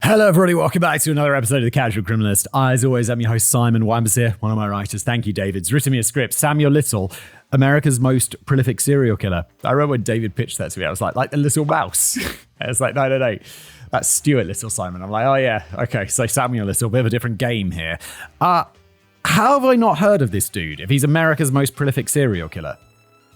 Hello everybody, welcome back to another episode of The Casual Criminalist. As always, I'm your host Simon Wambers here, one of my writers. Thank you, David. It's written me a script. Samuel Little, America's most prolific serial killer. I remember when David pitched that to me, I was like the little mouse. I was like, no. That's Stuart Little, Simon. I'm like, oh yeah, okay, so Samuel Little, bit of a different game here. How have I not heard of this dude if he's America's most prolific serial killer?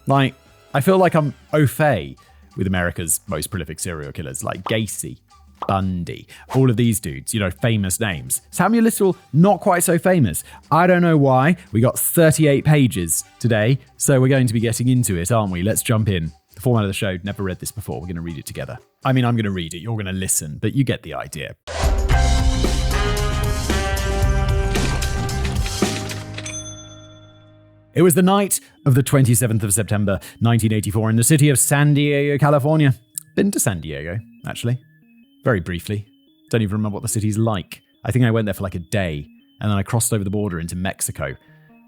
Like, I feel like I'm au fait with America's most prolific serial killers, like Gacy, Bundy, all of these dudes, famous names. Samuel Little, not quite so famous. I don't know why. We got 38 pages today, so we're going to be getting into it, aren't we? Let's jump in. The format of the show, never read this before. We're going to read it together. I mean, I'm going to read it, you're going to listen, but you get the idea. It was the night of the 27th of September, 1984, in the city of San Diego, California. Been to San Diego, actually. Very briefly. Don't even remember what the city's like. I think I went there for like a day, and then I crossed over the border into Mexico,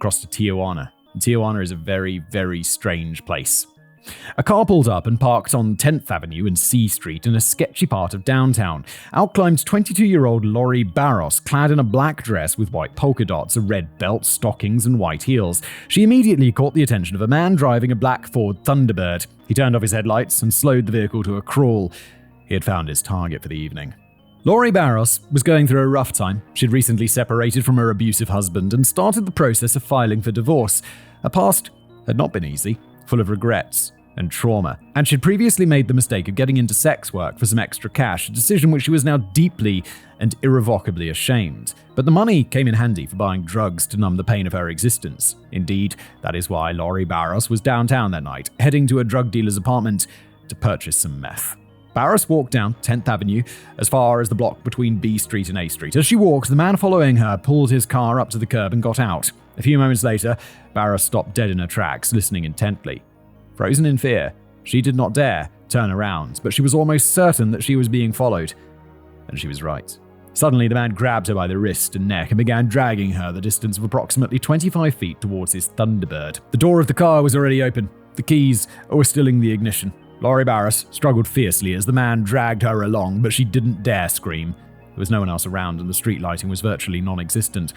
crossed to Tijuana. And Tijuana is a very, very strange place. A car pulled up and parked on 10th Avenue and C Street in a sketchy part of downtown. Out climbed 22-year-old Lori Barros, clad in a black dress with white polka dots, a red belt, stockings, and white heels. She immediately caught the attention of a man driving a black Ford Thunderbird. He turned off his headlights and slowed the vehicle to a crawl. He had found his target for the evening. Lori Barros was going through a rough time. She'd recently separated from her abusive husband and started the process of filing for divorce. Her past had not been easy, full of regrets and trauma, and she'd previously made the mistake of getting into sex work for some extra cash, a decision which she was now deeply and irrevocably ashamed. But the money came in handy for buying drugs to numb the pain of her existence. Indeed, that is why Lori Barros was downtown that night, heading to a drug dealer's apartment to purchase some meth. Barros walked down 10th Avenue as far as the block between B Street and A Street. As she walked, the man following her pulled his car up to the curb and got out. A few moments later, Barros stopped dead in her tracks, listening intently. Frozen in fear, she did not dare turn around, but she was almost certain that she was being followed. And she was right. Suddenly, the man grabbed her by the wrist and neck and began dragging her the distance of approximately 25 feet towards his Thunderbird. The door of the car was already open. The keys were still in the ignition. Lori Barros struggled fiercely as the man dragged her along, but she didn't dare scream. There was no one else around and the street lighting was virtually non-existent.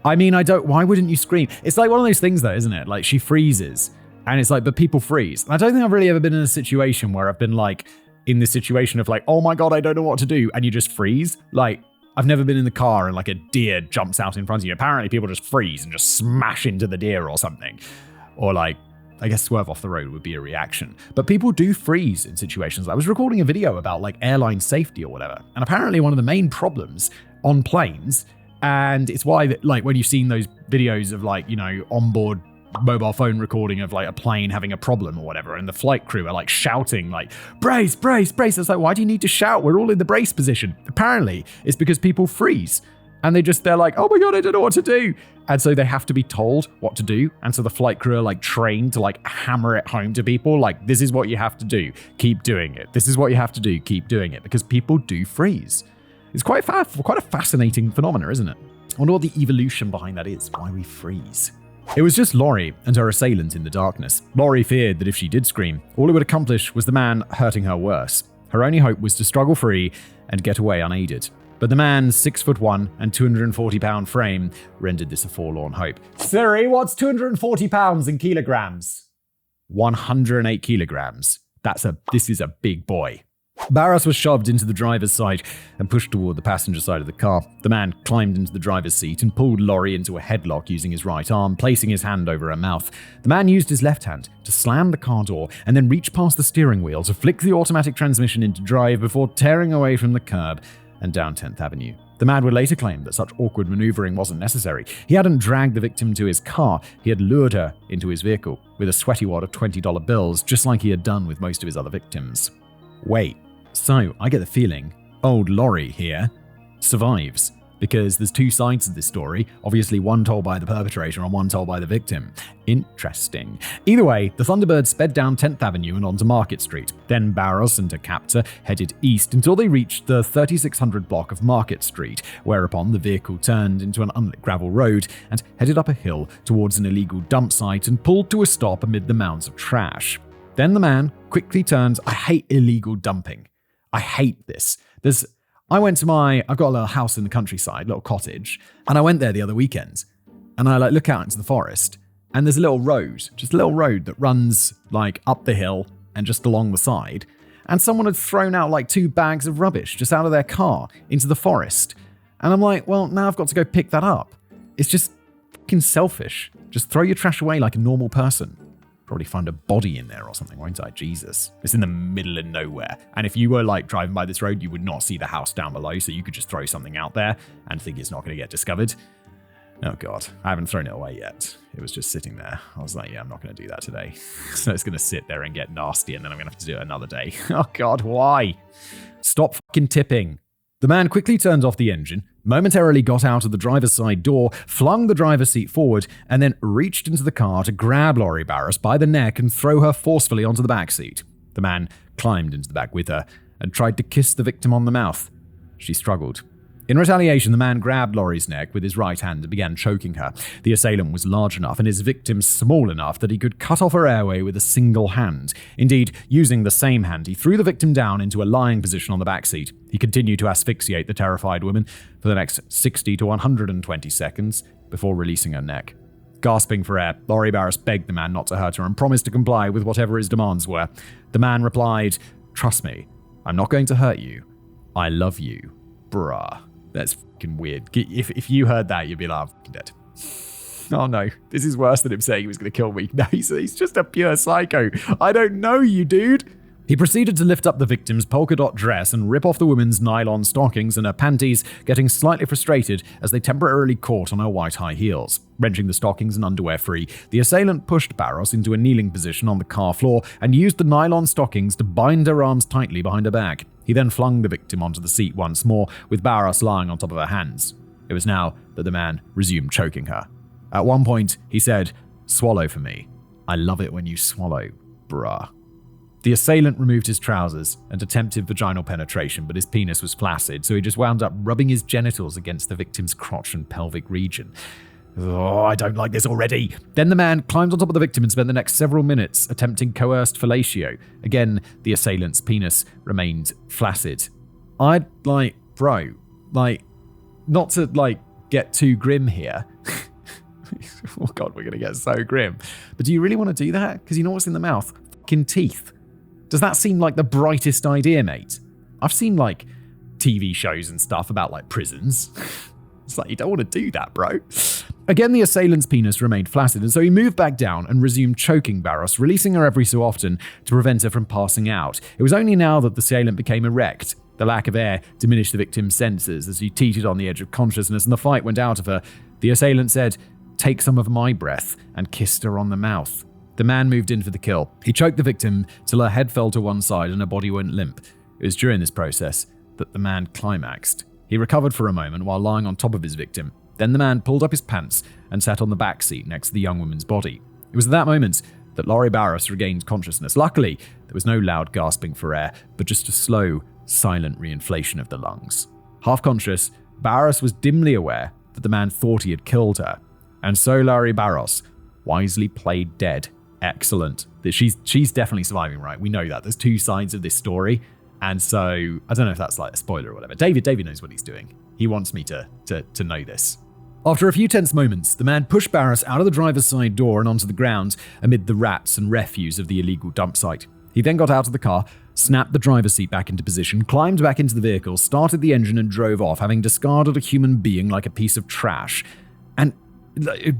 I mean, why wouldn't you scream? It's like one of those things though, isn't it? Like she freezes and it's like, but people freeze. And I don't think I've really ever been in a situation where I've been like in this situation of like, oh my God, I don't know what to do. And you just freeze. Like I've never been in the car and like a deer jumps out in front of you. Apparently people just freeze and just smash into the deer or something. Or like, I guess swerve off the road would be a reaction. But people do freeze in situations. I was recording a video about like airline safety or whatever. And apparently one of the main problems on planes, and it's why that, like when you've seen those videos of like, onboard mobile phone recording of like a plane having a problem or whatever, and the flight crew are like shouting like, brace, brace, brace. It's like, why do you need to shout? We're all in the brace position. Apparently it's because people freeze. And they're like, oh my God, I don't know what to do. And so they have to be told what to do. And so the flight crew are like trained to like hammer it home to people. Like, this is what you have to do. Keep doing it. This is what you have to do. Keep doing it. Because people do freeze. It's quite a fascinating phenomenon, isn't it? I wonder what the evolution behind that is, why we freeze. It was just Lori and her assailant in the darkness. Lori feared that if she did scream, all it would accomplish was the man hurting her worse. Her only hope was to struggle free and get away unaided. But the man's 6'1" and 240-pound frame rendered this a forlorn hope. Siri, what's 240 pounds in kilograms? 108 kilograms. This is a big boy. Barros was shoved into the driver's side and pushed toward the passenger side of the car. The man climbed into the driver's seat and pulled Lori into a headlock using his right arm, placing his hand over her mouth. The man used his left hand to slam the car door and then reach past the steering wheel to flick the automatic transmission into drive before tearing away from the curb and down 10th Avenue. The man would later claim that such awkward maneuvering wasn't necessary. He hadn't dragged the victim to his car, he had lured her into his vehicle with a sweaty wad of $20 bills, just like he had done with most of his other victims. Wait, so I get the feeling old Lori here survives. Because there's two sides of this story, obviously one told by the perpetrator and one told by the victim. Interesting. Either way, the Thunderbird sped down 10th Avenue and onto Market Street. Then Barros and her captor headed east until they reached the 3600 block of Market Street, whereupon the vehicle turned into an unlit gravel road and headed up a hill towards an illegal dump site and pulled to a stop amid the mounds of trash. Then the man quickly turned. I hate illegal dumping. I hate this. I've got a little house in the countryside, little cottage, and I went there the other weekend. And I look out into the forest, and there's a little road, just a little road that runs up the hill and just along the side. And someone had thrown out 2 bags of rubbish just out of their car into the forest. And I'm like, well, now I've got to go pick that up. It's just fucking selfish. Just throw your trash away like a normal person. Probably find a body in there or something, won't I? Jesus. It's in the middle of nowhere. And if you were driving by this road, you would not see the house down below, so you could just throw something out there and think it's not going to get discovered. Oh God, I haven't thrown it away yet. It was just sitting there. I was like, yeah, I'm not going to do that today. So it's going to sit there and get nasty, and then I'm going to have to do it another day. Oh God, why? Stop fucking tipping. The man quickly turned off the engine, momentarily got out of the driver's side door, flung the driver's seat forward, and then reached into the car to grab Lori Barras by the neck and throw her forcefully onto the back seat. The man climbed into the back with her and tried to kiss the victim on the mouth. She struggled. In retaliation, the man grabbed Lori's neck with his right hand and began choking her. The assailant was large enough and his victim small enough that he could cut off her airway with a single hand. Indeed, using the same hand, he threw the victim down into a lying position on the back seat. He continued to asphyxiate the terrified woman for the next 60 to 120 seconds before releasing her neck. Gasping for air, Lori Barras begged the man not to hurt her and promised to comply with whatever his demands were. The man replied, "Trust me, I'm not going to hurt you. I love you, bruh." That's fucking weird. If you heard that, you'd be like, I'm fucking dead. Oh no, this is worse than him saying he was going to kill me. No, he's just a pure psycho. I don't know you, dude. He proceeded to lift up the victim's polka dot dress and rip off the woman's nylon stockings and her panties, getting slightly frustrated as they temporarily caught on her white high heels. Wrenching the stockings and underwear free, the assailant pushed Barras into a kneeling position on the car floor and used the nylon stockings to bind her arms tightly behind her back. He then flung the victim onto the seat once more, with Barras lying on top of her hands. It was now that the man resumed choking her. At one point, he said, "Swallow for me. I love it when you swallow, bruh." The assailant removed his trousers and attempted vaginal penetration, but his penis was flaccid, so he just wound up rubbing his genitals against the victim's crotch and pelvic region. Oh, I don't like this already. Then the man climbed on top of the victim and spent the next several minutes attempting coerced fellatio. Again, the assailant's penis remained flaccid. I'd not to get too grim here. Oh God, we're going to get so grim. But do you really want to do that? Because you know what's in the mouth? Fucking teeth. Does that seem like the brightest idea, mate? I've seen TV shows and stuff about prisons. It's you don't want to do that, bro. Again, the assailant's penis remained flaccid, and so he moved back down and resumed choking Barras, releasing her every so often to prevent her from passing out. It was only now that the assailant became erect. The lack of air diminished the victim's senses as he teetered on the edge of consciousness, and the fight went out of her. The assailant said, "Take some of my breath," and kissed her on the mouth. The man moved in for the kill. He choked the victim till her head fell to one side and her body went limp. It was during this process that the man climaxed. He recovered for a moment while lying on top of his victim. Then the man pulled up his pants and sat on the back seat next to the young woman's body. It was at that moment that Lori Barras regained consciousness. Luckily, there was no loud gasping for air, but just a slow, silent reinflation of the lungs. Half conscious, Barras was dimly aware that the man thought he had killed her. And so Lori Barras wisely played dead. Excellent. She's definitely surviving, right? We know that. There's 2 sides of this story. And so, I don't know if that's a spoiler or whatever. David knows what he's doing. He wants me to know this. After a few tense moments, the man pushed Barras out of the driver's side door and onto the ground amid the rats and refuse of the illegal dump site. He then got out of the car, snapped the driver's seat back into position, climbed back into the vehicle, started the engine and drove off, having discarded a human being like a piece of trash. And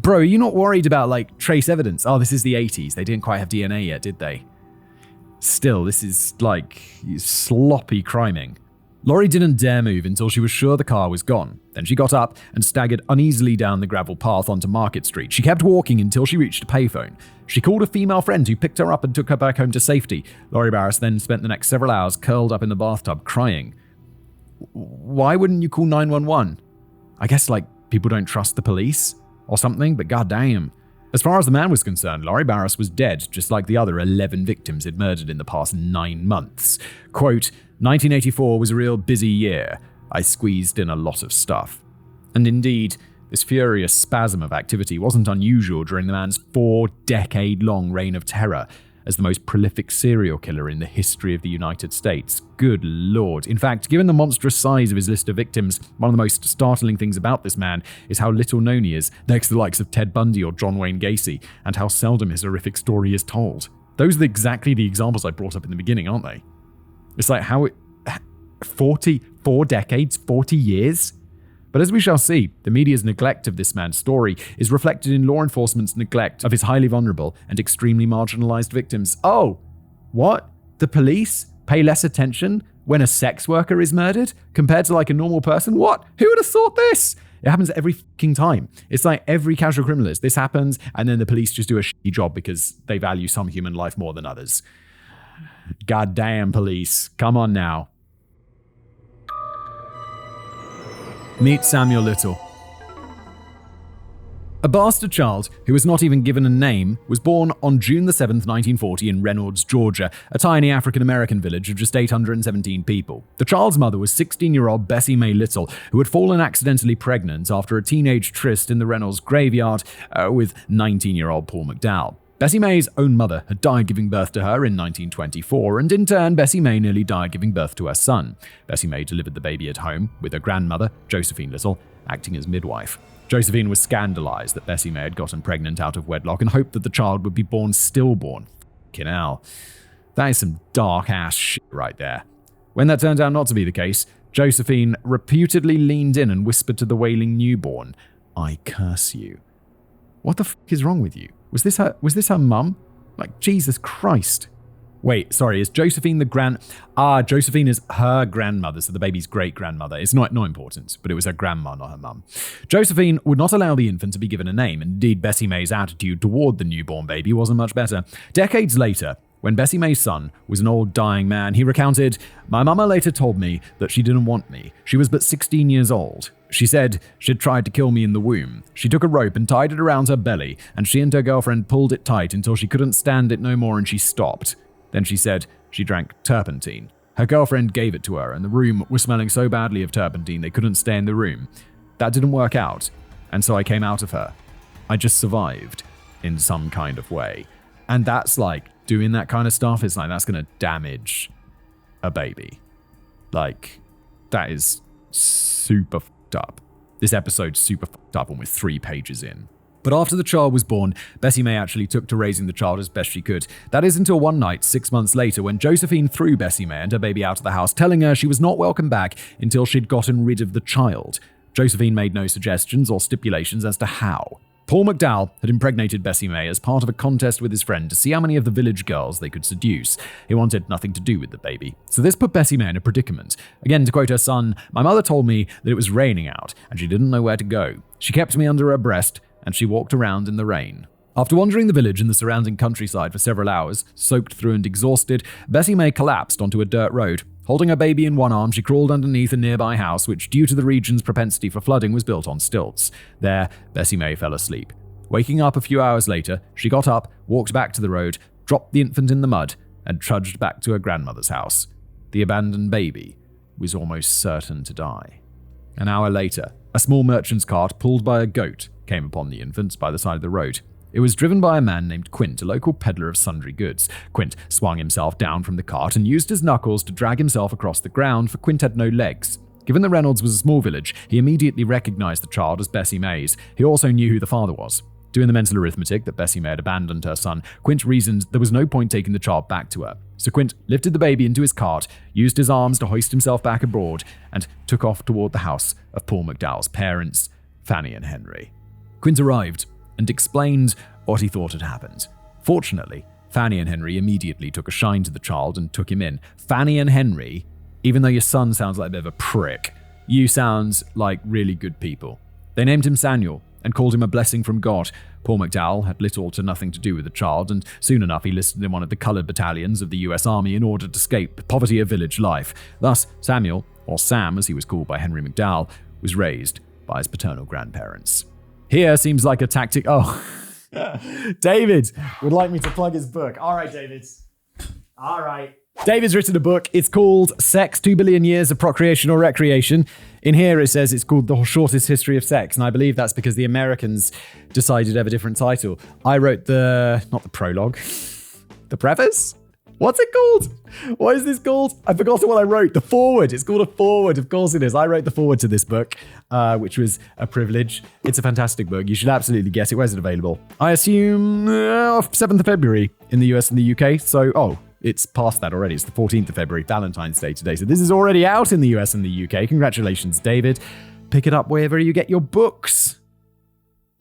bro, are you not worried about trace evidence? Oh, this is the 80s. They didn't quite have DNA yet, did they? Still, this is sloppy criming. Lori didn't dare move until she was sure the car was gone. Then she got up and staggered uneasily down the gravel path onto Market Street. She kept walking until she reached a payphone. She called a female friend who picked her up and took her back home to safety. Lori Barras then spent the next several hours curled up in the bathtub crying. Why wouldn't you call 911? I guess people don't trust the police or something, but goddamn. As far as the man was concerned, Lori Barras was dead, just like the other 11 victims he'd murdered in the past 9 months. Quote, 1984 was a real busy year. I squeezed in a lot of stuff. And indeed, this furious spasm of activity wasn't unusual during the man's 4-decade-long reign of terror. as the most prolific serial killer in the history of the United States. Good lord. In fact, given the monstrous size of his list of victims, one of the most startling things about this man is how little known he is next to the likes of Ted Bundy or John Wayne Gacy, and how seldom his horrific story is told. Those are exactly the examples I brought up in the beginning, aren't they? It's like 44 decades, 40 years? But as we shall see, the media's neglect of this man's story is reflected in law enforcement's neglect of his highly vulnerable and extremely marginalized victims. Oh, what? The police pay less attention when a sex worker is murdered compared to like a normal person? What? Who would have thought this? It happens every fucking time. It's like every casual criminal is. This happens, and then the police just do a shitty job because they value some human life more than others. Goddamn police. Come on now. Meet Samuel Little. A bastard child who was not even given a name was born on June 7th, 1940 in Reynolds, Georgia, a tiny African-American village of just 817 people. The child's mother was 16-year-old Bessie Mae Little, who had fallen accidentally pregnant after a teenage tryst in the Reynolds graveyard with 19-year-old Paul McDowell. Bessie Mae's own mother had died giving birth to her in 1924, and in turn, Bessie Mae nearly died giving birth to her son. Bessie Mae delivered the baby at home, with her grandmother, Josephine Little, acting as midwife. Josephine was scandalized that Bessie Mae had gotten pregnant out of wedlock and hoped that the child would be born stillborn. Fucking hell. That is some dark-ass shit right there. When that turned out not to be the case, Josephine reputedly leaned in and whispered to the wailing newborn, "I curse you." What the fuck is wrong with you? Was this her mum? Like, Jesus Christ. Wait, sorry, is Josephine Josephine is her grandmother, so the baby's great-grandmother. It's not important, but it was her grandma, not her mum. Josephine would not allow the infant to be given a name. Indeed, Bessie Mae's attitude toward the newborn baby wasn't much better. Decades later, when Bessie Mae's son was an old dying man, he recounted, "My mama later told me that she didn't want me. She was but 16 years old. She said she'd tried to kill me in the womb. She took a rope and tied it around her belly, and she and her girlfriend pulled it tight until she couldn't stand it no more and she stopped. Then she said she drank turpentine. Her girlfriend gave it to her, and the room was smelling so badly of turpentine they couldn't stay in the room. That didn't work out, and so I came out of her. I just survived in some kind of way." And that's like, doing that kind of stuff is like, that's going to damage a baby. Like, that is super fucked up. This episode's super fucked up when we're 3 pages in. But after the child was born, Bessie Mae actually took to raising the child as best she could. That is until one night, 6 months later, when Josephine threw Bessie Mae and her baby out of the house, telling her she was not welcome back until she'd gotten rid of the child. Josephine made no suggestions or stipulations as to how. Paul McDowell had impregnated Bessie Mae as part of a contest with his friend to see how many of the village girls they could seduce. He wanted nothing to do with the baby. So this put Bessie Mae in a predicament. Again, to quote her son, "My mother told me that it was raining out and she didn't know where to go. She kept me under her breast and she walked around in the rain." After wandering the village and the surrounding countryside for several hours, soaked through and exhausted, Bessie Mae collapsed onto a dirt road. Holding her baby in one arm, she crawled underneath a nearby house, which, due to the region's propensity for flooding, was built on stilts. There, Bessie Mae fell asleep. Waking up a few hours later, she got up, walked back to the road, dropped the infant in the mud, and trudged back to her grandmother's house. The abandoned baby was almost certain to die. An hour later, a small merchant's cart pulled by a goat came upon the infant by the side of the road. It was driven by a man named Quint, a local peddler of sundry goods. Quint swung himself down from the cart and used his knuckles to drag himself across the ground, for Quint had no legs. Given that Reynolds was a small village, he immediately recognized the child as Bessie Mae's. He also knew who the father was. Doing the mental arithmetic that Bessie Mae had abandoned her son, Quint reasoned there was no point taking the child back to her. So Quint lifted the baby into his cart, used his arms to hoist himself back aboard, and took off toward the house of Paul McDowell's parents, Fanny and Henry. Quint arrived and explained what he thought had happened. Fortunately, Fanny and Henry immediately took a shine to the child and took him in. Fanny and Henry, even though your son sounds like a bit of a prick, you sound like really good people. They named him Samuel and called him a blessing from God. Paul McDowell had little to nothing to do with the child, and soon enough he listed in one of the colored battalions of the US Army in order to escape poverty of village life. Thus, Samuel, or Sam as he was called by Henry McDowell, was raised by his paternal grandparents. Here seems like a tactic. Oh, David would like me to plug his book. All right, David. All right. David's written a book. It's called Sex, 2 Billion Years of Procreation or Recreation. In here it says it's called The Shortest History of Sex, and I believe that's because the Americans decided to have a different title. I wrote not the prologue. The preface? What's it called? What is this called? I've forgotten what I wrote. The foreword. It's called a foreword. Of course it is. I wrote the foreword to this book, which was a privilege. It's a fantastic book. You should absolutely get it. Where's it available? I assume 7th of February in the US and the UK. So, it's past that already. It's the 14th of February, Valentine's Day today. So this is already out in the US and the UK. Congratulations, David. Pick it up wherever you get your books.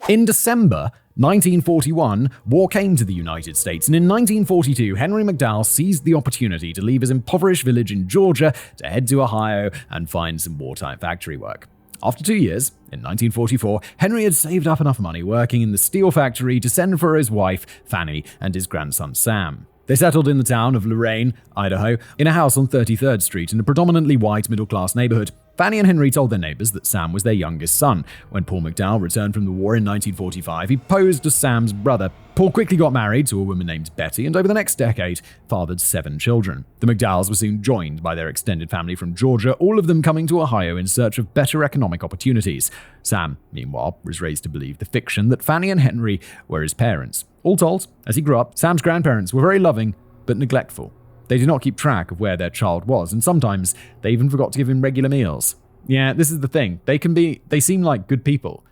In December 1941, war came to the United States, and in 1942, Henry McDowell seized the opportunity to leave his impoverished village in Georgia to head to Ohio and find some wartime factory work. After 2 years, in 1944, Henry had saved up enough money working in the steel factory to send for his wife, Fanny, and his grandson, Sam. They settled in the town of Lorain, Idaho, in a house on 33rd Street in a predominantly white middle-class neighborhood. Fanny and Henry told their neighbors that Sam was their youngest son. When Paul McDowell returned from the war in 1945, he posed as Sam's brother. Paul quickly got married to a woman named Betty, and over the next decade, fathered 7 children. The McDowells were soon joined by their extended family from Georgia, all of them coming to Ohio in search of better economic opportunities. Sam, meanwhile, was raised to believe the fiction that Fanny and Henry were his parents. All told, as he grew up, Sam's grandparents were very loving, but neglectful. They did not keep track of where their child was, and sometimes they even forgot to give him regular meals. Yeah, this is the thing. They seem like good people.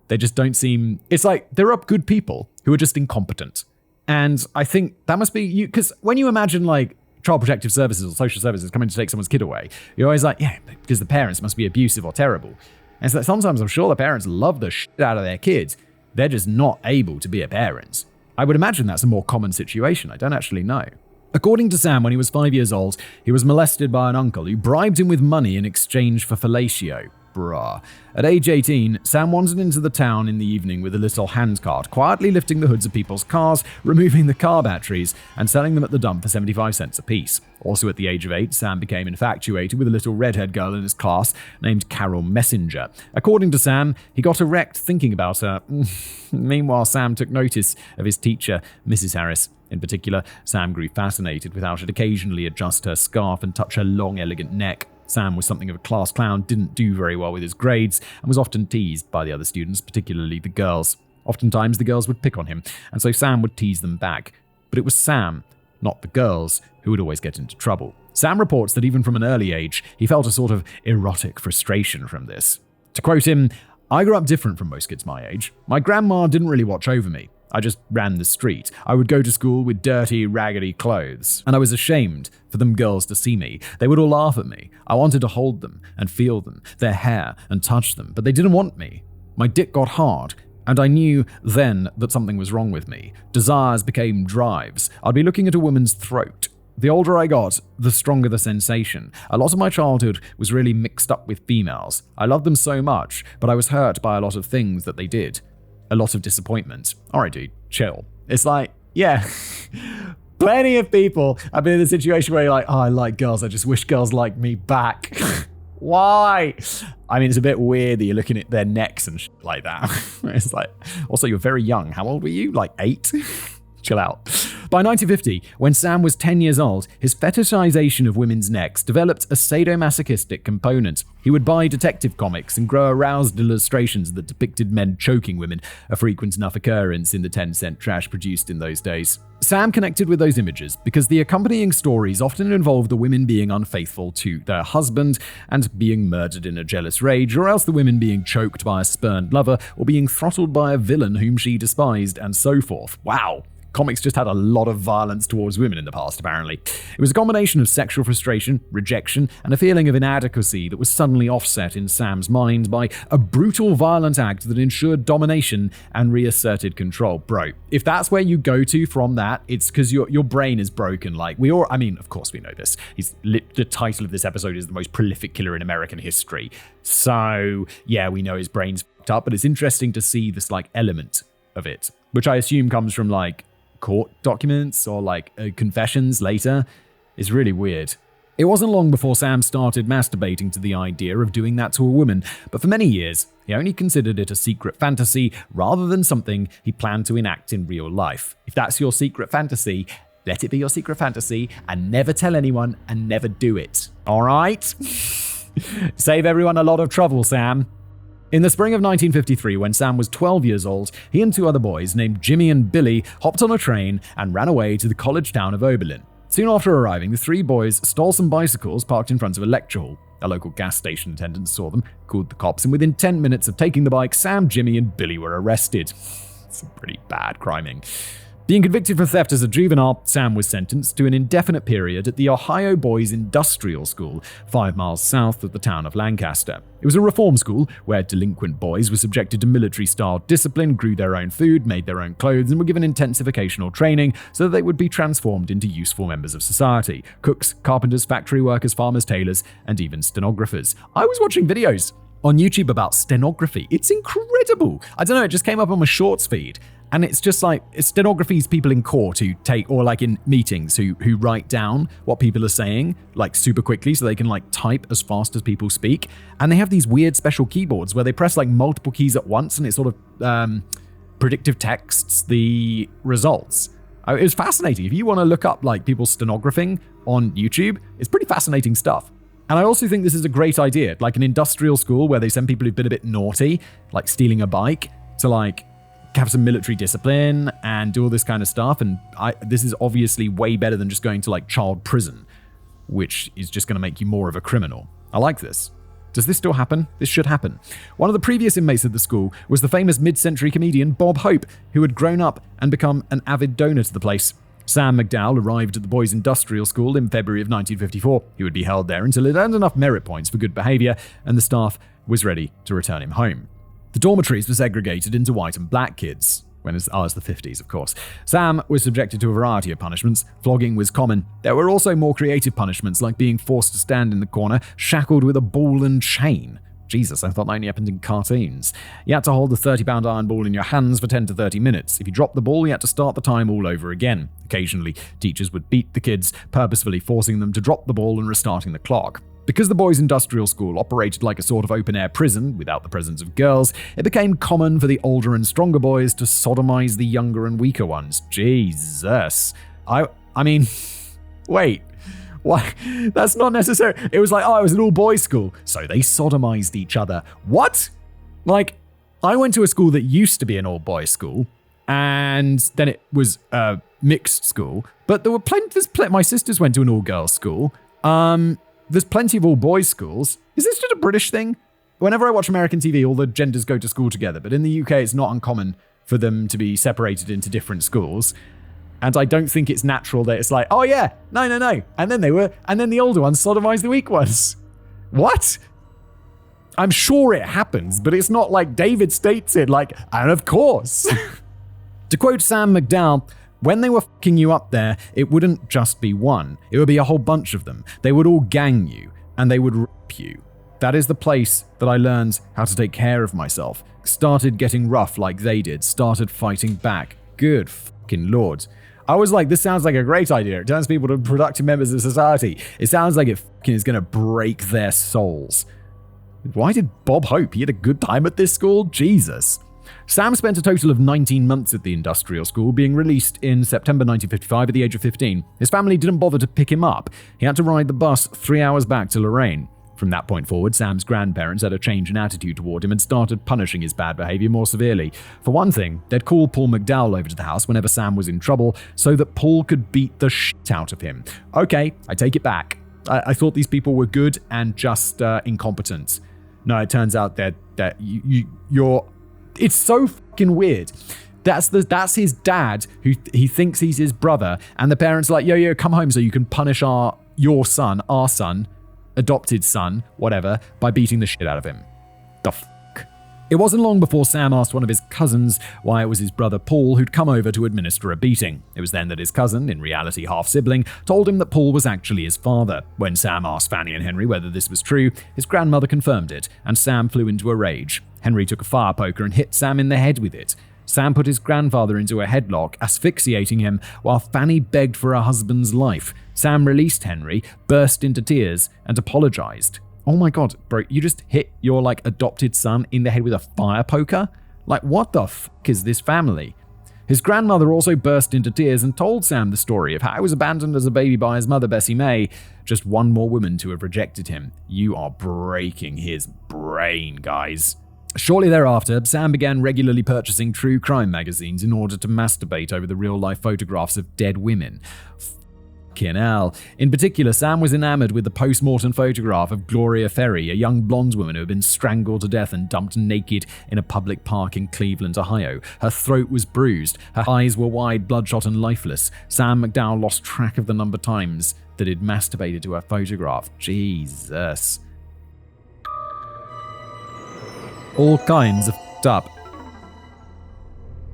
They just don't seem... It's like there are good people who are just incompetent. And I think that must be you, because when you imagine like Child Protective Services or social services coming to take someone's kid away, you're always like, yeah, because the parents must be abusive or terrible. And so sometimes I'm sure the parents love the shit out of their kids. They're just not able to be a parent. I would imagine that's a more common situation. I don't actually know. According to Sam, when he was 5 years old, he was molested by an uncle who bribed him with money in exchange for fellatio. Brah. At age 18, Sam wandered into the town in the evening with a little handcart, quietly lifting the hoods of people's cars, removing the car batteries, and selling them at the dump for 75 cents apiece. Also at the age of 8, Sam became infatuated with a little redhead girl in his class named Carol Messenger. According to Sam, he got erect thinking about her. Meanwhile, Sam took notice of his teacher, Mrs. Harris. In particular, Sam grew fascinated with how she'd occasionally adjust her scarf and touch her long, elegant neck. Sam was something of a class clown, didn't do very well with his grades, and was often teased by the other students, particularly the girls. Oftentimes, the girls would pick on him, and so Sam would tease them back. But it was Sam, not the girls, who would always get into trouble. Sam reports that even from an early age, he felt a sort of erotic frustration from this. To quote him, "I grew up different from most kids my age. My grandma didn't really watch over me. I just ran the street. I would go to school with dirty, raggedy clothes, and I was ashamed for them girls to see me. They would all laugh at me. I wanted to hold them and feel them, their hair, and touch them, but they didn't want me. My dick got hard, and I knew then that something was wrong with me. Desires became drives. I'd be looking at a woman's throat. The older I got, the stronger the sensation. A lot of my childhood was really mixed up with females. I loved them so much, but I was hurt by a lot of things that they did. A lot of disappointment." All right, dude, chill. It's like, yeah, plenty of people have been in a situation where you're like, oh, I like girls. I just wish girls liked me back. Why? I mean, it's a bit weird that you're looking at their necks and shit like that. It's like, also, you're very young. How old were you? Like 8? Chill out. By 1950, when Sam was 10 years old, his fetishization of women's necks developed a sadomasochistic component. He would buy detective comics and grow aroused illustrations that depicted men choking women, a frequent enough occurrence in the 10-cent trash produced in those days. Sam connected with those images because the accompanying stories often involved the women being unfaithful to their husband and being murdered in a jealous rage, or else the women being choked by a spurned lover or being throttled by a villain whom she despised, and so forth. Wow. Comics just had a lot of violence towards women in the past, apparently. It was a combination of sexual frustration, rejection, and a feeling of inadequacy that was suddenly offset in Sam's mind by a brutal, violent act that ensured domination and reasserted control. Bro, if that's where you go to from that, it's because your brain is broken. Like, of course we know this. The title of this episode is the most prolific killer in American history. So, yeah, we know his brain's fucked up, but it's interesting to see this, like, element of it, which I assume comes from, like, court documents or like confessions later. Is really weird. It wasn't long before Sam started masturbating to the idea of doing that to a woman, but for many years, he only considered it a secret fantasy rather than something he planned to enact in real life. If that's your secret fantasy, let it be your secret fantasy and never tell anyone and never do it. All right? Save everyone a lot of trouble, Sam. In the spring of 1953, when Sam was 12 years old, he and two other boys named Jimmy and Billy hopped on a train and ran away to the college town of Oberlin. Soon after arriving, the three boys stole some bicycles parked in front of a lecture hall. A local gas station attendant saw them, called the cops, and within 10 minutes of taking the bike, Sam, Jimmy, and Billy were arrested. Some pretty bad criming. Being convicted for theft as a juvenile, Sam was sentenced to an indefinite period at the Ohio Boys Industrial School, 5 miles south of the town of Lancaster. It was a reform school where delinquent boys were subjected to military-style discipline, grew their own food, made their own clothes, and were given intensive vocational training so that they would be transformed into useful members of society. Cooks, carpenters, factory workers, farmers, tailors, and even stenographers. I was watching videos on YouTube about stenography. It's incredible. I don't know, it just came up on my shorts feed. And it's just like, stenography is people in court who take, or like in meetings, who write down what people are saying, like super quickly so they can like type as fast as people speak. And they have these weird special keyboards where they press like multiple keys at once and it sort of predictive texts the results. It was fascinating. If you want to look up like people stenographing on YouTube, it's pretty fascinating stuff. And I also think this is a great idea, like an industrial school where they send people who've been a bit naughty, like stealing a bike, to like have some military discipline and do all this kind of stuff. And this is obviously way better than just going to like child prison, which is just going to make you more of a criminal. I like this. Does this still happen? This should happen. One of the previous inmates of the school was the famous mid-century comedian Bob Hope, who had grown up and become an avid donor to the place. Sam McDowell arrived at the Boys Industrial School in February of 1954. He would be held there until it earned enough merit points for good behavior, and the staff was ready to return him home. The dormitories were segregated into white and black kids. It's the 50s, of course. Sam was subjected to a variety of punishments. Flogging was common. There were also more creative punishments, like being forced to stand in the corner, shackled with a ball and chain. Jesus, I thought that only happened in cartoons. You had to hold a 30-pound iron ball in your hands for 10 to 30 minutes. If you dropped the ball, you had to start the time all over again. Occasionally, teachers would beat the kids, purposefully forcing them to drop the ball and restarting the clock. Because the Boys Industrial School operated like a sort of open-air prison without the presence of girls, it became common for the older and stronger boys to sodomize the younger and weaker ones. Jesus. I mean, wait. Why? That's not necessary. It was like, it was an all-boys school, so they sodomized each other. What? Like, I went to a school that used to be an all-boys school, and then it was a mixed school, but there were my sisters went to an all-girls school. There's plenty of all-boys schools. Is this just a British thing? Whenever I watch American TV, all the genders go to school together, but in the UK, it's not uncommon for them to be separated into different schools. And I don't think it's natural that it's like, oh yeah, no. And then the older ones sodomized the weak ones. What? I'm sure it happens, but it's not like David states it, like, and of course. To quote Sam McDowell, when they were fucking you up there, it wouldn't just be one. It would be a whole bunch of them. They would all gang you, and they would rip you. That is the place that I learned how to take care of myself. Started getting rough like they did. Started fighting back. Good fucking lord. I was like, this sounds like a great idea. It turns people to productive members of society. It sounds like it fucking is going to break their souls. Why did Bob Hope? He had a good time at this school? Jesus. Sam spent a total of 19 months at the industrial school, being released in September 1955 at the age of 15. His family didn't bother to pick him up. He had to ride the bus 3 hours back to Lorraine. From that point forward, Sam's grandparents had a change in attitude toward him and started punishing his bad behavior more severely. For one thing, they'd call Paul McDowell over to the house whenever Sam was in trouble so that Paul could beat the shit out of him. Okay, I take it back. I thought these people were good and just incompetent. No, it turns out that you're... It's so fucking weird. That's his dad, who he thinks he's his brother, and the parents are like, yo, come home so you can punish our son, adopted son, whatever, by beating the shit out of him. The fuck? It wasn't long before Sam asked one of his cousins why it was his brother Paul who'd come over to administer a beating. It was then that his cousin, in reality half-sibling, told him that Paul was actually his father. When Sam asked Fanny and Henry whether this was true, his grandmother confirmed it, and Sam flew into a rage. Henry took a fire poker and hit Sam in the head with it. Sam put his grandfather into a headlock, asphyxiating him, while Fanny begged for her husband's life. Sam released Henry, burst into tears, and apologized. Oh my god, bro, you just hit your, adopted son in the head with a fire poker? What the fuck is this family? His grandmother also burst into tears and told Sam the story of how he was abandoned as a baby by his mother, Bessie May, just one more woman to have rejected him. You are breaking his brain, guys. Shortly thereafter, Sam began regularly purchasing true crime magazines in order to masturbate over the real-life photographs of dead women. Fucking hell. In particular, Sam was enamored with the post-mortem photograph of Gloria Ferry, a young blonde woman who had been strangled to death and dumped naked in a public park in Cleveland, Ohio. Her throat was bruised, her eyes were wide, bloodshot and lifeless. Sam McDowell lost track of the number of times that he'd masturbated to her photograph. Jesus. All kinds of f***ed up.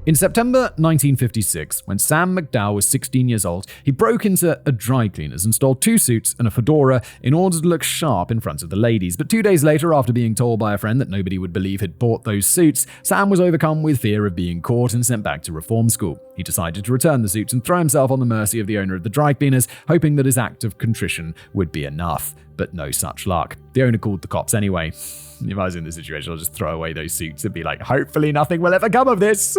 In September 1956, when Sam McDowell was 16 years old, he broke into a dry cleaner's and stole 2 suits and a fedora in order to look sharp in front of the ladies. But 2 days later, after being told by a friend that nobody would believe he'd bought those suits, Sam was overcome with fear of being caught and sent back to reform school. He decided to return the suits and throw himself on the mercy of the owner of the dry cleaners, hoping that his act of contrition would be enough. But no such luck. The owner called the cops anyway. If I was in this situation, I'll just throw away those suits and be like, hopefully nothing will ever come of this.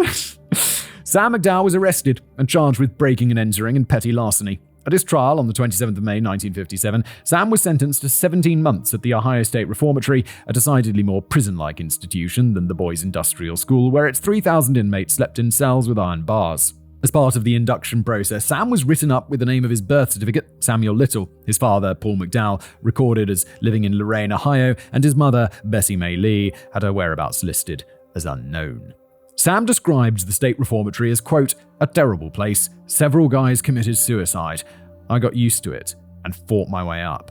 Sam McDowell was arrested and charged with breaking and entering and petty larceny. At his trial on the 27th of May 1957, Sam was sentenced to 17 months at the Ohio State Reformatory, a decidedly more prison-like institution than the boys' industrial school, where its 3,000 inmates slept in cells with iron bars. As part of the induction process, Sam was written up with the name of his birth certificate, Samuel Little. His father, Paul McDowell, recorded as living in Lorain, Ohio, and his mother, Bessie May Lee, had her whereabouts listed as unknown. Sam described the state reformatory as, quote, a terrible place. Several guys committed suicide. I got used to it and fought my way up.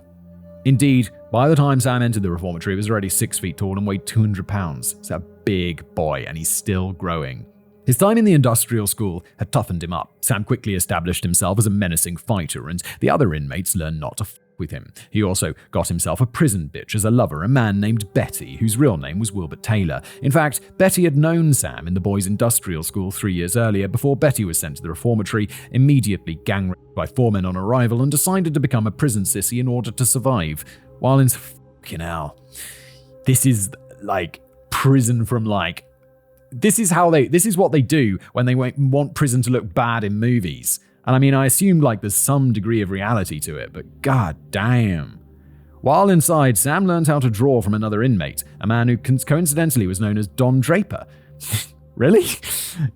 Indeed, by the time Sam entered the reformatory, he was already 6 feet tall and weighed 200 pounds. He's a big boy, and he's still growing. His time in the industrial school had toughened him up. Sam quickly established himself as a menacing fighter, and the other inmates learned not to f with him. He also got himself a prison bitch as a lover, a man named Betty, whose real name was Wilbert Taylor. In fact, Betty had known Sam in the boys' industrial school 3 years earlier, before Betty was sent to the reformatory, immediately gang-raped by 4 men on arrival, and decided to become a prison sissy in order to survive. While in fucking hell, this is like prison from like. This is what they do when they want prison to look bad in movies. And I mean, I assume like there's some degree of reality to it, but god damn. While inside, Sam learned how to draw from another inmate, a man who coincidentally was known as Don Draper. Really?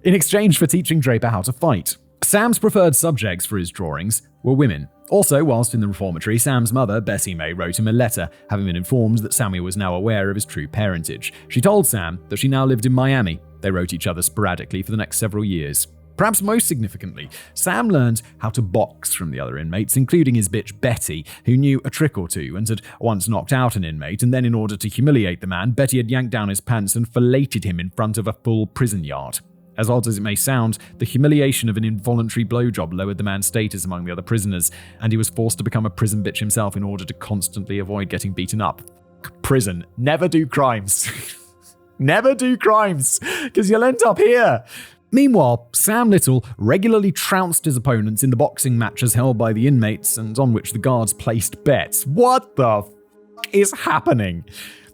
In exchange for teaching Draper how to fight. Sam's preferred subjects for his drawings were women. Also, whilst in the reformatory, Sam's mother, Bessie May, wrote him a letter, having been informed that Sammy was now aware of his true parentage. She told Sam that she now lived in Miami. They wrote each other sporadically for the next several years. Perhaps most significantly, Sam learned how to box from the other inmates, including his bitch Betty, who knew a trick or two and had once knocked out an inmate, and then in order to humiliate the man, Betty had yanked down his pants and filleted him in front of a full prison yard. As odd as it may sound, the humiliation of an involuntary blowjob lowered the man's status among the other prisoners, and he was forced to become a prison bitch himself in order to constantly avoid getting beaten up. Prison. Never do crimes. Never do crimes, because you'll end up here. Meanwhile, Sam Little regularly trounced his opponents in the boxing matches held by the inmates and on which the guards placed bets. What the f*** is happening?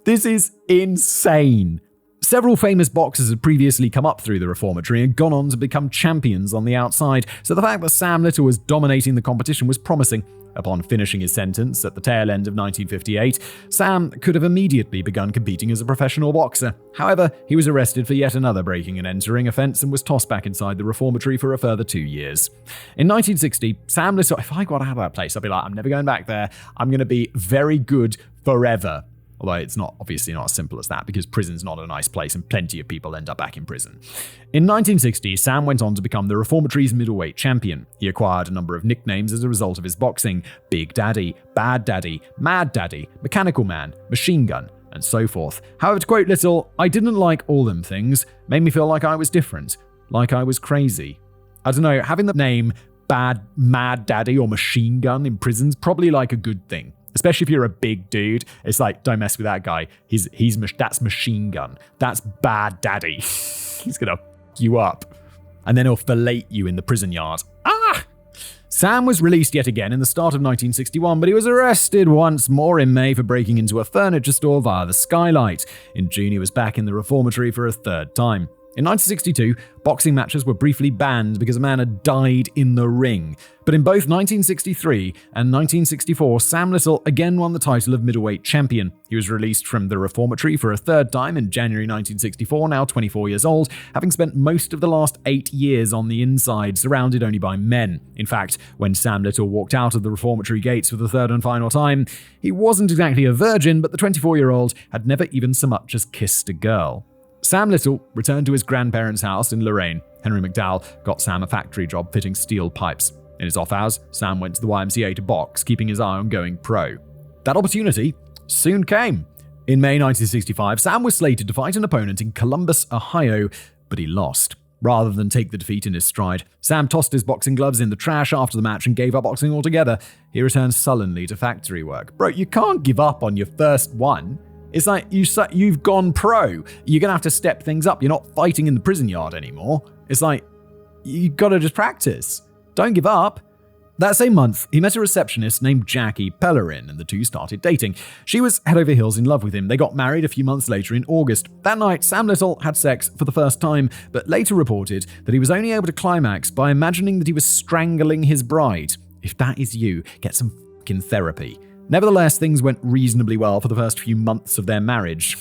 This is insane. Several famous boxers had previously come up through the reformatory and gone on to become champions on the outside, so the fact that Sam Little was dominating the competition was promising. Upon finishing his sentence at the tail end of 1958, Sam could have immediately begun competing as a professional boxer. However, he was arrested for yet another breaking and entering offense and was tossed back inside the reformatory for a further 2 years. In 1960, Sam Little, if I got out of that place, I'd be like, I'm never going back there. I'm going to be very good forever. Although it's obviously not as simple as that, because prison's not a nice place and plenty of people end up back in prison. In 1960, Sam went on to become the reformatory's middleweight champion. He acquired a number of nicknames as a result of his boxing: Big Daddy, Bad Daddy, Mad Daddy, Mechanical Man, Machine Gun, and so forth. However, to quote Little, I didn't like all them things, made me feel like I was different, like I was crazy. I don't know, having the name Mad Daddy or Machine Gun in prison's probably like a good thing. Especially if you're a big dude, it's like, don't mess with that guy. That's Machine Gun. That's Bad Daddy. He's gonna f*** you up. And then he'll fillet you in the prison yard. Sam was released yet again in the start of 1961, but he was arrested once more in May for breaking into a furniture store via the skylight. In June, he was back in the reformatory for a third time. In 1962, boxing matches were briefly banned because a man had died in the ring. But in both 1963 and 1964, Sam Little again won the title of middleweight champion. He was released from the reformatory for a third time in January 1964, now 24 years old, having spent most of the last 8 years on the inside, surrounded only by men. In fact, when Sam Little walked out of the reformatory gates for the third and final time, he wasn't exactly a virgin, but the 24-year-old had never even so much as kissed a girl. Sam Little returned to his grandparents' house in Lorraine. Henry McDowell got Sam a factory job fitting steel pipes. In his off hours, Sam went to the YMCA to box, keeping his eye on going pro. That opportunity soon came. In May 1965, Sam was slated to fight an opponent in Columbus, Ohio, but he lost. Rather than take the defeat in his stride, Sam tossed his boxing gloves in the trash after the match and gave up boxing altogether. He returned sullenly to factory work. Bro, you can't give up on your first one. It's like you've gone pro. You're going to have to step things up. You're not fighting in the prison yard anymore. It's like, you got to just practice. Don't give up. That same month, he met a receptionist named Jackie Pellerin, and the two started dating. She was head over heels in love with him. They got married a few months later in August. That night, Sam Little had sex for the first time, but later reported that he was only able to climax by imagining that he was strangling his bride. If that is you, get some fucking therapy. Nevertheless, things went reasonably well for the first few months of their marriage.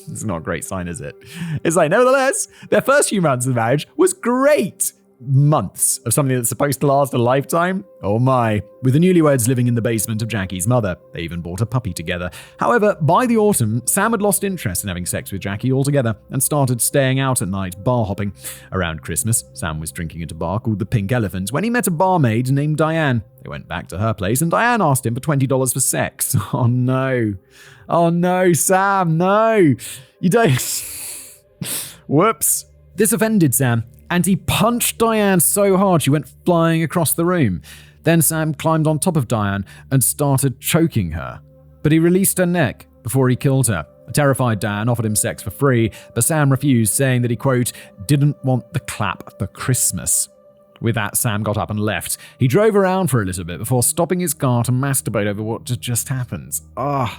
It's not a great sign, is it? It's like, nevertheless, their first few months of marriage was great. Months of something that's supposed to last a lifetime? Oh my. With the newlyweds living in the basement of Jackie's mother, they even bought a puppy together. However, by the autumn, Sam had lost interest in having sex with Jackie altogether and started staying out at night, bar hopping. Around Christmas, Sam was drinking at a bar called the Pink Elephant when he met a barmaid named Diane. They went back to her place and Diane asked him for $20 for sex. Oh no. Oh no, Sam, no. You don't. Whoops. This offended Sam, and he punched Diane so hard she went flying across the room. Then Sam climbed on top of Diane and started choking her. But he released her neck before he killed her. A terrified Diane offered him sex for free, but Sam refused, saying that he, quote, didn't want the clap for Christmas. With that, Sam got up and left. He drove around for a little bit before stopping his car to masturbate over what had just happened. I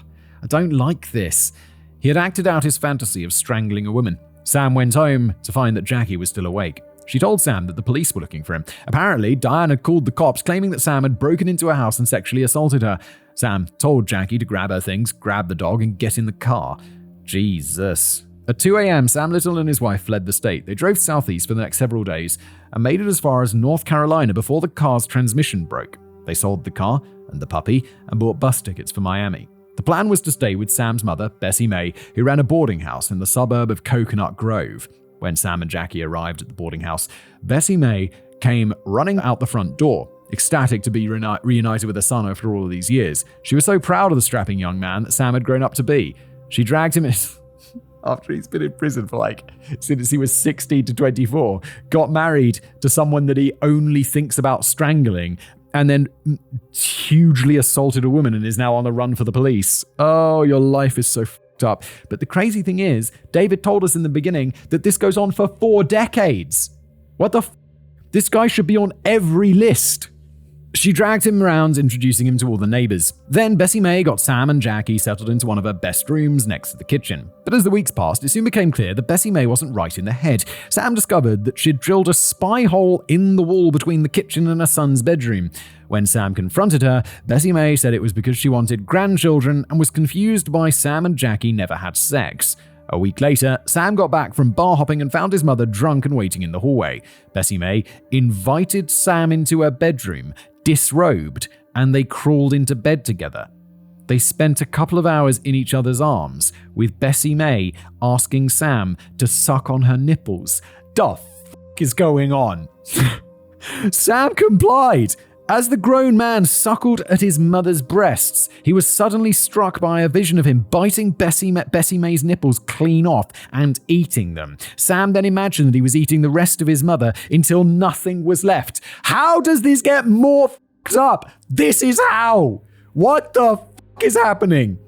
don't like this. He had acted out his fantasy of strangling a woman. Sam went home to find that Jackie was still awake. She told Sam that the police were looking for him. Apparently, Diane had called the cops, claiming that Sam had broken into a house and sexually assaulted her. Sam told Jackie to grab her things, grab the dog, and get in the car. Jesus. At 2 a.m., Sam Little and his wife fled the state. They drove southeast for the next several days and made it as far as North Carolina before the car's transmission broke. They sold the car and the puppy and bought bus tickets for Miami. The plan was to stay with Sam's mother, Bessie May, who ran a boarding house in the suburb of Coconut Grove. When Sam and Jackie arrived at the boarding house, Bessie May came running out the front door, ecstatic to be reunited with her son after all of these years. She was so proud of the strapping young man that Sam had grown up to be. She dragged him in after he's been in prison for since he was 16 to 24, got married to someone that he only thinks about strangling, and then hugely assaulted a woman and is now on the run for the police. Oh, your life is so f***ed up. But the crazy thing is, David told us in the beginning that this goes on for 4 decades. What the f***? This guy should be on every list. She dragged him around, introducing him to all the neighbors. Then Bessie May got Sam and Jackie settled into one of her best rooms next to the kitchen. But as the weeks passed, it soon became clear that Bessie May wasn't right in the head. Sam discovered that she'd drilled a spy hole in the wall between the kitchen and her son's bedroom. When Sam confronted her, Bessie May said it was because she wanted grandchildren and was confused why Sam and Jackie never had sex. A week later, Sam got back from bar hopping and found his mother drunk and waiting in the hallway. Bessie May invited Sam into her bedroom, disrobed, and they crawled into bed together. They spent a couple of hours in each other's arms, with Bessie May asking Sam to suck on her nipples. The f*** is going on? Sam complied. As the grown man suckled at his mother's breasts, he was suddenly struck by a vision of him biting Bessie May's nipples clean off and eating them. Sam then imagined that he was eating the rest of his mother until nothing was left. How does this get more f***ed up? This is how! What the f*** is happening?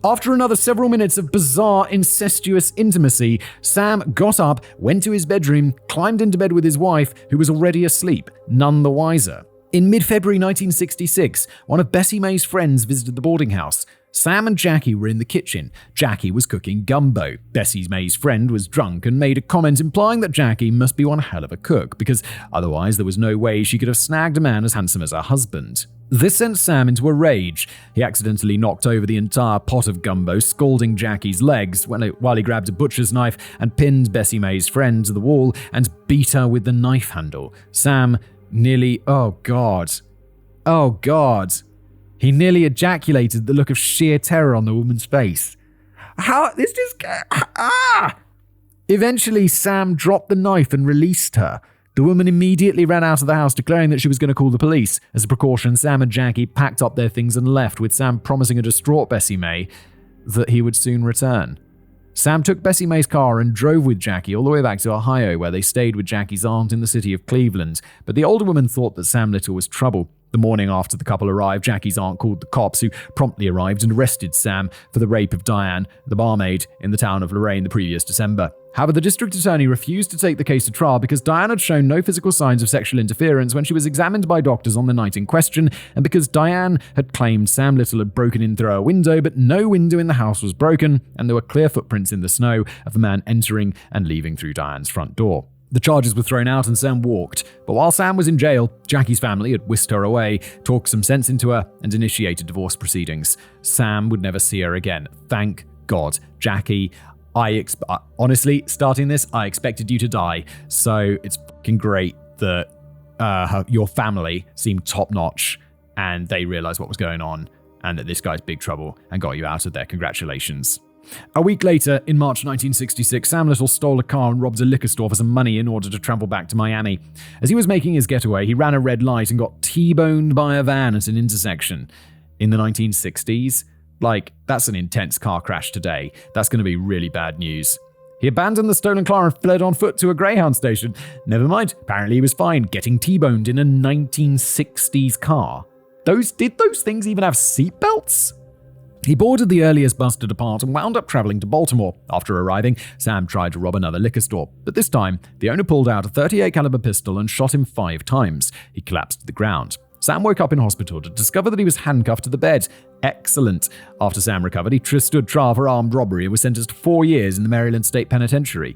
After another several minutes of bizarre, incestuous intimacy, Sam got up, went to his bedroom, climbed into bed with his wife, who was already asleep, none the wiser. In mid-February 1966, one of Bessie Mae's friends visited the boarding house. Sam and Jackie were in the kitchen. Jackie was cooking gumbo. Bessie Mae's friend was drunk and made a comment implying that Jackie must be one hell of a cook, because otherwise there was no way she could have snagged a man as handsome as her husband. This sent Sam into a rage. He accidentally knocked over the entire pot of gumbo, scalding Jackie's legs while he grabbed a butcher's knife and pinned Bessie Mae's friend to the wall and beat her with the knife handle. Sam nearly... Oh God. He nearly ejaculated, the look of sheer terror on the woman's face. Eventually, Sam dropped the knife and released her. The woman immediately ran out of the house, declaring that she was going to call the police. As a precaution, Sam and Jackie packed up their things and left, with Sam promising a distraught Bessie Mae that he would soon return. Sam took Bessie Mae's car and drove with Jackie all the way back to Ohio, where they stayed with Jackie's aunt in the city of Cleveland. But the older woman thought that Sam Little was trouble. The morning after the couple arrived, Jackie's aunt called the cops, who promptly arrived and arrested Sam for the rape of Diane, the barmaid in the town of Lorraine the previous December. However, the district attorney refused to take the case to trial because Diane had shown no physical signs of sexual interference when she was examined by doctors on the night in question, and because Diane had claimed Sam Little had broken in through a window, but no window in the house was broken, and there were clear footprints in the snow of a man entering and leaving through Diane's front door. The charges were thrown out and Sam walked, but while Sam was in jail, Jackie's family had whisked her away, talked some sense into her, and initiated divorce proceedings. Sam would never see her again. Thank God. Jackie, honestly, starting this, I expected you to die, so it's fucking great that your family seemed top-notch and they realized what was going on and that this guy's big trouble and got you out of there. Congratulations. A week later, in March 1966, Sam Little stole a car and robbed a liquor store for some money in order to travel back to Miami. As he was making his getaway, he ran a red light and got T-boned by a van at an intersection. In the 1960s, that's an intense car crash today. That's going to be really bad news. He abandoned the stolen car and fled on foot to a Greyhound station. Never mind, apparently he was fine getting T-boned in a 1960s car. Did those things even have seatbelts? He boarded the earliest bus to depart and wound up traveling to Baltimore. After arriving, Sam tried to rob another liquor store, but this time, the owner pulled out a .38 caliber pistol and shot him 5 times. He collapsed to the ground. Sam woke up in hospital to discover that he was handcuffed to the bed. Excellent. After Sam recovered, he stood trial for armed robbery and was sentenced to 4 years in the Maryland State Penitentiary.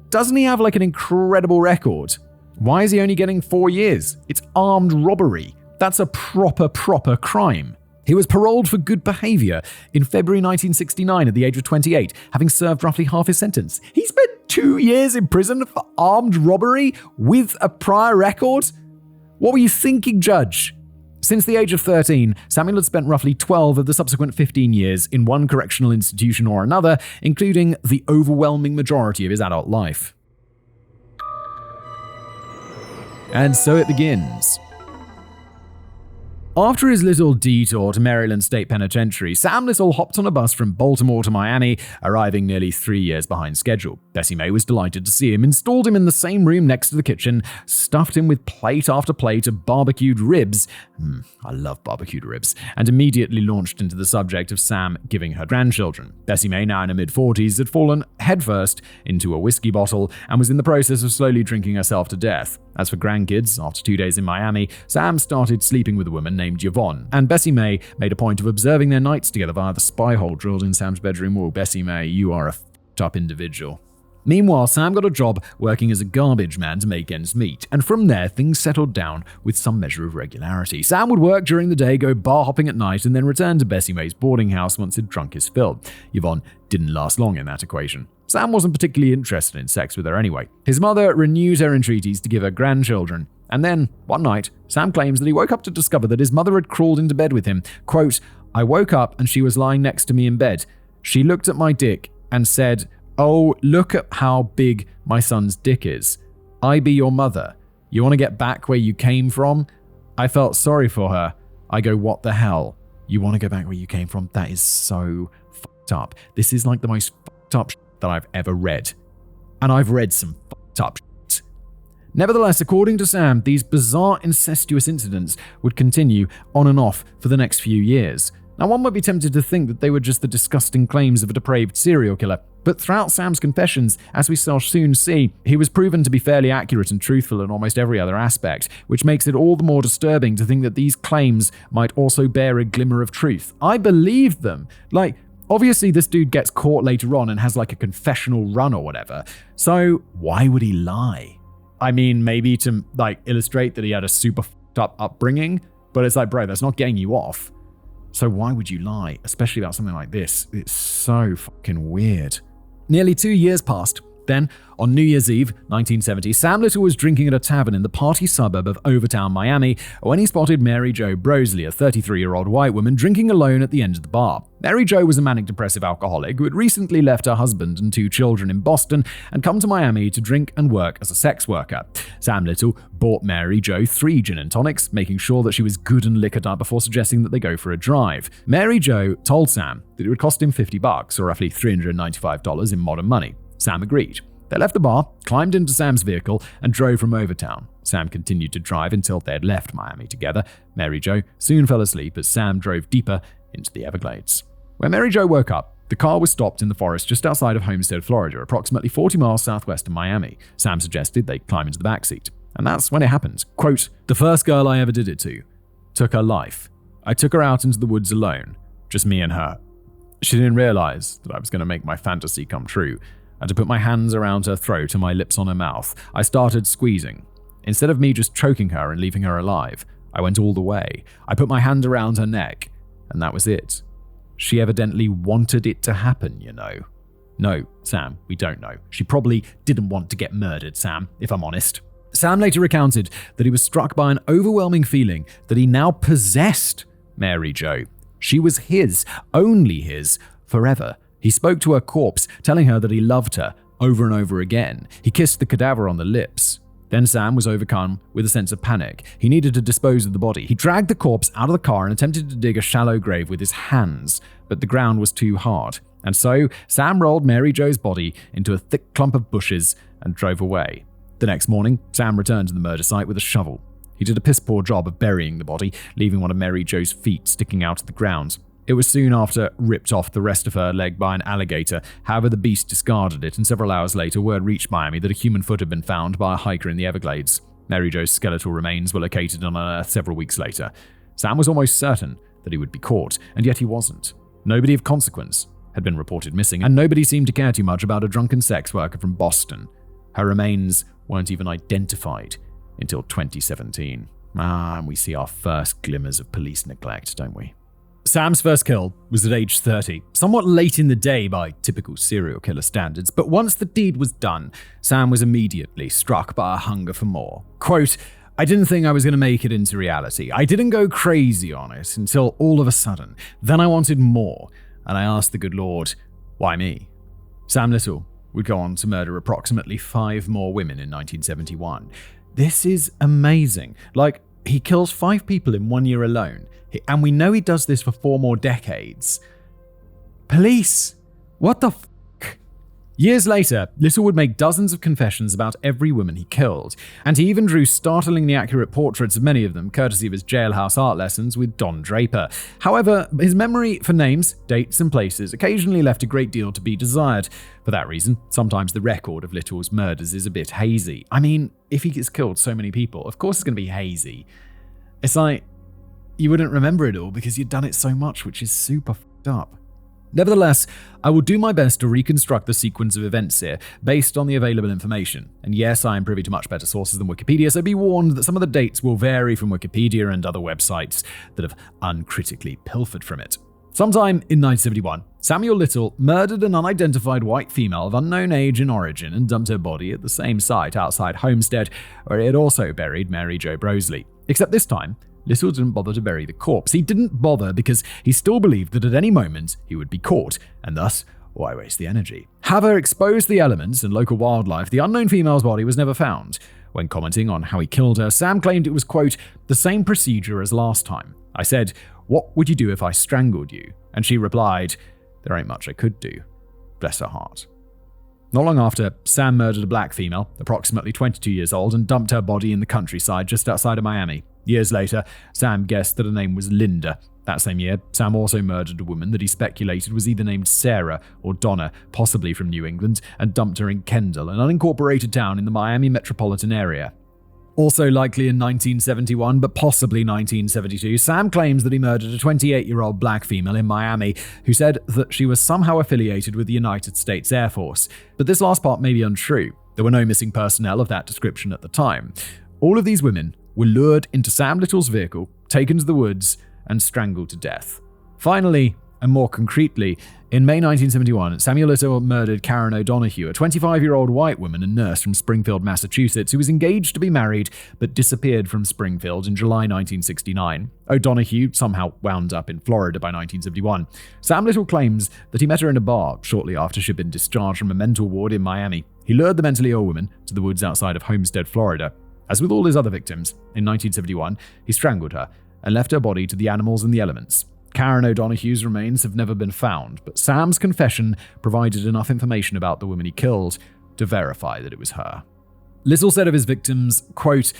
Doesn't he have an incredible record? Why is he only getting 4 years? It's armed robbery. That's a proper crime. He was paroled for good behavior in February 1969 at the age of 28, having served roughly half his sentence. He spent 2 years in prison for armed robbery with a prior record? What were you thinking, Judge? Since the age of 13, Samuel had spent roughly 12 of the subsequent 15 years in one correctional institution or another, including the overwhelming majority of his adult life. And so it begins. After his little detour to Maryland State Penitentiary, Sam Little hopped on a bus from Baltimore to Miami, arriving nearly 3 years behind schedule. Bessie Mae was delighted to see him, installed him in the same room next to the kitchen, stuffed him with plate after plate of barbecued ribs. I love barbecued ribs. And immediately launched into the subject of Sam giving her grandchildren. Bessie Mae, now in her mid-40s, had fallen headfirst into a whiskey bottle and was in the process of slowly drinking herself to death. As for grandkids, after 2 days in Miami, Sam started sleeping with a woman named Yvonne, and Bessie Mae made a point of observing their nights together via the spy hole drilled in Sam's bedroom wall. Bessie Mae, you are a f***ed up individual. Meanwhile, Sam got a job working as a garbage man to make ends meet, and from there, things settled down with some measure of regularity. Sam would work during the day, go bar hopping at night, and then return to Bessie Mae's boarding house once he'd drunk his fill. Yvonne didn't last long in that equation. Sam wasn't particularly interested in sex with her anyway. His mother renewed her entreaties to give her grandchildren, and then, one night, Sam claims that he woke up to discover that his mother had crawled into bed with him. Quote, "I woke up and she was lying next to me in bed. She looked at my dick and said, 'Oh, look at how big my son's dick is. I be your mother. You want to get back where you came from?' I felt sorry for her. I go, what the hell? You want to go back where you came from? That is so fucked up. This is like the most fucked up shit that I've ever read. And I've read some fucked up shit." Nevertheless, according to Sam, these bizarre incestuous incidents would continue on and off for the next few years. Now, one might be tempted to think that they were just the disgusting claims of a depraved serial killer, But throughout Sam's confessions, as we shall soon see, he was proven to be fairly accurate and truthful in almost every other aspect, which makes it all the more disturbing to think that these claims might also bear a glimmer of truth. I believed them. Obviously this dude gets caught later on and has a confessional run or whatever. So why would he lie? I mean, maybe to illustrate that he had a super fucked up upbringing, but it's bro, that's not getting you off. So why would you lie, especially about something like this? It's so fucking weird. Nearly 2 years passed. Then, on New Year's Eve, 1970, Sam Little was drinking at a tavern in the party suburb of Overtown, Miami, when he spotted Mary Jo Brosley, a 33-year-old white woman, drinking alone at the end of the bar. Mary Jo was a manic-depressive alcoholic who had recently left her husband and 2 children in Boston and come to Miami to drink and work as a sex worker. Sam Little bought Mary Jo 3 gin and tonics, making sure that she was good and liquored up before suggesting that they go for a drive. Mary Jo told Sam that it would cost him $50, or roughly $395 in modern money. Sam agreed. They left the bar, climbed into Sam's vehicle, and drove from Overtown. Sam continued to drive until they had left Miami together. Mary Jo soon fell asleep as Sam drove deeper into the Everglades. When Mary Jo woke up, the car was stopped in the forest just outside of Homestead, Florida, approximately 40 miles southwest of Miami. Sam suggested they climb into the backseat. And that's when it happened. Quote, "The first girl I ever did it to took her life. I took her out into the woods alone, just me and her. She didn't realize that I was going to make my fantasy come true. I had to put my hands around her throat and my lips on her mouth. I started squeezing. Instead of me just choking her and leaving her alive, I went all the way. I put my hand around her neck, and that was it. She evidently wanted it to happen, you know." No, Sam, we don't know. She probably didn't want to get murdered, Sam, if I'm honest. Sam later recounted that he was struck by an overwhelming feeling that he now possessed Mary Jo. She was his, only his, forever. He spoke to her corpse, telling her that he loved her over and over again. He kissed the cadaver on the lips. Then Sam was overcome with a sense of panic. He needed to dispose of the body. He dragged the corpse out of the car and attempted to dig a shallow grave with his hands, but the ground was too hard. And so Sam rolled Mary Jo's body into a thick clump of bushes and drove away. The next morning, Sam returned to the murder site with a shovel. He did a piss-poor job of burying the body, leaving one of Mary Jo's feet sticking out of the ground. It was soon after ripped off the rest of her leg by an alligator. However, the beast discarded it, and several hours later, word reached Miami that a human foot had been found by a hiker in the Everglades. Mary Jo's skeletal remains were located on Earth several weeks later. Sam was almost certain that he would be caught, and yet he wasn't. Nobody of consequence had been reported missing, and nobody seemed to care too much about a drunken sex worker from Boston. Her remains weren't even identified until 2017. And we see our first glimmers of police neglect, don't we? Sam's first kill was at age 30, somewhat late in the day by typical serial killer standards, but once the deed was done, Sam was immediately struck by a hunger for more. Quote, "I didn't think I was going to make it into reality. I didn't go crazy on it until all of a sudden. Then I wanted more, and I asked the good Lord, why me?" Sam Little would go on to murder approximately 5 more women in 1971. This is amazing. He kills 5 people in 1 year alone. And we know he does this for 4 more decades. Police! What the fuck? Years later, Little would make dozens of confessions about every woman he killed, and he even drew startlingly accurate portraits of many of them, courtesy of his jailhouse art lessons with Don Draper. However, his memory for names, dates, and places occasionally left a great deal to be desired. For that reason, sometimes the record of Little's murders is a bit hazy. I mean, if he has killed so many people, of course it's going to be hazy. It's like, you wouldn't remember it all because you'd done it so much, which is super fucked up. Nevertheless, I will do my best to reconstruct the sequence of events here based on the available information. And yes, I am privy to much better sources than Wikipedia, so be warned that some of the dates will vary from Wikipedia and other websites that have uncritically pilfered from it. Sometime in 1971, Samuel Little murdered an unidentified white female of unknown age and origin and dumped her body at the same site outside Homestead, where he had also buried Mary Jo Brosley. Except this time, Little didn't bother to bury the corpse. He didn't bother because he still believed that at any moment he would be caught, and thus, why waste the energy? Having exposed the elements and local wildlife, the unknown female's body was never found. When commenting on how he killed her, Sam claimed it was, quote, "the same procedure as last time. I said, 'What would you do if I strangled you?' And she replied, 'There ain't much I could do.' Bless her heart." Not long after, Sam murdered a black female, approximately 22 years old, and dumped her body in the countryside just outside of Miami. Years later, Sam guessed that her name was Linda. That same year, Sam also murdered a woman that he speculated was either named Sarah or Donna, possibly from New England, and dumped her in Kendall, an unincorporated town in the Miami metropolitan area. Also likely in 1971, but possibly 1972, Sam claims that he murdered a 28-year-old black female in Miami who said that she was somehow affiliated with the United States Air Force. But this last part may be untrue. There were no missing personnel of that description at the time. All of these women were lured into Sam Little's vehicle, taken to the woods, and strangled to death. Finally, and more concretely, in May 1971, Samuel Little murdered Karen O'Donoghue, a 25-year-old white woman and nurse from Springfield, Massachusetts, who was engaged to be married but disappeared from Springfield in July 1969. O'Donoghue somehow wound up in Florida by 1971. Sam Little claims that he met her in a bar shortly after she'd been discharged from a mental ward in Miami. He lured the mentally ill woman to the woods outside of Homestead, Florida. As with all his other victims, in 1971, he strangled her and left her body to the animals and the elements. Karen O'Donoghue's remains have never been found, but Sam's confession provided enough information about the woman he killed to verify that it was her. Little said of his victims, quote,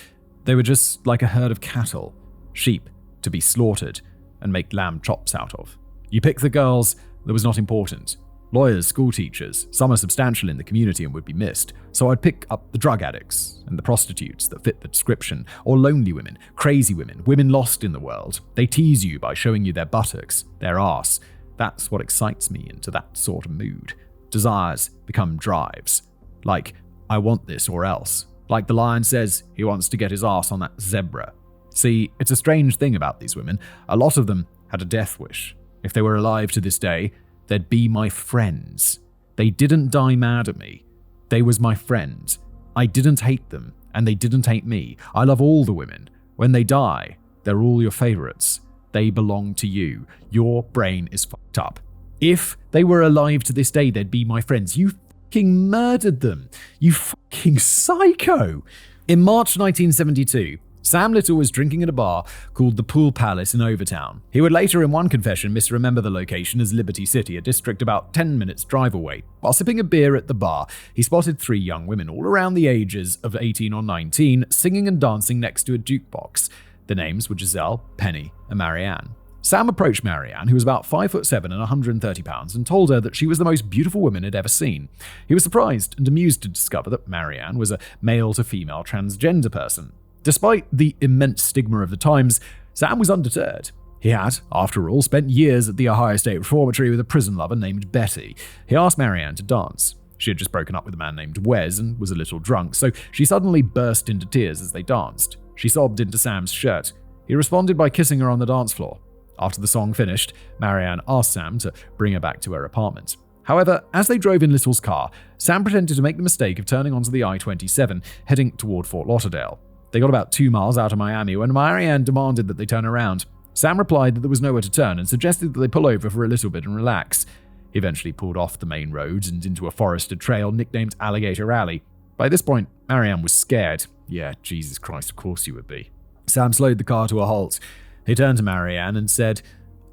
"They were just like a herd of cattle, sheep to be slaughtered and make lamb chops out of. You pick the girls that was not important. Lawyers, school teachers, some are substantial in the community and would be missed, so I'd pick up the drug addicts and the prostitutes that fit the description, or lonely women, crazy women, women lost in the world. They tease you by showing you their buttocks, their arse. That's what excites me into that sort of mood. Desires become drives. Like, I want this or else. Like the lion says he wants to get his arse on that zebra. See, it's a strange thing about these women. A lot of them had a death wish. If they were alive to this day, they'd be my friends. They didn't die mad at me. They was my friends. I didn't hate them, and they didn't hate me. I love all the women. When they die, they're all your favorites. They belong to you. Your brain is fucked up. If they were alive to this day, they'd be my friends. You fucking murdered them. You fucking psycho. In March 1972, Sam Little was drinking at a bar called the Pool Palace in Overtown. He would later in one confession misremember the location as Liberty City, a district about 10 minutes drive away. While sipping a beer at the bar, he spotted 3 young women all around the ages of 18 or 19 singing and dancing next to a jukebox. Their names were Giselle, Penny, and Marianne. Sam approached Marianne, who was about 5'7" and 130 pounds, and told her that she was the most beautiful woman he'd ever seen. He was surprised and amused to discover that Marianne was a male-to-female transgender person. Despite the immense stigma of the times, Sam was undeterred. He had, after all, spent years at the Ohio State Reformatory with a prison lover named Betty. He asked Marianne to dance. She had just broken up with a man named Wes and was a little drunk, so she suddenly burst into tears as they danced. She sobbed into Sam's shirt. He responded by kissing her on the dance floor. After the song finished, Marianne asked Sam to bring her back to her apartment. However, as they drove in Little's car, Sam pretended to make the mistake of turning onto the I-27, heading toward Fort Lauderdale. They got about 2 miles out of Miami when Marianne demanded that they turn around. Sam replied that there was nowhere to turn and suggested that they pull over for a little bit and relax. He eventually pulled off the main road and into a forested trail nicknamed Alligator Alley. By this point, Marianne was scared. Yeah, Jesus Christ, of course you would be. Sam slowed the car to a halt. He turned to Marianne and said,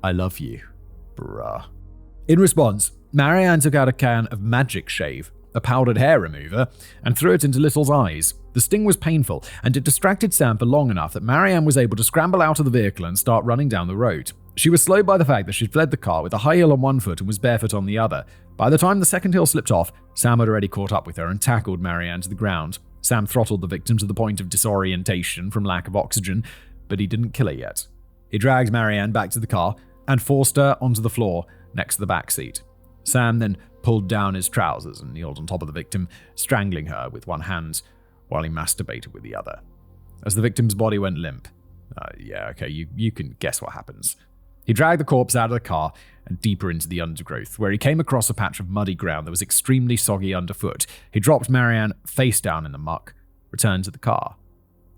"I love you, bruh." In response, Marianne took out a can of Magic Shave, a powdered hair remover, and threw it into Little's eyes. The sting was painful, and it distracted Sam for long enough that Marianne was able to scramble out of the vehicle and start running down the road. She was slowed by the fact that she'd fled the car with a high heel on one foot and was barefoot on the other. By the time the second heel slipped off, Sam had already caught up with her and tackled Marianne to the ground. Sam throttled the victim to the point of disorientation from lack of oxygen, but he didn't kill her yet. He dragged Marianne back to the car and forced her onto the floor next to the back seat. Sam then pulled down his trousers and kneeled on top of the victim, strangling her with one hand while he masturbated with the other. As the victim's body went limp, you can guess what happens. He dragged the corpse out of the car and deeper into the undergrowth, where he came across a patch of muddy ground that was extremely soggy underfoot. He dropped Marianne face down in the muck, returned to the car,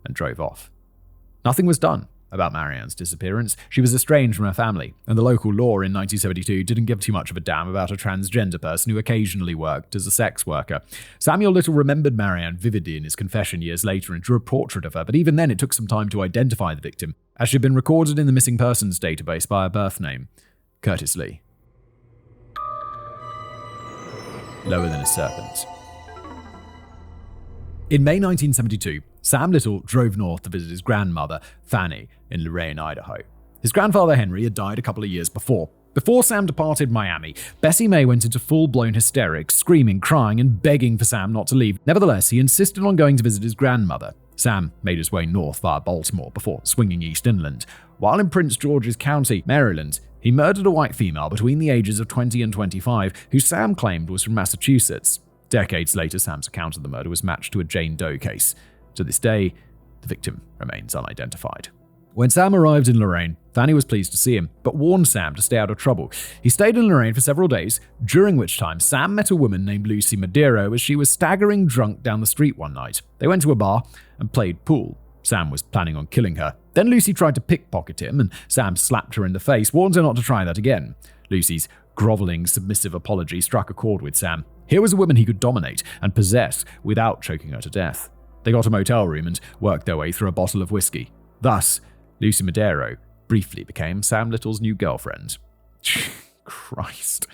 and drove off. Nothing was done about Marianne's disappearance. She was estranged from her family, and the local law in 1972 didn't give too much of a damn about a transgender person who occasionally worked as a sex worker. Samuel Little remembered Marianne vividly in his confession years later and drew a portrait of her, but even then it took some time to identify the victim, as she had been recorded in the missing persons database by her birth name, Curtis Lee. lower than a serpent. In May 1972, Sam Little drove north to visit his grandmother, Fanny, in Lorain, Idaho. His grandfather, Henry, had died a couple of years before. Before Sam departed Miami, Bessie May went into full-blown hysterics, screaming, crying, and begging for Sam not to leave. Nevertheless, he insisted on going to visit his grandmother. Sam made his way north via Baltimore before swinging east inland. While in Prince George's County, Maryland, he murdered a white female between the ages of 20 and 25, who Sam claimed was from Massachusetts. Decades later, Sam's account of the murder was matched to a Jane Doe case. To this day, the victim remains unidentified. When Sam arrived in Lorain, Fanny was pleased to see him, but warned Sam to stay out of trouble. He stayed in Lorain for several days, during which time Sam met a woman named Lucy Madero as she was staggering drunk down the street one night. They went to a bar and played pool. Sam was planning on killing her. Then Lucy tried to pickpocket him, and Sam slapped her in the face, warned her not to try that again. Lucy's groveling, submissive apology struck a chord with Sam. Here was a woman he could dominate and possess without choking her to death. They got a motel room and worked their way through a bottle of whiskey. Thus, Lucy Madero briefly became Sam Little's new girlfriend. Christ.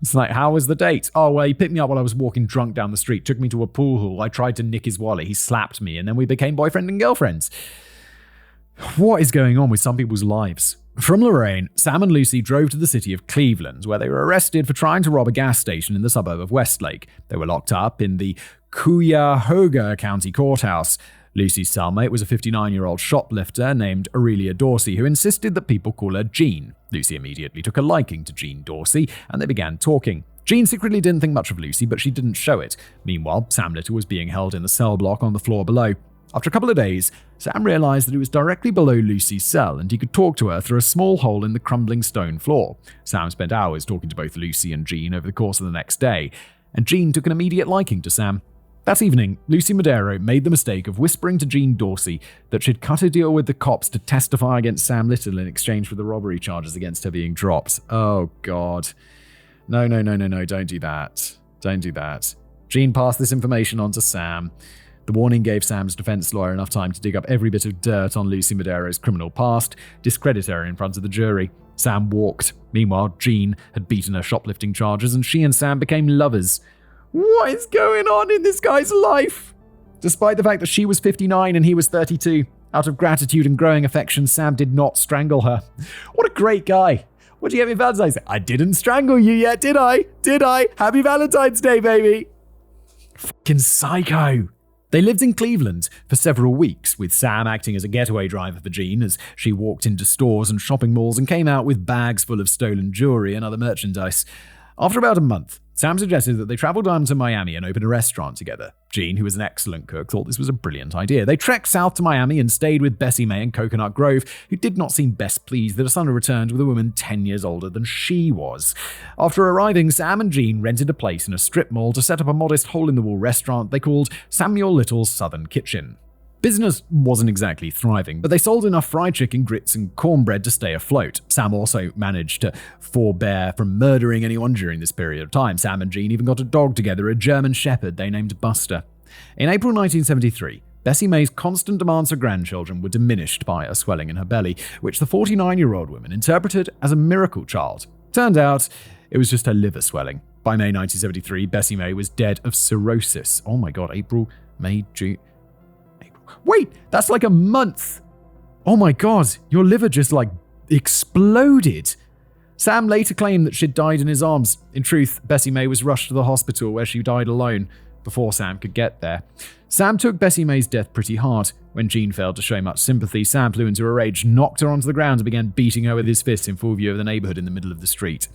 It's like, how was the date? Oh, well, he picked me up while I was walking drunk down the street, took me to a pool hall, I tried to nick his wallet, he slapped me, and then we became boyfriend and girlfriends. What is going on with some people's lives? From Lorain, Sam and Lucy drove to the city of Cleveland, where they were arrested for trying to rob a gas station in the suburb of Westlake. They were locked up in the Cuyahoga County Courthouse. Lucy's cellmate was a 59-year-old shoplifter named Aurelia Dorsey, who insisted that people call her Jean. Lucy immediately took a liking to Jean Dorsey, and they began talking. Jean secretly didn't think much of Lucy, but she didn't show it. Meanwhile, Sam Little was being held in the cell block on the floor below. After a couple of days, Sam realized that he was directly below Lucy's cell, and he could talk to her through a small hole in the crumbling stone floor. Sam spent hours talking to both Lucy and Jean over the course of the next day, and Jean took an immediate liking to Sam. That evening, Lucy Madero made the mistake of whispering to Jean Dorsey that she'd cut a deal with the cops to testify against Sam Little in exchange for the robbery charges against her being dropped. Oh, God. No, don't do that. Don't do that. Jean passed this information on to Sam. The warning gave Sam's defense lawyer enough time to dig up every bit of dirt on Lucy Madero's criminal past, discredit her in front of the jury. Sam walked. Meanwhile, Jean had beaten her shoplifting charges, and she and Sam became lovers. What is going on in this guy's life? Despite the fact that she was 59 and he was 32, out of gratitude and growing affection, Sam did not strangle her. What a great guy. What did you get me Valentine's Day? I didn't strangle you yet, did I? Did I? Happy Valentine's Day, baby. Fucking psycho. They lived in Cleveland for several weeks, with Sam acting as a getaway driver for Jean as she walked into stores and shopping malls and came out with bags full of stolen jewelry and other merchandise. After about a month, Sam suggested that they travel down to Miami and open a restaurant together. Jean, who was an excellent cook, thought this was a brilliant idea. They trekked south to Miami and stayed with Bessie May in Coconut Grove, who did not seem best pleased that her son had returned with a woman 10 years older than she was. After arriving, Sam and Jean rented a place in a strip mall to set up a modest hole-in-the-wall restaurant they called Samuel Little's Southern Kitchen. Business wasn't exactly thriving, but they sold enough fried chicken, grits, and cornbread to stay afloat. Sam also managed to forbear from murdering anyone during this period of time. Sam and Jean even got a dog together, a German Shepherd they named Buster. In April 1973, Bessie May's constant demands for grandchildren were diminished by a swelling in her belly, which the 49-year-old woman interpreted as a miracle child. Turned out, it was just her liver swelling. By May 1973, Bessie May was dead of cirrhosis. Oh my God, April, May, June... Wait, that's like a month. Oh my God, your liver just exploded. Sam later claimed that she'd died in his arms. In truth, Bessie May was rushed to the hospital where she died alone before Sam could get there. Sam took Bessie May's death pretty hard. When Jean failed to show much sympathy, Sam flew into a rage, knocked her onto the ground and began beating her with his fists in full view of the neighborhood in the middle of the street.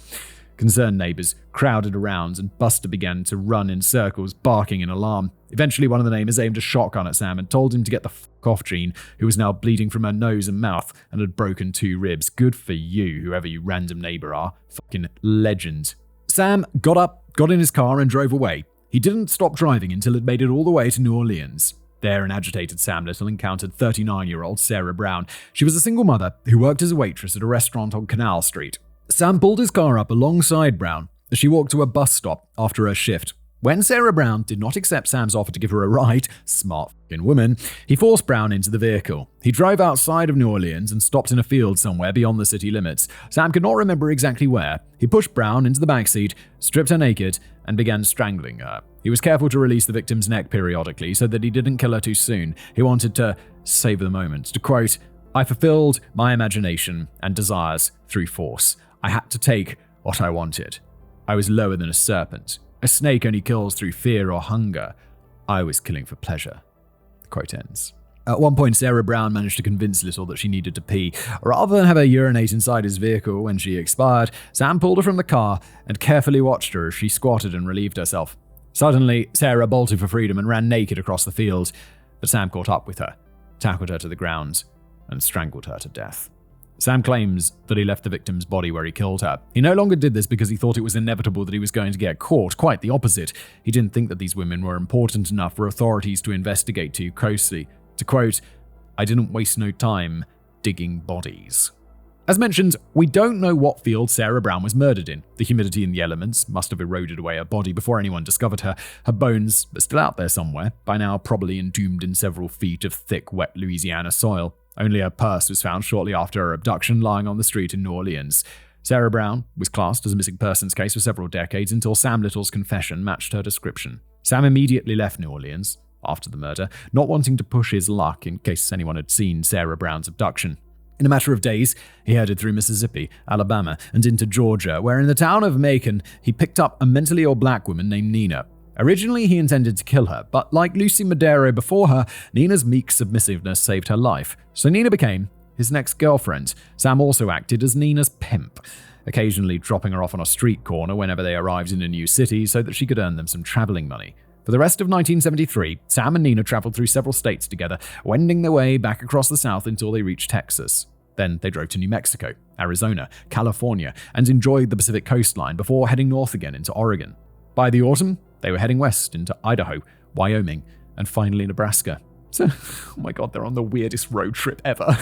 Concerned neighbors crowded around and Buster began to run in circles, barking in alarm. Eventually, one of the neighbors aimed a shotgun at Sam and told him to get the fuck off Jean, who was now bleeding from her nose and mouth and had broken 2 ribs. Good for you, whoever you random neighbor are. Fucking legend. Sam got up, got in his car and drove away. He didn't stop driving until it made it all the way to New Orleans. There, an agitated Sam Little encountered 39-year-old Sarah Brown. She was a single mother who worked as a waitress at a restaurant on Canal Street. Sam pulled his car up alongside Brown as she walked to a bus stop after her shift. When Sarah Brown did not accept Sam's offer to give her a ride, smart fucking woman, he forced Brown into the vehicle. He drove outside of New Orleans and stopped in a field somewhere beyond the city limits. Sam could not remember exactly where. He pushed Brown into the backseat, stripped her naked, and began strangling her. He was careful to release the victim's neck periodically so that he didn't kill her too soon. He wanted to savor the moment. To quote, "I fulfilled my imagination and desires through force. I had to take what I wanted. I was lower than a serpent. A snake only kills through fear or hunger. I was killing for pleasure." The quote ends. At one point, Sarah Brown managed to convince Little that she needed to pee. Rather than have her urinate inside his vehicle when she expired, Sam pulled her from the car and carefully watched her as she squatted and relieved herself. Suddenly, Sarah bolted for freedom and ran naked across the field, but Sam caught up with her, tackled her to the ground, and strangled her to death. Sam claims that he left the victim's body where he killed her. He no longer did this because he thought it was inevitable that he was going to get caught. Quite the opposite. He didn't think that these women were important enough for authorities to investigate too closely. To quote, "I didn't waste no time digging bodies." As mentioned, we don't know what field Sarah Brown was murdered in. The humidity and the elements must have eroded away her body before anyone discovered her. Her bones are still out there somewhere, by now probably entombed in several feet of thick, wet Louisiana soil. Only her purse was found shortly after her abduction, lying on the street in New Orleans. Sarah Brown was classed as a missing persons case for several decades until Sam Little's confession matched her description. Sam immediately left New Orleans after the murder, not wanting to push his luck in case anyone had seen Sarah Brown's abduction. In a matter of days, he headed through Mississippi, Alabama, and into Georgia, where in the town of Macon, he picked up a mentally ill black woman named Nina. Originally, he intended to kill her, but like Lucy Madero before her, Nina's meek submissiveness saved her life. So Nina became his next girlfriend. Sam also acted as Nina's pimp, occasionally dropping her off on a street corner whenever they arrived in a new city so that she could earn them some traveling money. For the rest of 1973, Sam and Nina traveled through several states together, wending their way back across the South until they reached Texas. Then they drove to New Mexico, Arizona, California, and enjoyed the Pacific coastline before heading north again into Oregon. By the autumn, they were heading west into Idaho, Wyoming, and finally Nebraska. So, oh my god, they're on the weirdest road trip ever.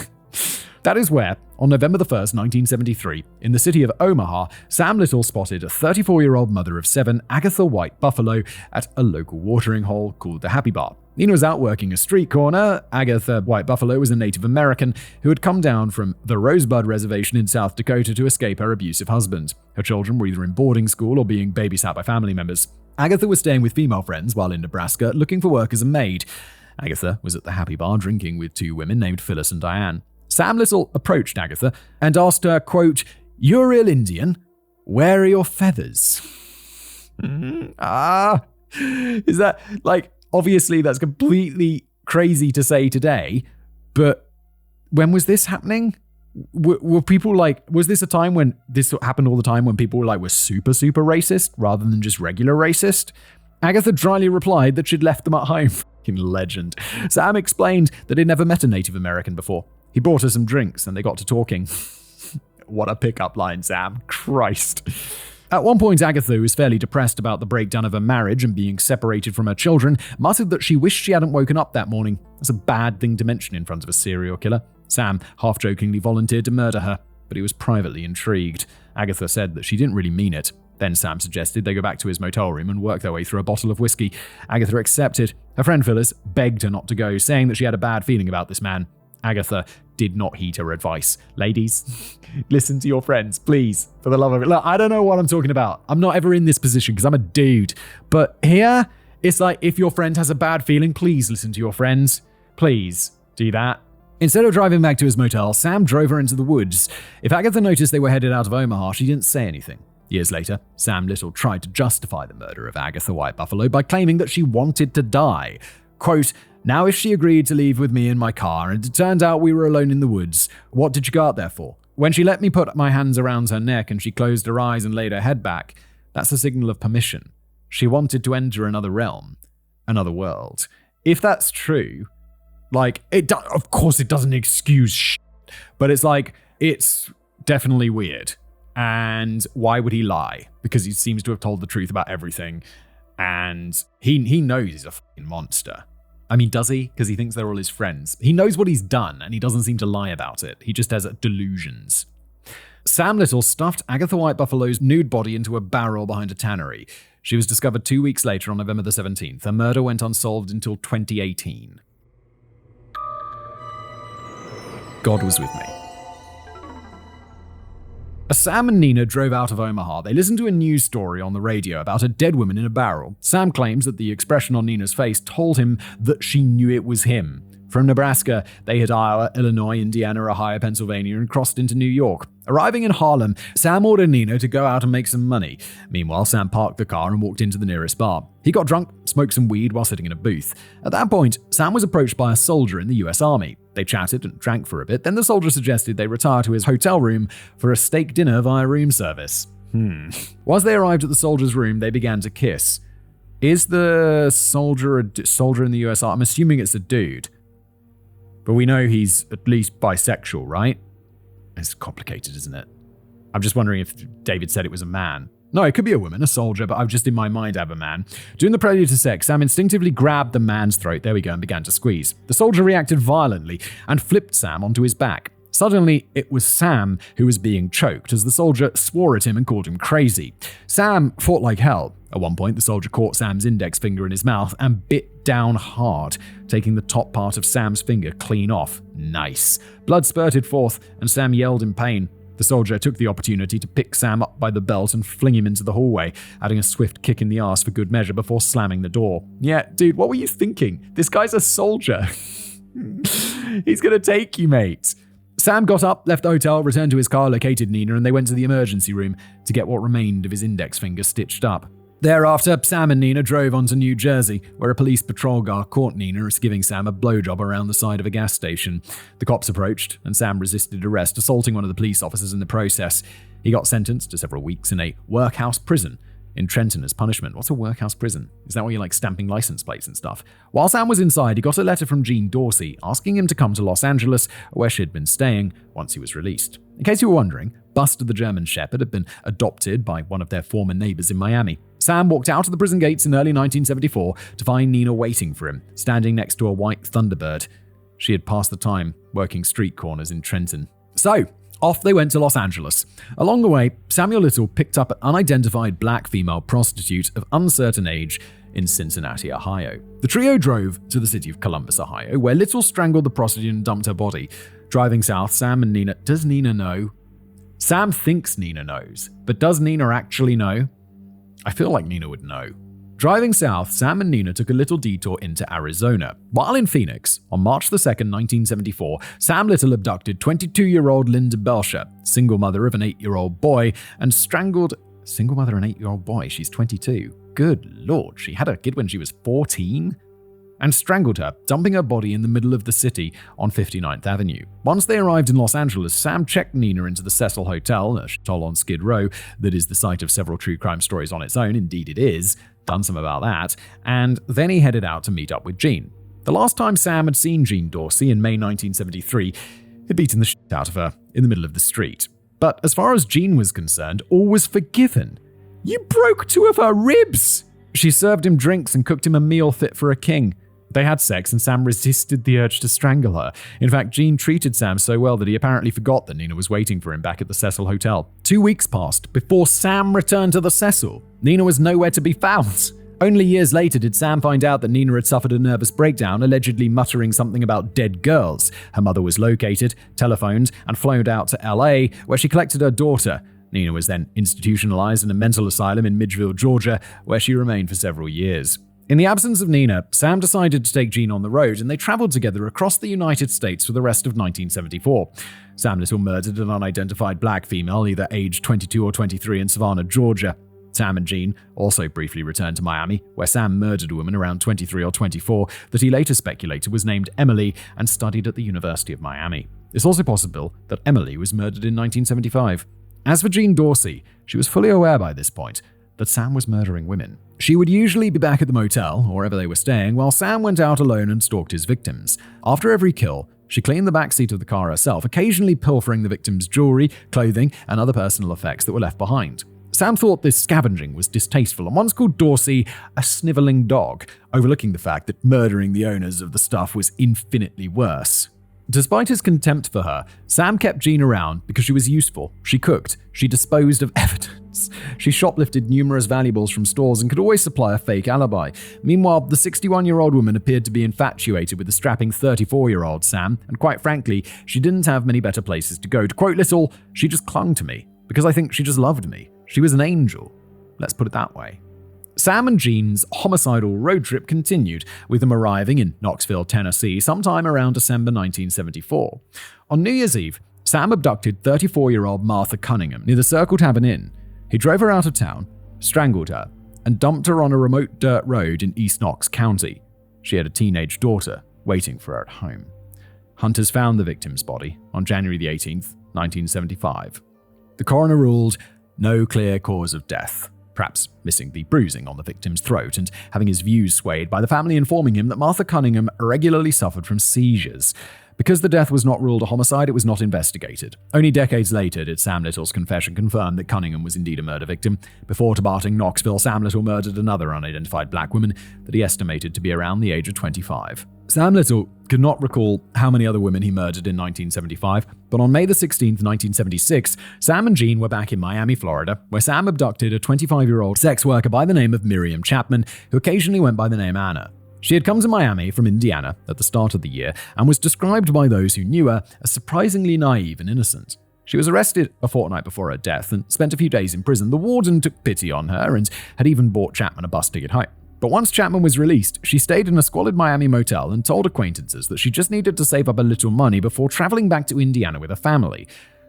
That is where, on November the 1st, 1973, in the city of Omaha, Sam Little spotted a 34-year-old mother of 7, Agatha White Buffalo, at a local watering hole called the Happy Bar. Nina was out working a street corner. Agatha White Buffalo was a Native American who had come down from the Rosebud Reservation in South Dakota to escape her abusive husband. Her children were either in boarding school or being babysat by family members. Agatha was staying with female friends while in Nebraska, looking for work as a maid. Agatha was at the Happy Bar drinking with 2 women named Phyllis and Diane. Sam Little approached Agatha and asked her, quote, "You're a real Indian? Where are your feathers?" Is that, like, obviously that's completely crazy to say today, but when was this happening? Were people like, was this a time when this happened all the time when people were super, super racist rather than just regular racist? Agatha dryly replied that she'd left them at home. Fucking legend. Sam explained that he'd never met a Native American before. He brought her some drinks and they got to talking. What a pickup line, Sam. Christ. At one point, Agatha, who was fairly depressed about the breakdown of her marriage and being separated from her children, muttered that she wished she hadn't woken up that morning. That's a bad thing to mention in front of a serial killer. Sam half-jokingly volunteered to murder her, but he was privately intrigued. Agatha said that she didn't really mean it. Then Sam suggested they go back to his motel room and work their way through a bottle of whiskey. Agatha accepted. Her friend Phyllis begged her not to go, saying that she had a bad feeling about this man. Agatha did not heed her advice. Ladies, listen to your friends, please, for the love of it. Look, I don't know what I'm talking about. I'm not ever in this position because I'm a dude. But here, it's like if your friend has a bad feeling, please listen to your friends. Please do that. Instead of driving back to his motel, Sam drove her into the woods. If Agatha noticed they were headed out of Omaha, she didn't say anything. Years later, Sam Little tried to justify the murder of Agatha White Buffalo by claiming that she wanted to die. Quote, "Now if she agreed to leave with me in my car and it turned out we were alone in the woods, what did she go out there for? When she let me put my hands around her neck and she closed her eyes and laid her head back, that's a signal of permission. She wanted to enter another realm, another world." If that's true, of course it doesn't excuse shit, but it's definitely weird. And why would he lie? Because he seems to have told the truth about everything. And he knows he's a fucking monster. I mean, does he? Because he thinks they're all his friends. He knows what he's done, and he doesn't seem to lie about it. He just has delusions. Sam Little stuffed Agatha White Buffalo's nude body into a barrel behind a tannery. She was discovered 2 weeks later on November the 17th. Her murder went unsolved until 2018. God was with me. As Sam and Nina drove out of Omaha, they listened to a news story on the radio about a dead woman in a barrel. Sam claims that the expression on Nina's face told him that she knew it was him. From Nebraska, they hit Iowa, Illinois, Indiana, Ohio, Pennsylvania, and crossed into New York. Arriving in Harlem, Sam ordered Nina to go out and make some money. Meanwhile, Sam parked the car and walked into the nearest bar. He got drunk, smoked some weed while sitting in a booth. At that point, Sam was approached by a soldier in the US Army. They chatted and drank for a bit, then the soldier suggested they retire to his hotel room for a steak dinner via room service. Once they arrived at the soldier's room, they began to kiss. Is the soldier a soldier in the US Army? I'm assuming it's a dude. But we know he's at least bisexual, right? It's complicated, isn't it? I'm just wondering if David said it was a man. No, it could be a woman, a soldier, but I've just in my mind have a man. During the prelude to sex, Sam instinctively grabbed the man's throat, there we go, and began to squeeze. The soldier reacted violently and flipped Sam onto his back. Suddenly, it was Sam who was being choked as the soldier swore at him and called him crazy. Sam fought like hell. At one point, the soldier caught Sam's index finger in his mouth and bit down hard, taking the top part of Sam's finger clean off. Nice. Blood spurted forth, and Sam yelled in pain. The soldier took the opportunity to pick Sam up by the belt and fling him into the hallway, adding a swift kick in the arse for good measure before slamming the door. Yeah, dude, what were you thinking? This guy's a soldier. He's gonna take you, mate. Sam got up, left the hotel, returned to his car, located Nina, and they went to the emergency room to get what remained of his index finger stitched up. Thereafter, Sam and Nina drove on to New Jersey, where a police patrol car caught Nina as giving Sam a blowjob around the side of a gas station. The cops approached, and Sam resisted arrest, assaulting one of the police officers in the process. He got sentenced to several weeks in a workhouse prison in Trenton as punishment. What's a workhouse prison? Is that where you're like stamping license plates and stuff? While Sam was inside, he got a letter from Jean Dorsey asking him to come to Los Angeles, where she'd been staying once he was released. In case you were wondering, Buster the German Shepherd had been adopted by one of their former neighbors in Miami. Sam walked out of the prison gates in early 1974 to find Nina waiting for him, standing next to a white Thunderbird. She had passed the time working street corners in Trenton. So, off they went to Los Angeles. Along the way, Samuel Little picked up an unidentified black female prostitute of uncertain age in Cincinnati, Ohio. The trio drove to the city of Columbus, Ohio, where Little strangled the prostitute and dumped her body. Driving south, Sam and Nina... Does Nina know? Sam thinks Nina knows, but does Nina actually know? I feel like Nina would know. Driving south, Sam and Nina took a little detour into Arizona. While in Phoenix, on March 2, 1974, Sam Little abducted 22-year-old Linda Belcher, single mother of an 8-year-old boy, and strangled... Single mother of an 8-year-old boy? She's 22. Good lord, she had a kid when she was 14? And strangled her, dumping her body in the middle of the city on 59th Avenue. Once they arrived in Los Angeles, Sam checked Nina into the Cecil Hotel, a shithole on Skid Row that is the site of several true crime stories on its own. Indeed it is. Done some about that. And then he headed out to meet up with Jean. The last time Sam had seen Jean Dorsey in May 1973, he'd beaten the shit out of her in the middle of the street. But as far as Jean was concerned, all was forgiven. You broke 2 of her ribs! She served him drinks and cooked him a meal fit for a king. They had sex and Sam resisted the urge to strangle her. In fact, Jean treated Sam so well that he apparently forgot that Nina was waiting for him back at the Cecil Hotel. 2 weeks passed before Sam returned to the Cecil. Nina was nowhere to be found. Only years later did Sam find out that Nina had suffered a nervous breakdown, allegedly muttering something about dead girls. Her mother was located, telephoned, and flown out to LA, where she collected her daughter. Nina was then institutionalized in a mental asylum in Midgeville, Georgia, where she remained for several years. In the absence of Nina, Sam decided to take Jean on the road, and they traveled together across the United States for the rest of 1974. Sam Little murdered an unidentified black female, either aged 22 or 23, in Savannah, Georgia. Sam and Jean also briefly returned to Miami, where Sam murdered a woman around 23 or 24 that he later speculated was named Emily and studied at the University of Miami. It's also possible that Emily was murdered in 1975. As for Jean Dorsey, she was fully aware by this point that Sam was murdering women. She would usually be back at the motel, or wherever they were staying, while Sam went out alone and stalked his victims. After every kill, she cleaned the backseat of the car herself, occasionally pilfering the victims' jewelry, clothing, and other personal effects that were left behind. Sam thought this scavenging was distasteful and once called Dorsey a snivelling dog, overlooking the fact that murdering the owners of the stuff was infinitely worse. Despite his contempt for her, Sam kept Jean around because she was useful. She cooked. She disposed of evidence. She shoplifted numerous valuables from stores and could always supply a fake alibi. Meanwhile, the 61-year-old woman appeared to be infatuated with the strapping 34-year-old Sam, and quite frankly, she didn't have many better places to go. To quote Little, she just clung to me because I think she just loved me. She was an angel. Let's put it that way. Sam and Jean's homicidal road trip continued, with them arriving in Knoxville, Tennessee, sometime around December 1974. On New Year's Eve, Sam abducted 34-year-old Martha Cunningham near the Circle Tavern Inn. He drove her out of town, strangled her, and dumped her on a remote dirt road in East Knox County. She had a teenage daughter waiting for her at home. Hunters found the victim's body on January 18th, 1975. The coroner ruled no clear cause of death, perhaps missing the bruising on the victim's throat and having his views swayed by the family informing him that Martha Cunningham regularly suffered from seizures. Because the death was not ruled a homicide, it was not investigated. Only decades later did Sam Little's confession confirm that Cunningham was indeed a murder victim. Before departing Knoxville, Sam Little murdered another unidentified black woman that he estimated to be around the age of 25. Sam Little could not recall how many other women he murdered in 1975, but on May 16, 1976, Sam and Jean were back in Miami, Florida, where Sam abducted a 25-year-old sex worker by the name of Miriam Chapman, who occasionally went by the name Anna. She had come to Miami from Indiana at the start of the year and was described by those who knew her as surprisingly naive and innocent. She was arrested a fortnight before her death and spent a few days in prison. The warden took pity on her and had even bought Chapman a bus ticket home. But once Chapman was released, she stayed in a squalid Miami motel and told acquaintances that she just needed to save up a little money before traveling back to Indiana with her family.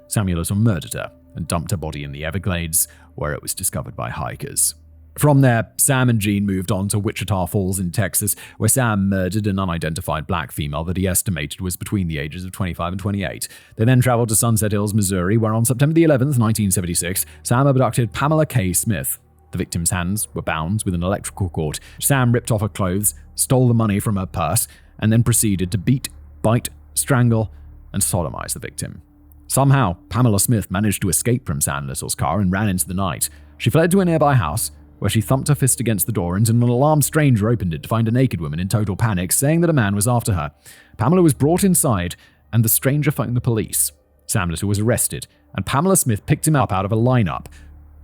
Samuel Little murdered her and dumped her body in the Everglades, where it was discovered by hikers. From there, Sam and Jean moved on to Wichita Falls in Texas, where Sam murdered an unidentified black female that he estimated was between the ages of 25 and 28. They then traveled to Sunset Hills, Missouri, where on September the 11th, 1976, Sam abducted Pamela K. Smith. The victim's hands were bound with an electrical cord. Sam ripped off her clothes, stole the money from her purse, and then proceeded to beat, bite, strangle, and sodomize the victim. Somehow, Pamela Smith managed to escape from Sam Little's car and ran into the night. She fled to a nearby house, where she thumped her fist against the door until an alarmed stranger opened it to find a naked woman in total panic, saying that a man was after her. Pamela was brought inside, and the stranger phoned the police. Sam Little was arrested, and Pamela Smith picked him up out of a lineup.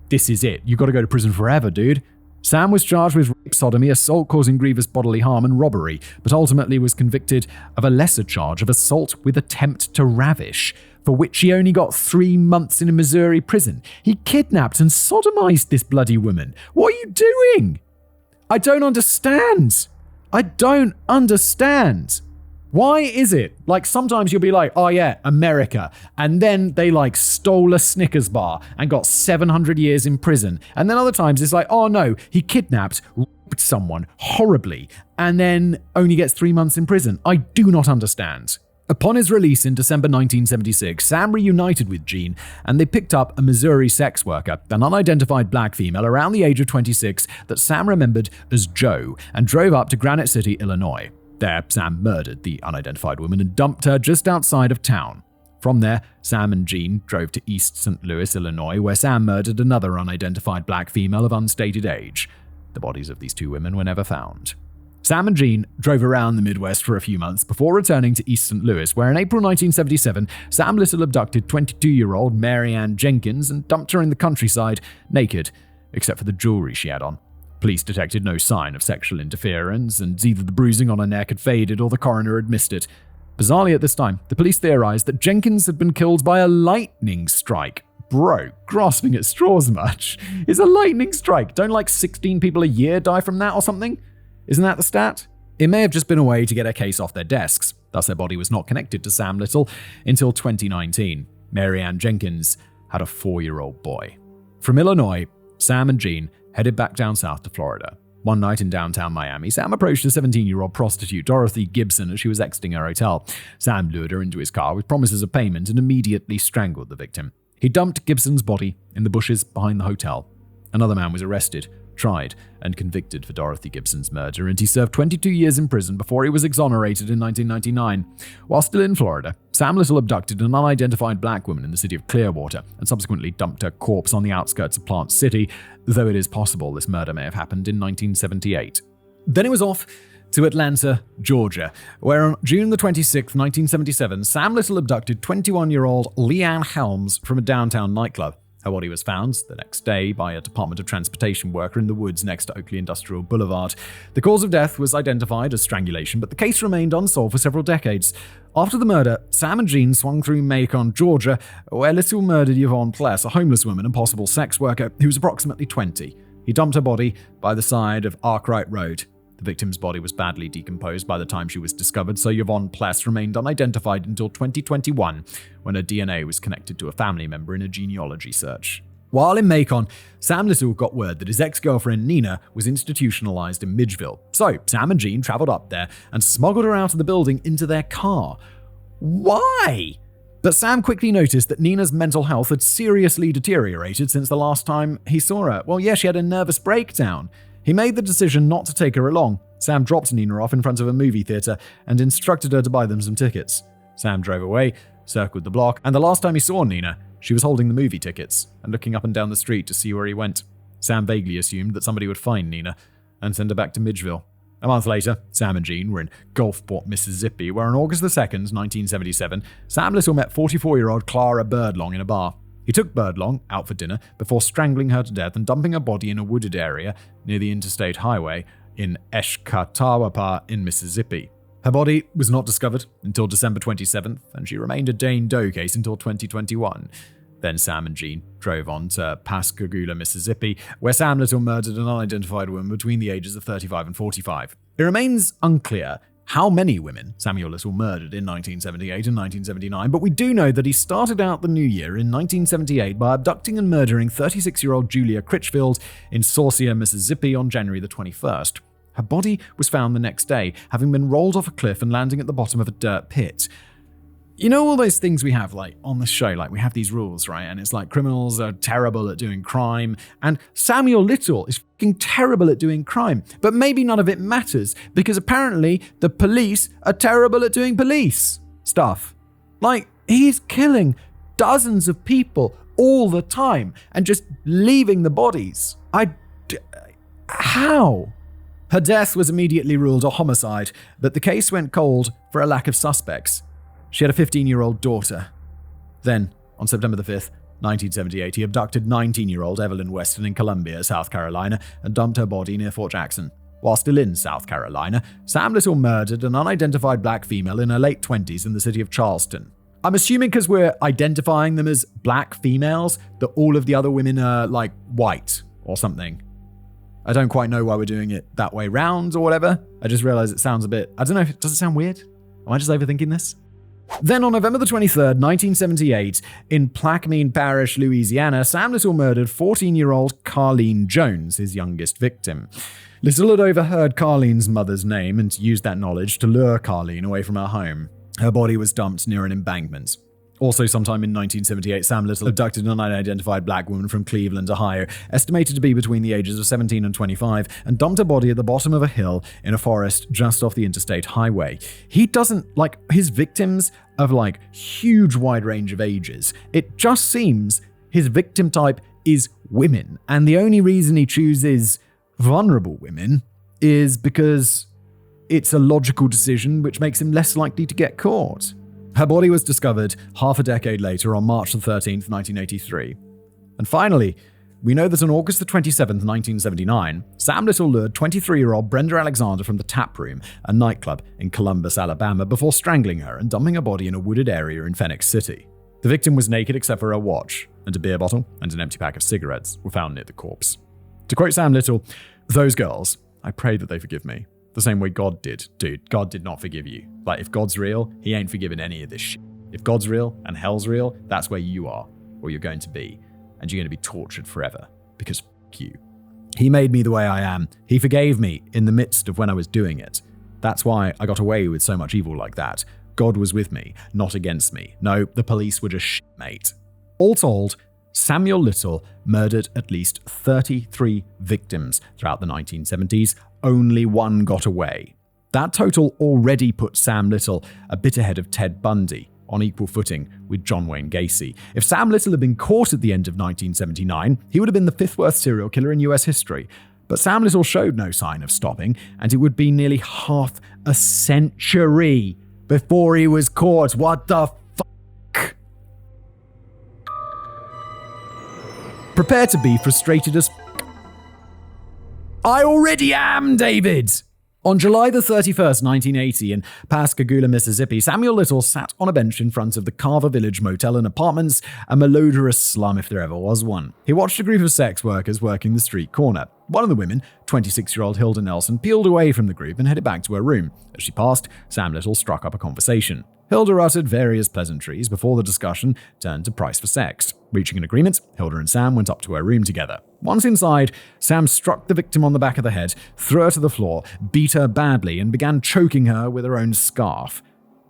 This is it. You got to go to prison forever, dude. Sam was charged with rape, sodomy, assault causing grievous bodily harm, and robbery, but ultimately was convicted of a lesser charge of assault with attempt to ravish, for which he only got 3 months in a Missouri prison. He kidnapped and sodomized this bloody woman. What are you doing? I don't understand. Why is it, like, sometimes you'll be like, oh yeah, America, and then they stole a Snickers bar and got 700 years in prison, and then other times it's like, oh no, he kidnapped, raped someone horribly, and then only gets 3 months in prison. I do not understand. Upon his release in December 1976, Sam reunited with Jean, and they picked up a Missouri sex worker, an unidentified black female around the age of 26 that Sam remembered as Joe, and drove up to Granite City, Illinois. There, Sam murdered the unidentified woman and dumped her just outside of town. From there, Sam and Jean drove to East St. Louis, Illinois, where Sam murdered another unidentified black female of unstated age. The bodies of these 2 women were never found. Sam and Jean drove around the Midwest for a few months before returning to East St. Louis, where in April 1977, Sam Little abducted 22-year-old Mary Ann Jenkins and dumped her in the countryside, naked, except for the jewelry she had on. Police detected no sign of sexual interference, and either the bruising on her neck had faded or the coroner had missed it. Bizarrely at this time, the police theorized that Jenkins had been killed by a lightning strike. Bro, grasping at straws much? Is a lightning strike? Don't 16 people a year die from that or something? Isn't that the stat? It may have just been a way to get a case off their desks, thus their body was not connected to Sam Little until 2019. Mary Ann Jenkins had a 4-year-old boy. From Illinois, Sam and Jean headed back down south to Florida. One night in downtown Miami, Sam approached a 17-year-old prostitute, Dorothy Gibson, as she was exiting her hotel. Sam lured her into his car with promises of payment and immediately strangled the victim. He dumped Gibson's body in the bushes behind the hotel. Another man was arrested, tried, and convicted for Dorothy Gibson's murder, and he served 22 years in prison before he was exonerated in 1999. While still in Florida, Sam Little abducted an unidentified black woman in the city of Clearwater and subsequently dumped her corpse on the outskirts of Plant City, though it is possible this murder may have happened in 1978. Then it was off to Atlanta, Georgia, where on June the 26th, 1977, Sam Little abducted 21-year-old Leanne Helms from a downtown nightclub. Her body was found the next day by a Department of Transportation worker in the woods next to Oakley Industrial Boulevard. The cause of death was identified as strangulation, but the case remained unsolved for several decades. After the murder, Sam and Jean swung through Macon, Georgia, where Little murdered Yvonne Pless, a homeless woman and possible sex worker who was approximately 20. He dumped her body by the side of Arkwright Road. The victim's body was badly decomposed by the time she was discovered, so Yvonne Pless remained unidentified until 2021, when her DNA was connected to a family member in a genealogy search. While in Macon, Sam Little got word that his ex-girlfriend Nina was institutionalized in Midgeville. So Sam and Jean traveled up there and smuggled her out of the building into their car. Why? But Sam quickly noticed that Nina's mental health had seriously deteriorated since the last time he saw her. Well, yeah, she had a nervous breakdown. He made the decision not to take her along. Sam dropped Nina off in front of a movie theater and instructed her to buy them some tickets. Sam drove away, circled the block, and the last time he saw Nina, she was holding the movie tickets and looking up and down the street to see where he went. Sam vaguely assumed that somebody would find Nina and send her back to Midgeville. A month later, Sam and Jean were in Gulfport, Mississippi, where on August 2nd, 1977, Sam Little met 44-year-old Clara Birdlong in a bar. He took Birdlong out for dinner before strangling her to death and dumping her body in a wooded area near the interstate highway in Escatawapa in Mississippi. Her body was not discovered until December 27th, and she remained a Jane Doe case until 2021. Then Sam and Jean drove on to Pascagoula, Mississippi, where Sam Little murdered an unidentified woman between the ages of 35 and 45. It remains unclear how many women Samuel Little murdered in 1978 and 1979, but we do know that he started out the new year in 1978 by abducting and murdering 36-year-old Julia Critchfield in Saucier, Mississippi on January the 21st. Her body was found the next day, having been rolled off a cliff and landing at the bottom of a dirt pit. You know all those things we have, like, on the show, like, we have these rules, right? And it's like criminals are terrible at doing crime, and Samuel Little is fucking terrible at doing crime. But maybe none of it matters, because apparently the police are terrible at doing police stuff. Like, he's killing dozens of people all the time and just leaving the bodies. How? Her death was immediately ruled a homicide, but the case went cold for a lack of suspects. She had a 15-year-old daughter. Then, on September the 5th, 1978, he abducted 19-year-old Evelyn Weston in Columbia, South Carolina, and dumped her body near Fort Jackson. While still in South Carolina, Sam Little murdered an unidentified black female in her late 20s in the city of Charleston. I'm assuming because we're identifying them as black females, that all of the other women are, like, white or something. I don't quite know why we're doing it that way round or whatever. I just realized it sounds a bit... I don't know, does it sound weird? Am I just overthinking this? Then on November the 23rd, 1978, in Plaquemine Parish, Louisiana, Sam Little murdered 14-year-old Carleen Jones, his youngest victim. Little had overheard Carleen's mother's name and used that knowledge to lure Carleen away from her home. Her body was dumped near an embankment. Also, sometime in 1978, Sam Little abducted an unidentified black woman from Cleveland, Ohio, estimated to be between the ages of 17 and 25, and dumped her body at the bottom of a hill in a forest just off the interstate highway. He doesn't, like, his victims of, like, huge wide range of ages. It just seems his victim type is women, and the only reason he chooses vulnerable women is because it's a logical decision which makes him less likely to get caught. Her body was discovered half a decade later on March 13th, 1983. And finally, we know that on August 27th, 1979, Sam Little lured 23-year-old Brenda Alexander from the Tap Room, a nightclub in Columbus, Alabama, before strangling her and dumping her body in a wooded area in Phoenix City. The victim was naked except for her watch, and a beer bottle and an empty pack of cigarettes were found near the corpse. To quote Sam Little, "Those girls, I pray that they forgive me. The same way God did. Dude, God did not forgive you. Like, if God's real, he ain't forgiving any of this shit. If God's real and hell's real, that's where you are, or you're going to be. And you're going to be tortured forever. Because f*** you. He made me the way I am. He forgave me in the midst of when I was doing it. That's why I got away with so much evil like that. God was with me, not against me. No, the police were just shit, mate." All told, Samuel Little murdered at least 33 victims throughout the 1970s. Only one got away. That total already put Sam Little a bit ahead of Ted Bundy, on equal footing with John Wayne Gacy. If Sam Little had been caught at the end of 1979, he would have been the fifth worst serial killer in US history. But Sam Little showed no sign of stopping, and it would be nearly half a century before he was caught. What the fuck? Prepare to be frustrated as fuck. I already am, David! On July the 31st, 1980, in Pascagoula, Mississippi, Samuel Little sat on a bench in front of the Carver Village Motel and Apartments, a malodorous slum if there ever was one. He watched a group of sex workers working the street corner. One of the women, 26-year-old Hilda Nelson, peeled away from the group and headed back to her room. As she passed, Sam Little struck up a conversation. Hilda uttered various pleasantries before the discussion turned to price for sex. Reaching an agreement, Hilda and Sam went up to her room together. Once inside, Sam struck the victim on the back of the head, threw her to the floor, beat her badly, and began choking her with her own scarf.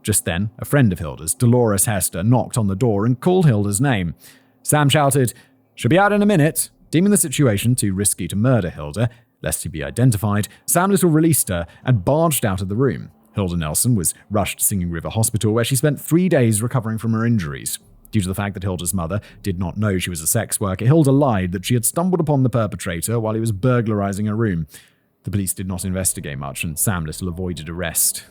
Just then, a friend of Hilda's, Dolores Hester, knocked on the door and called Hilda's name. Sam shouted, "She'll be out in a minute." Deeming the situation too risky to murder Hilda, lest he be identified, Sam Little released her and barged out of the room. Hilda Nelson was rushed to Singing River Hospital, where she spent 3 days recovering from her injuries. Due to the fact that Hilda's mother did not know she was a sex worker, Hilda lied that she had stumbled upon the perpetrator while he was burglarizing her room. The police did not investigate much, and Sam Little avoided arrest.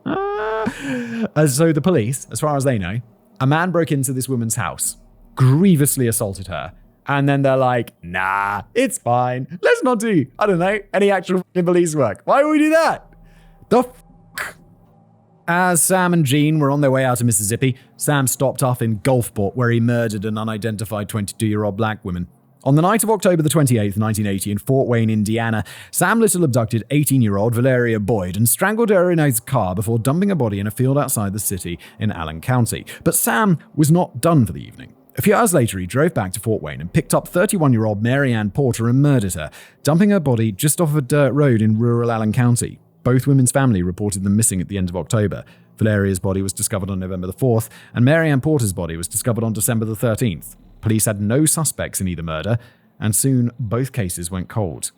So the police, as far as they know, a man broke into this woman's house, grievously assaulted her, and then they're like, nah, it's fine. Let's not do, I don't know, any actual police work. Why would we do that? The f***? As Sam and Jean were on their way out of Mississippi, Sam stopped off in Gulfport, where he murdered an unidentified 22-year-old black woman. On the night of October the 28th, 1980, in Fort Wayne, Indiana, Sam Little abducted 18-year-old Valeria Boyd and strangled her in his car before dumping her body in a field outside the city in Allen County. But Sam was not done for the evening. A few hours later, he drove back to Fort Wayne and picked up 31-year-old Mary Ann Porter and murdered her, dumping her body just off a dirt road in rural Allen County. Both women's family reported them missing at the end of October. Valeria's body was discovered on November the 4th, and Mary Ann Porter's body was discovered on December the 13th. Police had no suspects in either murder, and soon both cases went cold.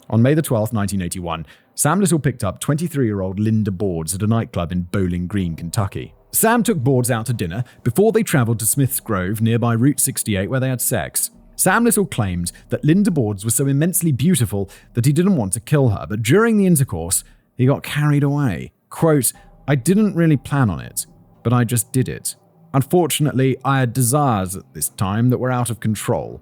On May the 12th, 1981, Sam Little picked up 23-year-old Linda Boards at a nightclub in Bowling Green, Kentucky. Sam took Boards out to dinner before they traveled to Smith's Grove, nearby Route 68, where they had sex. Sam Little claimed that Linda Boards was so immensely beautiful that he didn't want to kill her, but during the intercourse, he got carried away. Quote, "I didn't really plan on it, but I just did it. Unfortunately, I had desires at this time that were out of control."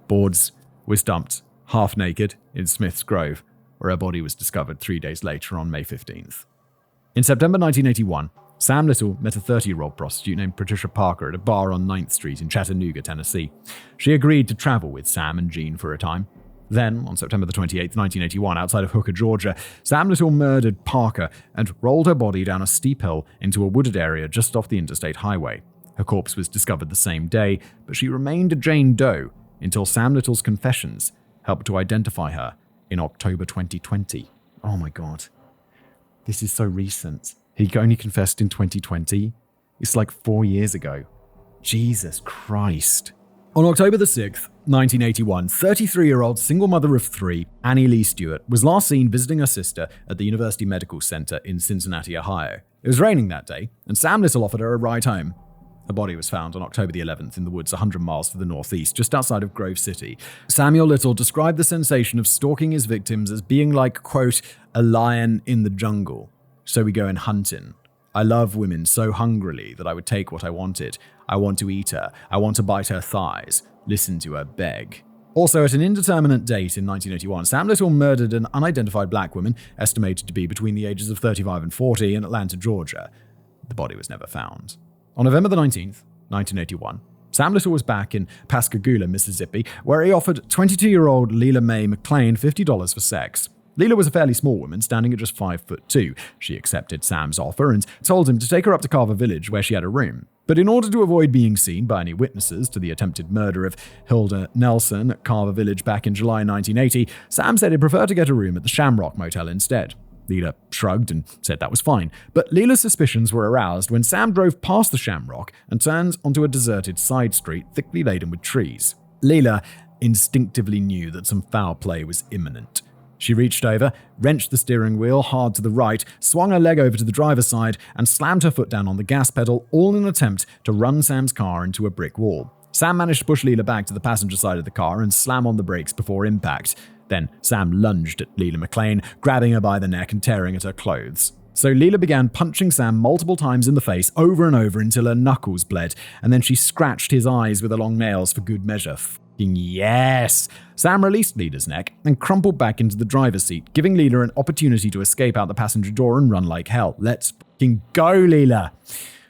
Boards was dumped half naked in Smith's Grove, where her body was discovered 3 days later on May 15th. In September 1981, Sam Little met a 30-year-old prostitute named Patricia Parker at a bar on 9th Street in Chattanooga, Tennessee. She agreed to travel with Sam and Jean for a time. Then, on September the 28th, 1981, outside of Hooker, Georgia, Sam Little murdered Parker and rolled her body down a steep hill into a wooded area just off the interstate highway. Her corpse was discovered the same day, but she remained a Jane Doe until Sam Little's confessions helped to identify her in October 2020. Oh my God. This is so recent. He only confessed in 2020. It's like 4 years ago. Jesus Christ. On October the 6th, 1981, 33-year-old single mother of 3, Annie Lee Stewart, was last seen visiting her sister at the University Medical Center in Cincinnati, Ohio. It was raining that day, and Sam Little offered her a ride home. Her body was found on October the 11th in the woods 100 miles to the northeast, just outside of Grove City. Samuel Little described the sensation of stalking his victims as being like, quote, "a lion in the jungle. So we go in hunting. I love women so hungrily that I would take what I wanted. I want to eat her. I want to bite her thighs. Listen to her beg." Also, at an indeterminate date in 1981, Sam Little murdered an unidentified black woman, estimated to be between the ages of 35 and 40, in Atlanta, Georgia. The body was never found. On November the 19th, 1981, Sam Little was back in Pascagoula, Mississippi, where he offered 22-year-old Leila Mae McClain $50 for sex. Leila was a fairly small woman, standing at just 5'2". She accepted Sam's offer and told him to take her up to Carver Village, where she had a room. But in order to avoid being seen by any witnesses to the attempted murder of Hilda Nelson at Carver Village back in July 1980, Sam said he'd prefer to get a room at the Shamrock Motel instead. Leila shrugged and said that was fine, but Leila's suspicions were aroused when Sam drove past the Shamrock and turned onto a deserted side street thickly laden with trees. Leila instinctively knew that some foul play was imminent. She reached over, wrenched the steering wheel hard to the right, swung her leg over to the driver's side, and slammed her foot down on the gas pedal, all in an attempt to run Sam's car into a brick wall. Sam managed to push Leila back to the passenger side of the car and slam on the brakes before impact. Then Sam lunged at Leela McLean, grabbing her by the neck and tearing at her clothes. So Leela began punching Sam multiple times in the face over and over until her knuckles bled, and then she scratched his eyes with her long nails for good measure. Fucking yes! Sam released Leela's neck and crumpled back into the driver's seat, giving Leela an opportunity to escape out the passenger door and run like hell. Let's fucking go, Leela!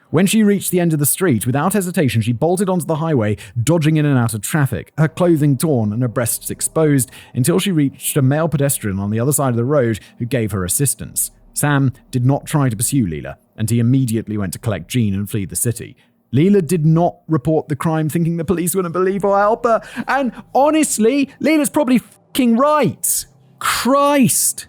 When she reached the end of the street, without hesitation, she bolted onto the highway, dodging in and out of traffic, her clothing torn and her breasts exposed, until she reached a male pedestrian on the other side of the road who gave her assistance. Sam did not try to pursue Leela, and he immediately went to collect Jean and flee the city. Leela did not report the crime, thinking the police wouldn't believe or help her, and honestly, Leela's probably fucking right. Christ!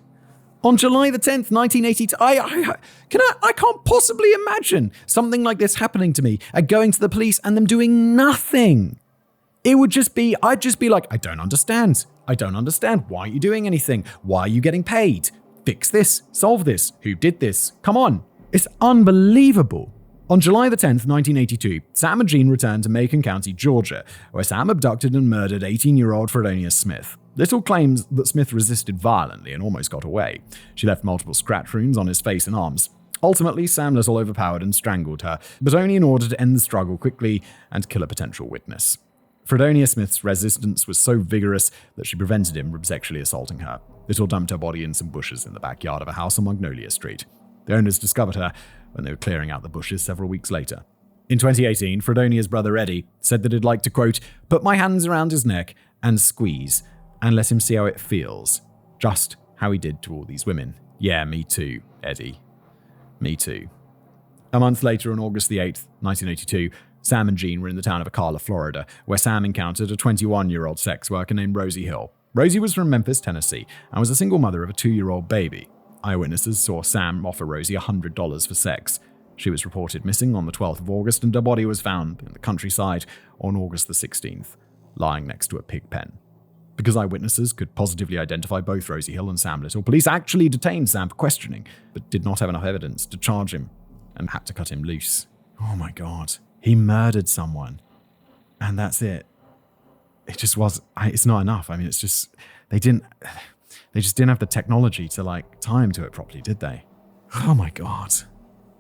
On July the 10th, 1982, I can't possibly imagine something like this happening to me, going to the police and them doing nothing. I'd just be like, I don't understand. Why are you doing anything? Why are you getting paid? Fix this, solve this. Who did this? Come on. It's unbelievable. On July the 10th, 1982, Sam and Jean returned to Macon County, Georgia, where Sam abducted and murdered 18-year-old Fredonia Smith. Little claims that Smith resisted violently and almost got away. She left multiple scratch wounds on his face and arms. Ultimately, Sam Little overpowered and strangled her, but only in order to end the struggle quickly and kill a potential witness. Fredonia Smith's resistance was so vigorous that she prevented him from sexually assaulting her. Little dumped her body in some bushes in the backyard of a house on Magnolia Street. The owners discovered her when they were clearing out the bushes several weeks later. In 2018, Fredonia's brother Eddie said that he'd like to, quote, put my hands around his neck and squeeze and let him see how it feels. Just how he did to all these women. Yeah, me too, Eddie. Me too. A month later, on August the 8th, 1982, Sam and Jean were in the town of Ocala, Florida, where Sam encountered a 21-year-old sex worker named Rosie Hill. Rosie was from Memphis, Tennessee, and was a single mother of a 2-year-old baby. Eyewitnesses saw Sam offer Rosie $100 for sex. She was reported missing on the 12th of August, and her body was found in the countryside on August the 16th, lying next to a pig pen. Because eyewitnesses could positively identify both Rosie Hill and Sam Little, police actually detained Sam for questioning, but did not have enough evidence to charge him and had to cut him loose. Oh my God. He murdered someone. And that's it. It just was, it's not enough. I mean, it's just, they just didn't have the technology to tie him to it properly, did they? Oh my God.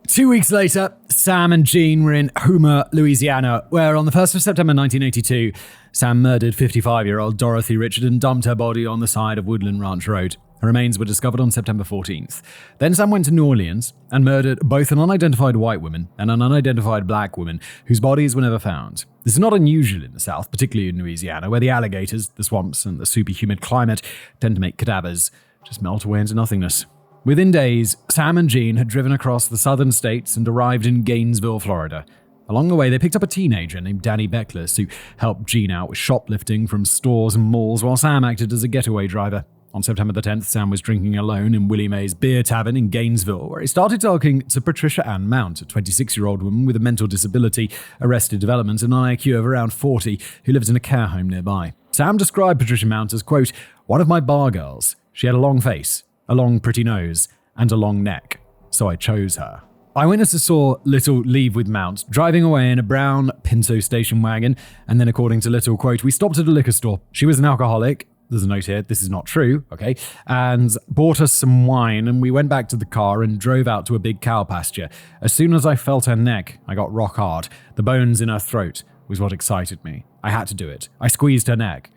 2 weeks later, Sam and Jean were in Houma, Louisiana, where on the 1st of September 1982, Sam murdered 55-year-old Dorothy Richard and dumped her body on the side of Woodland Ranch Road. Her remains were discovered on September 14th. Then Sam went to New Orleans and murdered both an unidentified white woman and an unidentified black woman whose bodies were never found. This is not unusual in the South, particularly in Louisiana, where the alligators, the swamps, and the super humid climate tend to make cadavers just melt away into nothingness. Within days, Sam and Jean had driven across the southern states and arrived in Gainesville, Florida. Along the way, they picked up a teenager named Danny Beckless, who helped Jean out with shoplifting from stores and malls, while Sam acted as a getaway driver. On September the 10th, Sam was drinking alone in Willie Mae's Beer Tavern in Gainesville, where he started talking to Patricia Ann Mount, a 26-year-old woman with a mental disability, arrested development, and an IQ of around 40, who lives in a care home nearby. Sam described Patricia Mount as, quote, one of my bar girls. She had a long face, a long pretty nose, and a long neck, so I chose her. Eyewitnesses saw Little leave with Mount, driving away in a brown Pinto station wagon, and then according to Little, quote, we stopped at a liquor store. She was an alcoholic. There's a note here, this is not true, okay, and bought us some wine, and we went back to the car and drove out to a big cow pasture. As soon as I felt her neck, I got rock hard. The bones in her throat was what excited me. I had to do it. I squeezed her neck.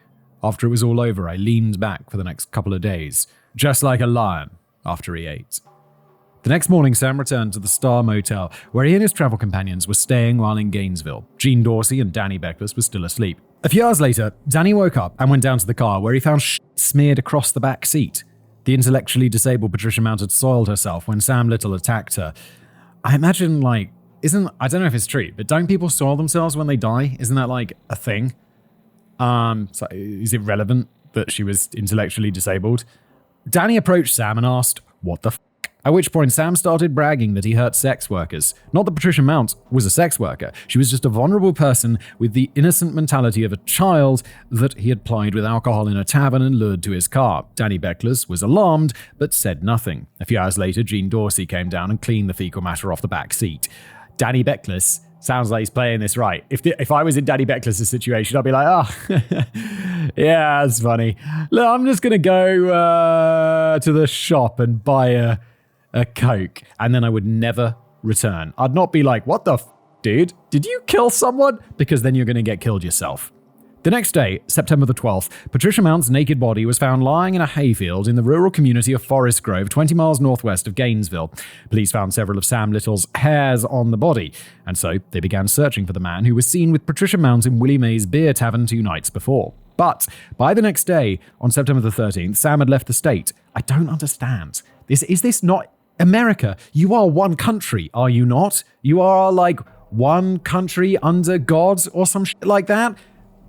After it was all over, I leaned back for the next couple of days, just like a lion after he ate. The next morning, Sam returned to the Star Motel, where he and his travel companions were staying while in Gainesville. Jean Dorsey and Danny Beckless were still asleep. A few hours later, Danny woke up and went down to the car, where he found smeared across the back seat. The intellectually disabled Patricia Mount had soiled herself when Sam Little attacked her. I imagine, I don't know if it's true, but don't people soil themselves when they die? Isn't that a thing? So is it relevant that she was intellectually disabled? Danny approached Sam and asked, what the f***? At which point Sam started bragging that he hurt sex workers. Not that Patricia Mount was a sex worker. She was just a vulnerable person with the innocent mentality of a child that he had plied with alcohol in a tavern and lured to his car. Danny Beckless was alarmed, but said nothing. A few hours later, Jean Dorsey came down and cleaned the fecal matter off the back seat. Danny Beckless Sounds like he's playing this right. If I was in Danny Beckless' situation, I'd be like, yeah, that's funny. Look, I'm just going to go to the shop and buy a Coke. And then I would never return. I'd not be like, what the dude? Did you kill someone? Because then you're going to get killed yourself. The next day, September the 12th, Patricia Mount's naked body was found lying in a hayfield in the rural community of Forest Grove, 20 miles northwest of Gainesville. Police found several of Sam Little's hairs on the body, and so they began searching for the man who was seen with Patricia Mount in Willie Mae's Beer Tavern 2 nights before. But by the next day, on September the 13th, Sam had left the state. I don't understand. Is this not America? You are one country, are you not? You are like one country under God or some shit like that?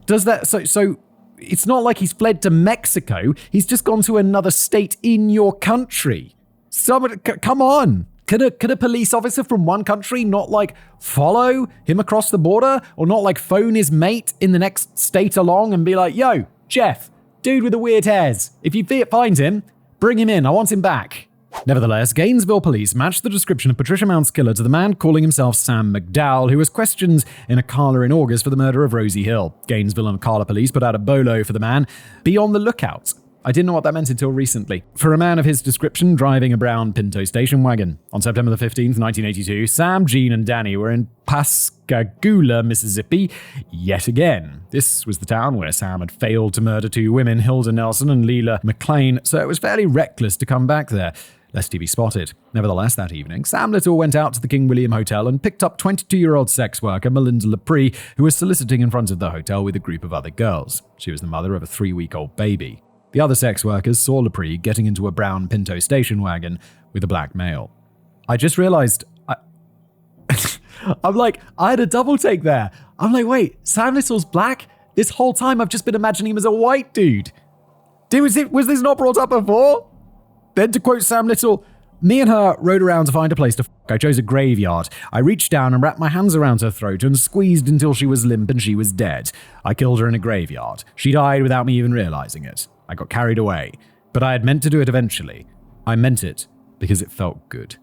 Does that so it's not like he's fled to Mexico. He's just gone to another state in your country. Somebody, come on. Could a police officer from one country not like follow him across the border, or not like phone his mate in the next state along and be like, yo, Jeff, dude with the weird hairs. If you find him, bring him in. I want him back. Nevertheless, Gainesville police matched the description of Patricia Mount's killer to the man calling himself Sam McDowell, who was questioned in Ocala in August for the murder of Rosie Hill. Gainesville and Ocala police put out a bolo for the man. Be on the lookout. I didn't know what that meant until recently. For a man of his description driving a brown Pinto station wagon. On September the 15th, 1982, Sam, Jean, and Danny were in Pascagoula, Mississippi, yet again. This was the town where Sam had failed to murder 2 women, Hilda Nelson and Leela McLean, so it was fairly reckless to come back there, lest he be spotted. Nevertheless, that evening, Sam Little went out to the King William Hotel and picked up 22-year-old sex worker Melinda Lepre, who was soliciting in front of the hotel with a group of other girls. She was the mother of a 3-week-old baby. The other sex workers saw Lepre getting into a brown Pinto station wagon with a black male. I just realized, I'm like, I had a double take there. I'm like, wait, Sam Little's black? This whole time I've just been imagining him as a white dude. Was this not brought up before? Then to quote Sam Little, me and her rode around to find a place to fuck. I chose a graveyard. I reached down and wrapped my hands around her throat and squeezed until she was limp and she was dead. I killed her in a graveyard. She died without me even realizing it. I got carried away. But I had meant to do it eventually. I meant it because it felt good.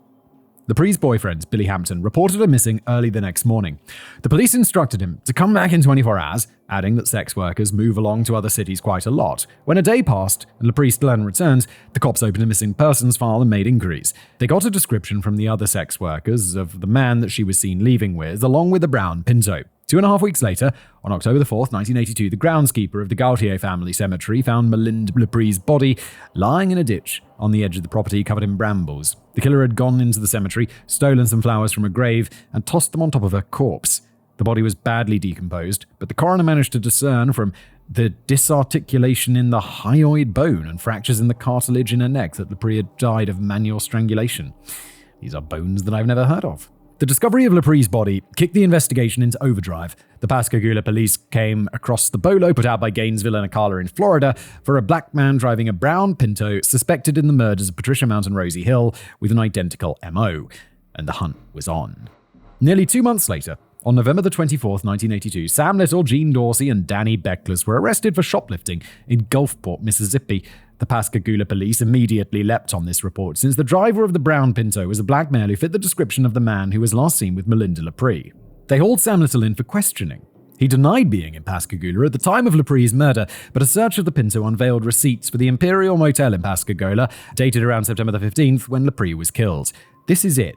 Lepre's boyfriend, Billy Hampton, reported her missing early the next morning. The police instructed him to come back in 24 hours, adding that sex workers move along to other cities quite a lot. When a day passed and Lepre still hadn't returned, the cops opened a missing persons file and made inquiries. They got a description from the other sex workers of the man that she was seen leaving with, along with the brown Pinto. 2.5 weeks later, on October the 4th, 1982, the groundskeeper of the Gautier family cemetery found Melinda Lepre's body lying in a ditch on the edge of the property covered in brambles. The killer had gone into the cemetery, stolen some flowers from a grave, and tossed them on top of her corpse. The body was badly decomposed, but the coroner managed to discern from the disarticulation in the hyoid bone and fractures in the cartilage in her neck that Lepre had died of manual strangulation. These are bones that I've never heard of. The discovery of Lepre's body kicked the investigation into overdrive. The Pascagoula police came across the bolo put out by Gainesville and Ocala in Florida for a black man driving a brown Pinto suspected in the murders of Patricia Mount and Rosie Hill with an identical MO. And the hunt was on. Nearly 2 months later, on November the 24th, 1982, Sam Little, Jean Dorsey, and Danny Beckless were arrested for shoplifting in Gulfport, Mississippi. The Pascagoula police immediately leapt on this report, since the driver of the brown Pinto was a black male who fit the description of the man who was last seen with Melinda Lepre. They hauled Sam Little in for questioning. He denied being in Pascagoula at the time of Lepre's murder, but a search of the Pinto unveiled receipts for the Imperial Motel in Pascagoula, dated around September the 15th, when Lepre was killed. This is it.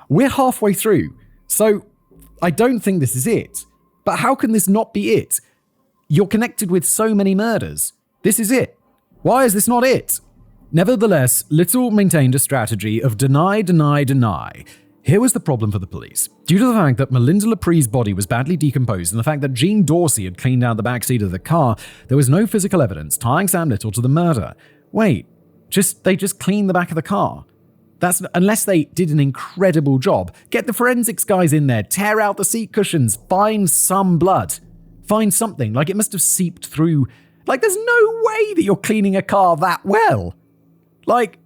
We're halfway through, so I don't think this is it. But how can this not be it? You're connected with so many murders. This is it. Why is this not it? Nevertheless, Little maintained a strategy of deny, deny, deny. Here was the problem for the police. Due to the fact that Melinda Lepre's body was badly decomposed and the fact that Jean Dorsey had cleaned out the backseat of the car, there was no physical evidence tying Sam Little to the murder. Wait, they just cleaned the back of the car. Unless they did an incredible job. Get the forensics guys in there, tear out the seat cushions, find some blood. Find something, like it must have seeped through. Like, there's no way that you're cleaning a car that well. Like,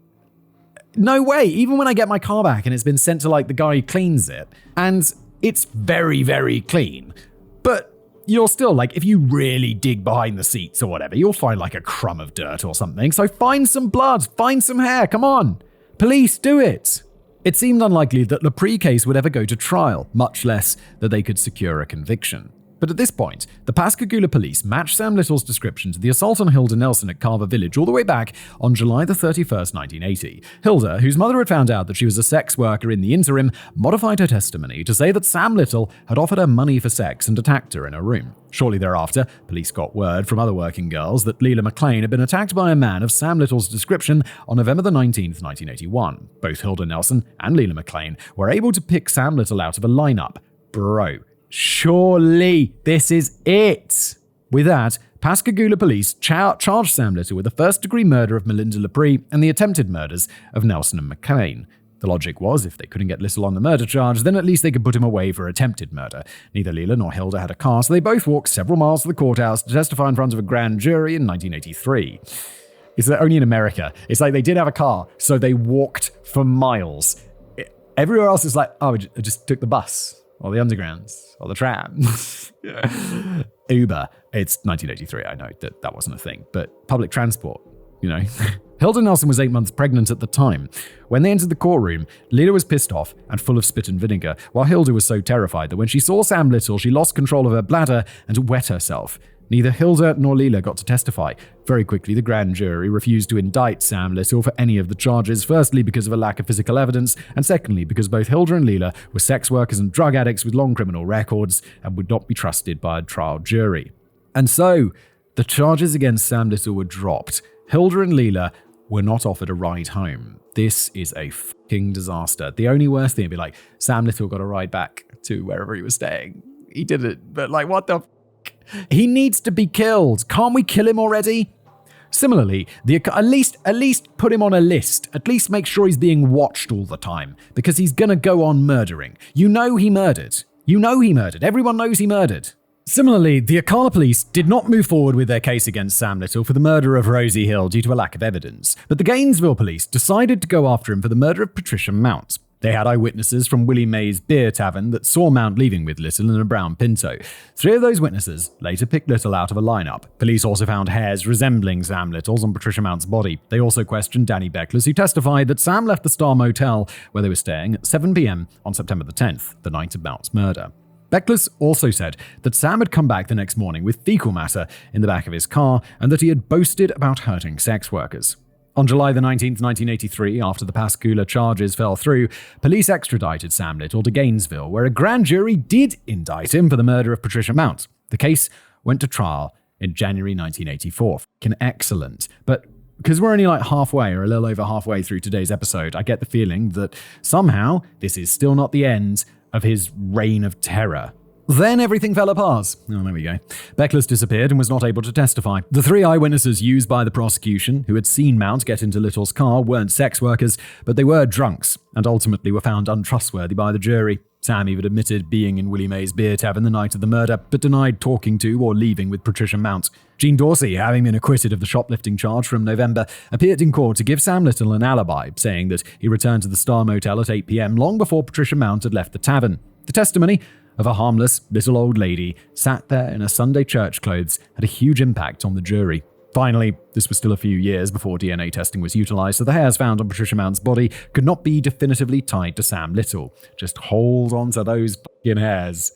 no way. Even when I get my car back and it's been sent to, like, the guy who cleans it, and it's very, very clean, but you're still, like, if you really dig behind the seats or whatever, you'll find, like, a crumb of dirt or something. So find some blood, find some hair, come on. Police, do it. It seemed unlikely that Lepre case would ever go to trial, much less that they could secure a conviction. But at this point, the Pascagoula police matched Sam Little's description to the assault on Hilda Nelson at Carver Village all the way back on July the 31st, 1980. Hilda, whose mother had found out that she was a sex worker in the interim, modified her testimony to say that Sam Little had offered her money for sex and attacked her in a room. Shortly thereafter, police got word from other working girls that Leila McLean had been attacked by a man of Sam Little's description on November the 19th, 1981. Both Hilda Nelson and Leila McLean were able to pick Sam Little out of a lineup. Bro. Surely this is it. With that, Pascagoula police charged Sam Little with the first-degree murder of Melinda Lepre and the attempted murders of Nelson and McLean. The logic was, if they couldn't get Little on the murder charge, then at least they could put him away for attempted murder. Neither Leila nor Hilda had a car, so they both walked several miles to the courthouse to testify in front of a grand jury in 1983. It's only in America. It's like they did have a car, so they walked for miles. Everywhere else is like, oh, I just took the bus. Or the undergrounds, or the tram. Uber. It's 1983, I know that wasn't a thing. But public transport, you know. Hilda Nelson was 8 months pregnant at the time. When they entered the courtroom, Leila was pissed off and full of spit and vinegar, while Hilda was so terrified that when she saw Sam Little, she lost control of her bladder and wet herself. Neither Hilda nor Leila got to testify. Very quickly, the grand jury refused to indict Sam Little for any of the charges, firstly because of a lack of physical evidence, and secondly because both Hilda and Leila were sex workers and drug addicts with long criminal records and would not be trusted by a trial jury. And so, the charges against Sam Little were dropped. Hilda and Leila were not offered a ride home. This is a fucking disaster. The only worst thing would be like, Sam Little got a ride back to wherever he was staying. He did it, but like, what the He needs to be killed. Can't we kill him already? Similarly, at least put him on a list. At least make sure he's being watched all the time, because he's gonna go on murdering. You know he murdered. Everyone knows he murdered. Similarly, the Ocala police did not move forward with their case against Sam Little for the murder of Rosie Hill due to a lack of evidence, but the Gainesville police decided to go after him for the murder of Patricia Mount. They had eyewitnesses from Willie Mae's Beer Tavern that saw Mount leaving with Little in a brown Pinto. 3 of those witnesses later picked Little out of a lineup. Police also found hairs resembling Sam Little's on Patricia Mount's body. They also questioned Danny Beckles, who testified that Sam left the Star Motel where they were staying at 7 p.m. on September the 10th, the night of Mount's murder. Beckles also said that Sam had come back the next morning with fecal matter in the back of his car and that he had boasted about hurting sex workers. On July the 19th, 1983, after the Pascagoula charges fell through, police extradited Sam Little to Gainesville, where a grand jury did indict him for the murder of Patricia Mount. The case went to trial in January 1984. Excellent. But because we're only like halfway or a little over halfway through today's episode, I get the feeling that somehow this is still not the end of his reign of terror. Then everything fell apart. Oh, there we go. Beckles disappeared and was not able to testify. The 3 eyewitnesses used by the prosecution, who had seen Mount get into Little's car, weren't sex workers, but they were drunks, and ultimately were found untrustworthy by the jury. Sam even admitted being in Willie Mae's Beer Tavern the night of the murder, but denied talking to or leaving with Patricia Mount. Gene Dorsey, having been acquitted of the shoplifting charge from November, appeared in court to give Sam Little an alibi, saying that he returned to the Star Motel at 8 p.m. long before Patricia Mount had left the tavern. The testimony of a harmless little old lady sat there in her Sunday church clothes had a huge impact on the jury. Finally, this was still a few years before DNA testing was utilized, so the hairs found on Patricia Mount's body could not be definitively tied to Sam Little. Just hold on to those fucking hairs.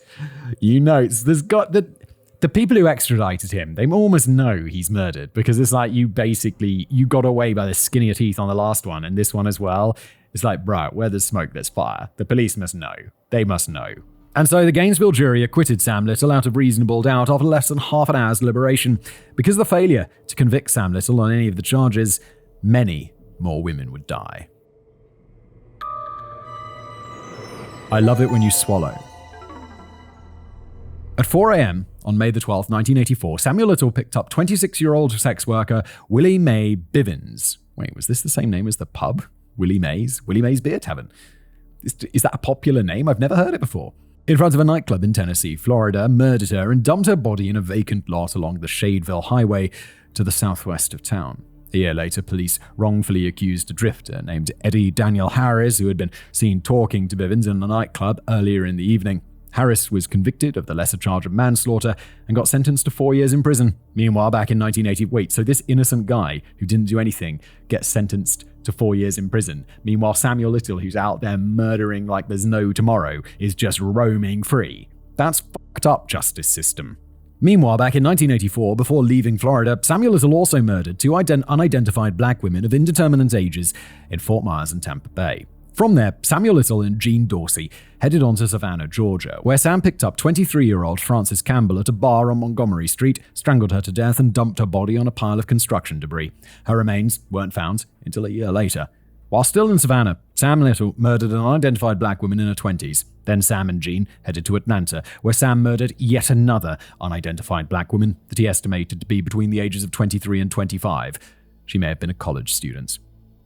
You know, there's got the people who extradited him, they almost know he's murdered, because it's like you got away by the skin of your teeth on the last one, and this one as well. It's like, right, where there's smoke, there's fire. The police must know. They must know. And so the Gainesville jury acquitted Sam Little out of reasonable doubt after less than half an hour's deliberation. Because of the failure to convict Sam Little on any of the charges, many more women would die. I love it when you swallow. At 4 a.m. on May the 12th, 1984, Samuel Little picked up 26-year-old sex worker Willie Mae Bivens. Wait, was this the same name as the pub? Willie Mae's Beer Tavern. Is that a popular name? I've never heard it before. In front of a nightclub in Tennessee, Florida, murdered her and dumped her body in a vacant lot along the Shadeville Highway to the southwest of town. A year later, police wrongfully accused a drifter named Eddie Daniel Harris, who had been seen talking to Bivens in the nightclub earlier in the evening. Harris was convicted of the lesser charge of manslaughter and got sentenced to 4 years in prison. Meanwhile, back in 1980, so this innocent guy who didn't do anything gets sentenced to 4 years in prison. Meanwhile, Samuel Little, who's out there murdering like there's no tomorrow, is just roaming free. That's fucked up justice system. Meanwhile, back in 1984, before leaving Florida, Samuel Little also murdered two unidentified black women of indeterminate ages in Fort Myers and Tampa Bay. From there, Samuel Little and Jean Dorsey headed on to Savannah, Georgia, where Sam picked up 23-year-old Frances Campbell at a bar on Montgomery Street, strangled her to death, and dumped her body on a pile of construction debris. Her remains weren't found until a year later. While still in Savannah, Sam Little murdered an unidentified black woman in her 20s. Then Sam and Jean headed to Atlanta, where Sam murdered yet another unidentified black woman that he estimated to be between the ages of 23 and 25. She may have been a college student.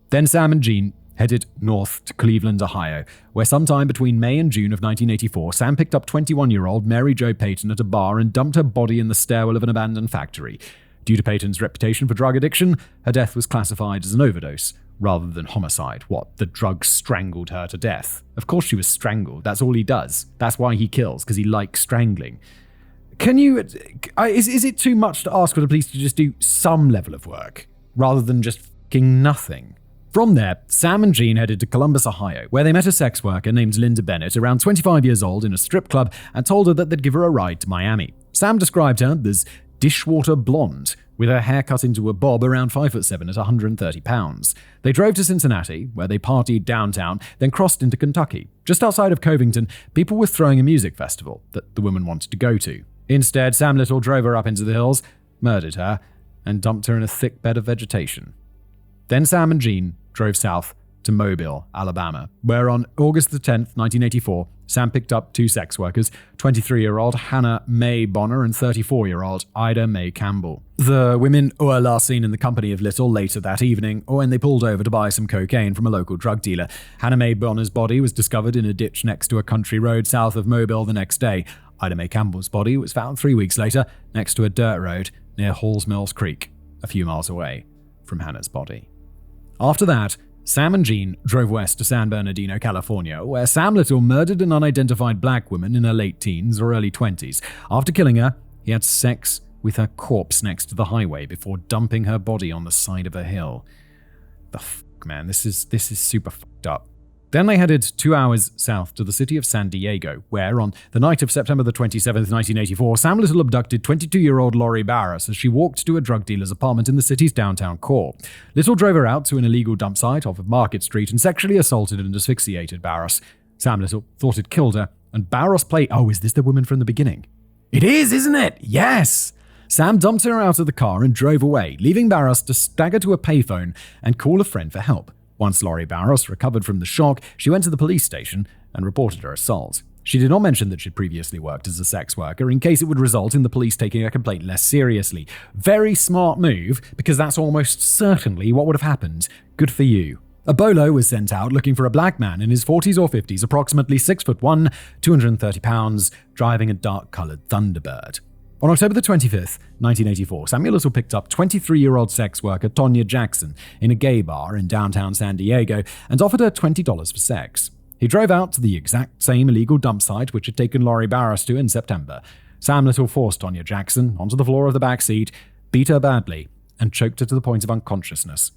Then Sam and Jean headed north to Cleveland, Ohio, where sometime between May and June of 1984, Sam picked up 21-year-old Mary Jo Payton at a bar and dumped her body in the stairwell of an abandoned factory. Due to Payton's reputation for drug addiction, her death was classified as an overdose rather than homicide. What, the drug strangled her to death? Of course she was strangled. That's all he does. That's why he kills, because he likes strangling. Can you... Is it too much to ask for the police to just do some level of work, rather than just fucking nothing? From there, Sam and Jean headed to Columbus, Ohio, where they met a sex worker named Linda Bennett, around 25 years old, in a strip club, and told her that they'd give her a ride to Miami. Sam described her as dishwater blonde, with her hair cut into a bob, around 5'7" at 130 pounds. They drove to Cincinnati, where they partied downtown, then crossed into Kentucky. Just outside of Covington, people were throwing a music festival that the woman wanted to go to. Instead, Sam Little drove her up into the hills, murdered her, and dumped her in a thick bed of vegetation. Then Sam and Jean drove south to Mobile, Alabama, where on August the 10th, 1984, Sam picked up two sex workers, 23-year-old Hannah Mae Bonner and 34-year-old Ida Mae Campbell. The women were last seen in the company of Little later that evening, when they pulled over to buy some cocaine from a local drug dealer. Hannah Mae Bonner's body was discovered in a ditch next to a country road south of Mobile the next day. Ida Mae Campbell's body was found 3 weeks later next to a dirt road near Halls Mills Creek, a few miles away from Hannah's body. After that, Sam and Jean drove west to San Bernardino, California, where Sam Little murdered an unidentified black woman in her late teens or early 20s. After killing her, he had sex with her corpse next to the highway before dumping her body on the side of a hill. The fuck, man, this is super fucked up. Then they headed 2 hours south to the city of San Diego, where on the night of September the 27th, 1984, Sam Little abducted 22-year-old Lori Barras as she walked to a drug dealer's apartment in the city's downtown core. Little drove her out to an illegal dump site off of Market Street and sexually assaulted and asphyxiated Barras. Sam Little thought it killed her, and Barras played... Oh, is this the woman from the beginning? It is, isn't it? Yes! Sam dumped her out of the car and drove away, leaving Barras to stagger to a payphone and call a friend for help. Once Lori Barras recovered from the shock, she went to the police station and reported her assault. She did not mention that she'd previously worked as a sex worker in case it would result in the police taking her complaint less seriously. Very smart move, because that's almost certainly what would have happened. Good for you. A bolo was sent out looking for a black man in his 40s or 50s, approximately 6'1", 230 pounds, driving a dark-colored Thunderbird. On October the 25th, 1984, Samuel Little picked up 23-year-old sex worker Tonya Jackson in a gay bar in downtown San Diego and offered her $20 for sex. He drove out to the exact same illegal dump site which had taken Lori Barras to in September. Sam Little forced Tonya Jackson onto the floor of the back seat, beat her badly, and choked her to the point of unconsciousness.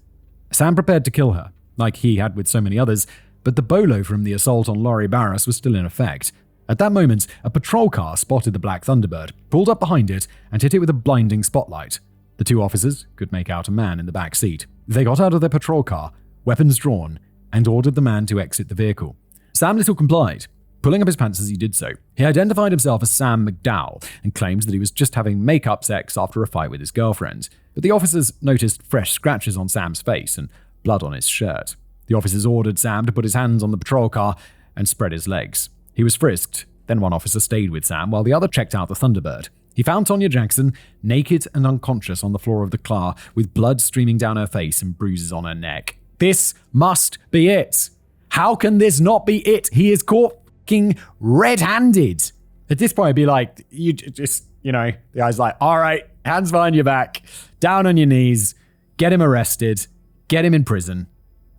Sam prepared to kill her, like he had with so many others, but the bolo from the assault on Lori Barras was still in effect. At that moment, a patrol car spotted the black Thunderbird, pulled up behind it, and hit it with a blinding spotlight. The two officers could make out a man in the back seat. They got out of their patrol car, weapons drawn, and ordered the man to exit the vehicle. Sam Little complied, pulling up his pants as he did so. He identified himself as Sam McDowell and claims that he was just having make-up sex after a fight with his girlfriend. But the officers noticed fresh scratches on Sam's face and blood on his shirt. The officers ordered Sam to put his hands on the patrol car and spread his legs. He was frisked, then one officer stayed with Sam while the other checked out the Thunderbird. He found Tonya Jackson naked and unconscious on the floor of the car with blood streaming down her face and bruises on her neck. This must be it. How can this not be it? He is caught fucking red-handed. At this point, I'd be like, the guy's like, all right, hands behind your back, down on your knees, get him arrested, get him in prison,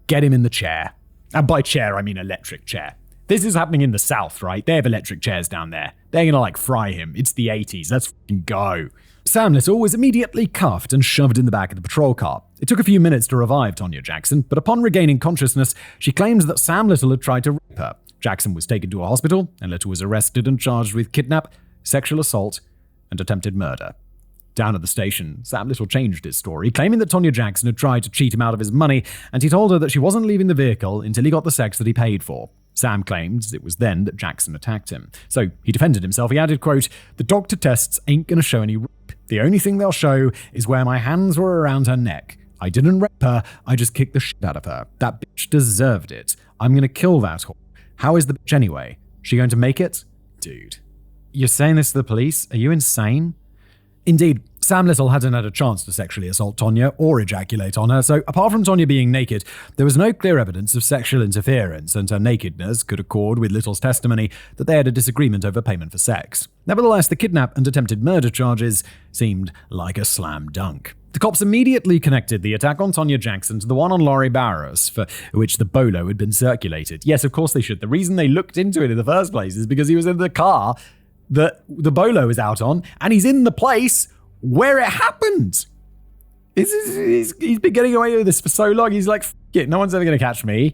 get him in the chair. And by chair, I mean electric chair. This is happening in the South, right? They have electric chairs down there. They're gonna fry him. It's the 80s. Let's fucking go. Sam Little was immediately cuffed and shoved in the back of the patrol car. It took a few minutes to revive Tonya Jackson, but upon regaining consciousness, she claims that Sam Little had tried to rape her. Jackson was taken to a hospital, and Little was arrested and charged with kidnap, sexual assault, and attempted murder. Down at the station, Sam Little changed his story, claiming that Tonya Jackson had tried to cheat him out of his money, and he told her that she wasn't leaving the vehicle until he got the sex that he paid for. Sam claimed it was then that Jackson attacked him. So he defended himself. He added, quote, "The doctor tests ain't gonna show any rape. The only thing they'll show is where my hands were around her neck. I didn't rape her, I just kicked the shit out of her. That bitch deserved it. I'm gonna kill that whore. How is the bitch anyway? She going to make it?" Dude. You're saying this to the police? Are you insane? Indeed, Sam Little hadn't had a chance to sexually assault Tonya or ejaculate on her, so apart from Tonya being naked, there was no clear evidence of sexual interference, and her nakedness could accord with Little's testimony that they had a disagreement over payment for sex. Nevertheless, the kidnap and attempted murder charges seemed like a slam dunk. The cops immediately connected the attack on Tonya Jackson to the one on Laurie Barros, for which the bolo had been circulated. Yes, of course they should. The reason they looked into it in the first place is because he was in the car that the bolo is out on, and he's in the place where it happened. He's been getting away with this for so long. He's like, F it, no one's ever going to catch me.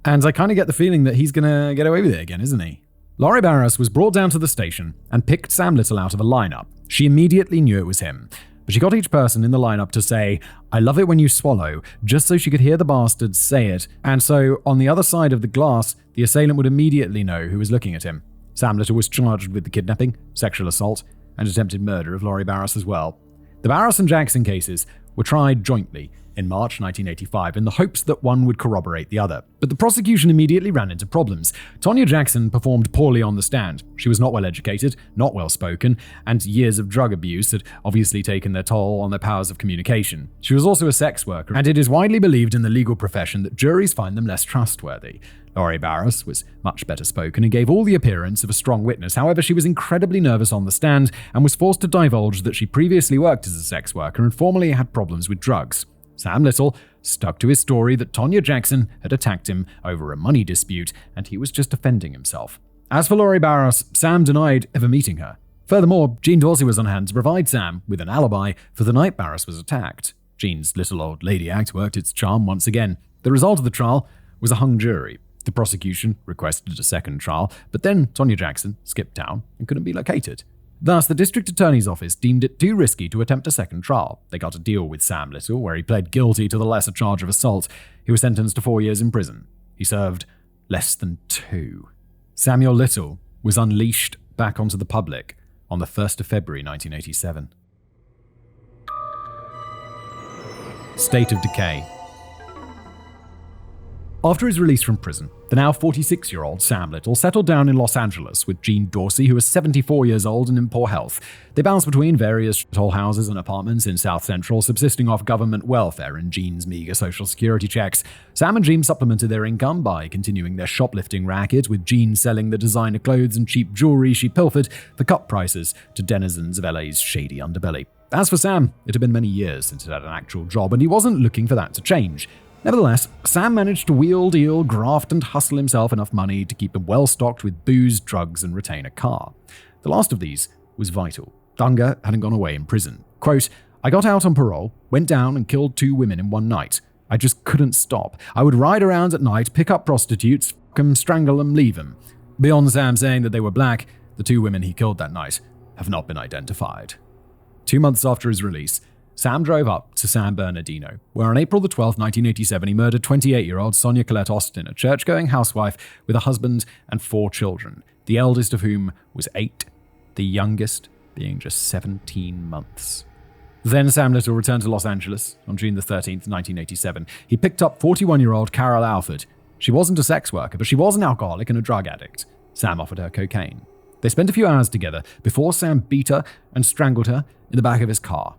And I kind of get the feeling that he's going to get away with it again, isn't he? Laurie Barros was brought down to the station and picked Sam Little out of a lineup. She immediately knew it was him. But she got each person in the lineup to say, "I love it when you swallow," just so she could hear the bastard say it. And so, on the other side of the glass, the assailant would immediately know who was looking at him. Sam Little was charged with the kidnapping, sexual assault, and attempted murder of Laurie Barros as well. The Barros and Jackson cases were tried jointly in March 1985 in the hopes that one would corroborate the other. But the prosecution immediately ran into problems. Tonya Jackson performed poorly on the stand. She was not well educated, not well spoken, and years of drug abuse had obviously taken their toll on their powers of communication. She was also a sex worker, and it is widely believed in the legal profession that juries find them less trustworthy. Laurie Barros was much better spoken and gave all the appearance of a strong witness. However, she was incredibly nervous on the stand and was forced to divulge that she previously worked as a sex worker and formerly had problems with drugs. Sam Little stuck to his story that Tonya Jackson had attacked him over a money dispute and he was just defending himself. As for Laurie Barros, Sam denied ever meeting her. Furthermore, Jean Dorsey was on hand to provide Sam with an alibi for the night Barros was attacked. Jean's little old lady act worked its charm once again. The result of the trial was a hung jury. The prosecution requested a second trial, but then Tonya Jackson skipped town and couldn't be located. Thus, the district attorney's office deemed it too risky to attempt a second trial. They got a deal with Sam Little, where he pled guilty to the lesser charge of assault. He was sentenced to 4 years in prison. He served less than 2. Samuel Little was unleashed back onto the public on the 1st of February 1987. State of decay. After his release from prison, the now 46-year-old Sam Little settled down in Los Angeles with Jean Dorsey, who was 74 years old and in poor health. They bounced between various toll houses and apartments in South Central, subsisting off government welfare and Jean's meager social security checks. Sam and Jean supplemented their income by continuing their shoplifting racket, with Jean selling the designer clothes and cheap jewelry she pilfered for cut prices to denizens of LA's shady underbelly. As for Sam, it had been many years since he had an actual job, and he wasn't looking for that to change. Nevertheless, Sam managed to wheel, deal, graft, and hustle himself enough money to keep him well stocked with booze, drugs, and retain a car. The last of these was vital. Hunger hadn't gone away in prison. Quote, "I got out on parole, went down and killed 2 women in one night. I just couldn't stop. I would ride around at night, pick up prostitutes, fuck 'em, strangle them, leave them." Beyond Sam saying that they were black, the 2 women he killed that night have not been identified. 2 months after his release, Sam drove up to San Bernardino, where on April 12, 1987, he murdered 28-year-old Sonia Colette Austin, a church-going housewife with a husband and 4 children, the eldest of whom was 8, the youngest being just 17 months. Then Sam Little returned to Los Angeles on June 13, 1987. He picked up 41-year-old Carol Alford. She wasn't a sex worker, but she was an alcoholic and a drug addict. Sam offered her cocaine. They spent a few hours together before Sam beat her and strangled her in the back of his car.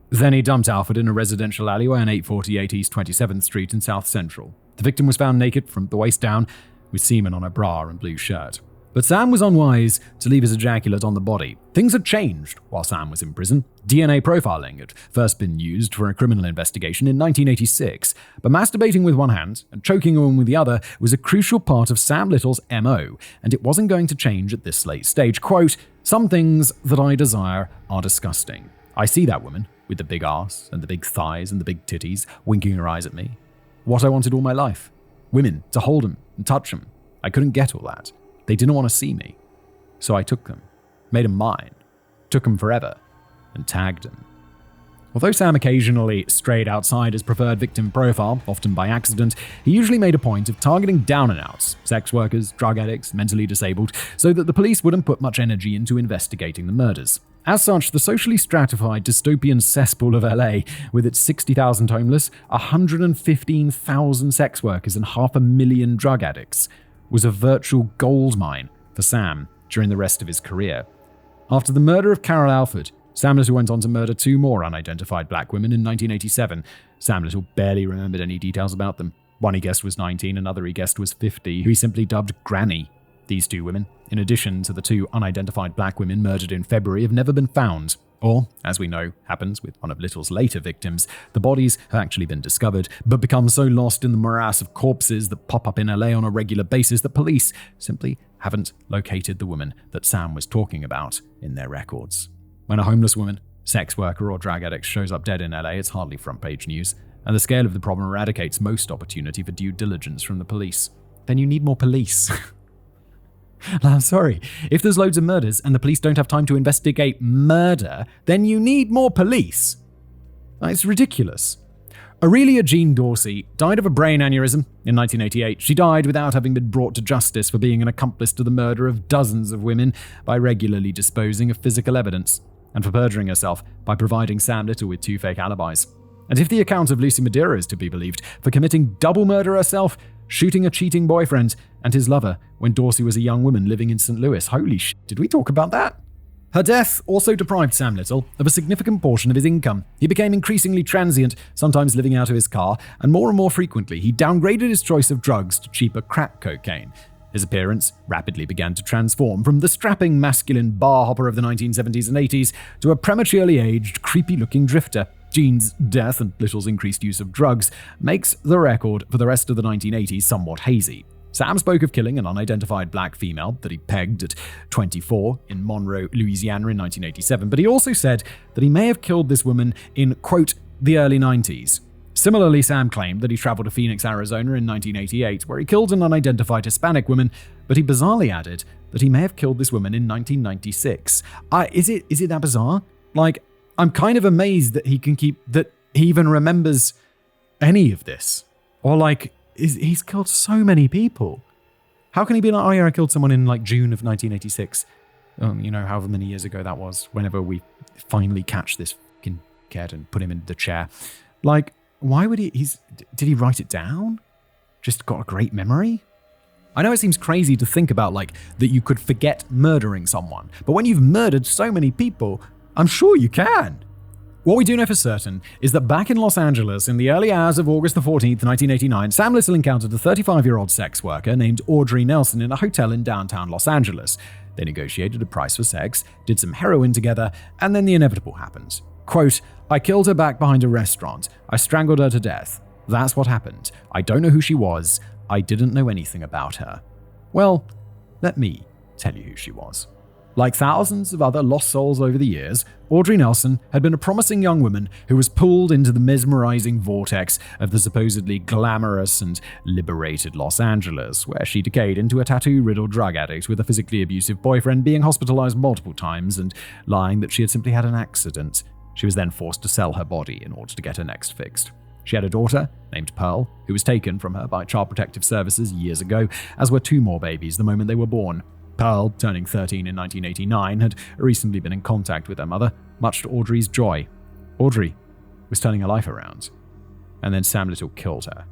Then he dumped Alford in a residential alleyway on 848 East 27th Street in South Central. The victim was found naked from the waist down, with semen on her bra and blue shirt. But Sam was unwise to leave his ejaculate on the body. Things had changed while Sam was in prison. DNA profiling had first been used for a criminal investigation in 1986, but masturbating with one hand and choking a woman with the other was a crucial part of Sam Little's MO, and it wasn't going to change at this late stage. Quote, "Some things that I desire are disgusting. I see that woman with the big ass and the big thighs and the big titties winking her eyes at me. What I wanted all my life. Women, to hold them and touch them. I couldn't get all that. They didn't want to see me. So I took them, made them mine, took them forever, and tagged them." Although Sam occasionally strayed outside his preferred victim profile, often by accident, he usually made a point of targeting down-and-outs, sex workers, drug addicts, mentally disabled, so that the police wouldn't put much energy into investigating the murders. As such, the socially stratified dystopian cesspool of LA, with its 60,000 homeless, 115,000 sex workers, and 500,000 drug addicts, was a virtual gold mine for Sam during the rest of his career. After the murder of Carol Alford, Sam Little went on to murder 2 more unidentified black women in 1987. Sam Little barely remembered any details about them. One he guessed was 19, another he guessed was 50, who he simply dubbed Granny. These 2 women, in addition to the 2 unidentified black women murdered in February, have never been found. Or, as we know happens with one of Little's later victims, the bodies have actually been discovered, but become so lost in the morass of corpses that pop up in LA on a regular basis that police simply haven't located the woman that Sam was talking about in their records. When a homeless woman, sex worker, or drug addict shows up dead in LA, it's hardly front-page news, and the scale of the problem eradicates most opportunity for due diligence from the police. Then you need more police. I'm sorry, if there's loads of murders and the police don't have time to investigate murder, then you need more police. It's ridiculous. Aurelia Jean Dorsey died of a brain aneurysm in 1988. She died without having been brought to justice for being an accomplice to the murder of dozens of women by regularly disposing of physical evidence, and for perjuring herself by providing Sam Little with 2 fake alibis. And if the account of Lucy Madeira is to be believed, for committing double murder herself, shooting a cheating boyfriend and his lover when Dorsey was a young woman living in St. Louis. Holy shit, did we talk about that? Her death also deprived Sam Little of a significant portion of his income. He became increasingly transient, sometimes living out of his car, and more frequently he downgraded his choice of drugs to cheaper crack cocaine. His appearance rapidly began to transform from the strapping masculine bar hopper of the 1970s and 80s to a prematurely aged, creepy-looking drifter. Jean's death and Little's increased use of drugs makes the record for the rest of the 1980s somewhat hazy. Sam spoke of killing an unidentified black female that he pegged at 24 in Monroe, Louisiana in 1987, but he also said that he may have killed this woman in, quote, the early 90s. Similarly, Sam claimed that he traveled to Phoenix, Arizona in 1988, where he killed an unidentified Hispanic woman, but he bizarrely added that he may have killed this woman in 1996. Is it that bizarre? Like, I'm kind of amazed that he even remembers any of this. Or like, he's killed so many people. How can he be like, oh yeah, I killed someone in like June of 1986? However many years ago that was, whenever we finally catch this fucking kid and put him in the chair. Like, why would he, did he write it down? Just got a great memory? I know it seems crazy to think about like, that you could forget murdering someone, but when you've murdered so many people, I'm sure you can. What we do know for certain is that back in Los Angeles in the early hours of August the 14th, 1989, Sam Little encountered a 35-year-old sex worker named Audrey Nelson in a hotel in downtown Los Angeles. They negotiated a price for sex, did some heroin together, and then the inevitable happened. Quote, I killed her back behind a restaurant. I strangled her to death. That's what happened. I don't know who she was. I didn't know anything about her. Well, let me tell you who she was. Like thousands of other lost souls over the years, Audrey Nelson had been a promising young woman who was pulled into the mesmerizing vortex of the supposedly glamorous and liberated Los Angeles, where she decayed into a tattoo-riddled drug addict with a physically abusive boyfriend, being hospitalized multiple times and lying that she had simply had an accident. She was then forced to sell her body in order to get her next fixed. She had a daughter named Pearl, who was taken from her by Child Protective Services years ago, as were 2 more babies the moment they were born. Pearl, turning 13 in 1989, had recently been in contact with her mother, much to Audrey's joy. Audrey was turning her life around, and then Sam Little killed her.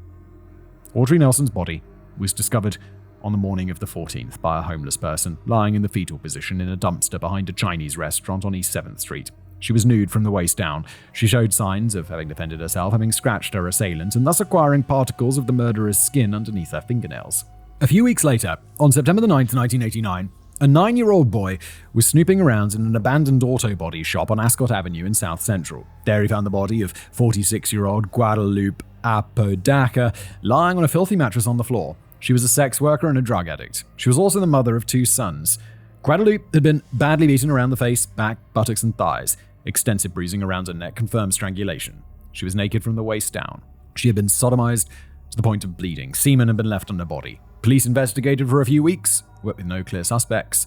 Audrey Nelson's body was discovered on the morning of the 14th by a homeless person, lying in the fetal position in a dumpster behind a Chinese restaurant on East 7th Street. She was nude from the waist down. She showed signs of having defended herself, having scratched her assailant, and thus acquiring particles of the murderer's skin underneath her fingernails. A few weeks later, on September the 9th, 1989, a 9-year-old boy was snooping around in an abandoned auto body shop on Ascot Avenue in South Central. There he found the body of 46-year-old Guadalupe Apodaca lying on a filthy mattress on the floor. She was a sex worker and a drug addict. She was also the mother of 2 sons. Guadalupe had been badly beaten around the face, back, buttocks, and thighs. Extensive bruising around her neck confirmed strangulation. She was naked from the waist down. She had been sodomized to the point of bleeding. Semen had been left on her body. Police investigated for a few weeks, but with no clear suspects.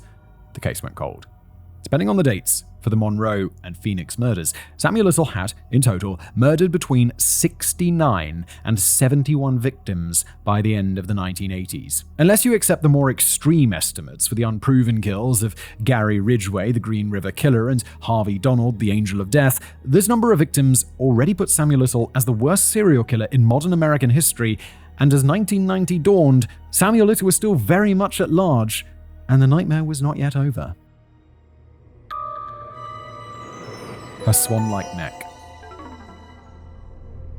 The case went cold. Depending on the dates for the Monroe and Phoenix murders, Samuel Little had, in total, murdered between 69 and 71 victims by the end of the 1980s. Unless you accept the more extreme estimates for the unproven kills of Gary Ridgway, the Green River Killer, and Harvey Donald, the Angel of Death, this number of victims already puts Samuel Little as the worst serial killer in modern American history, and as 1990 dawned, Samuel Little was still very much at large, and the nightmare was not yet over. Her swan-like neck.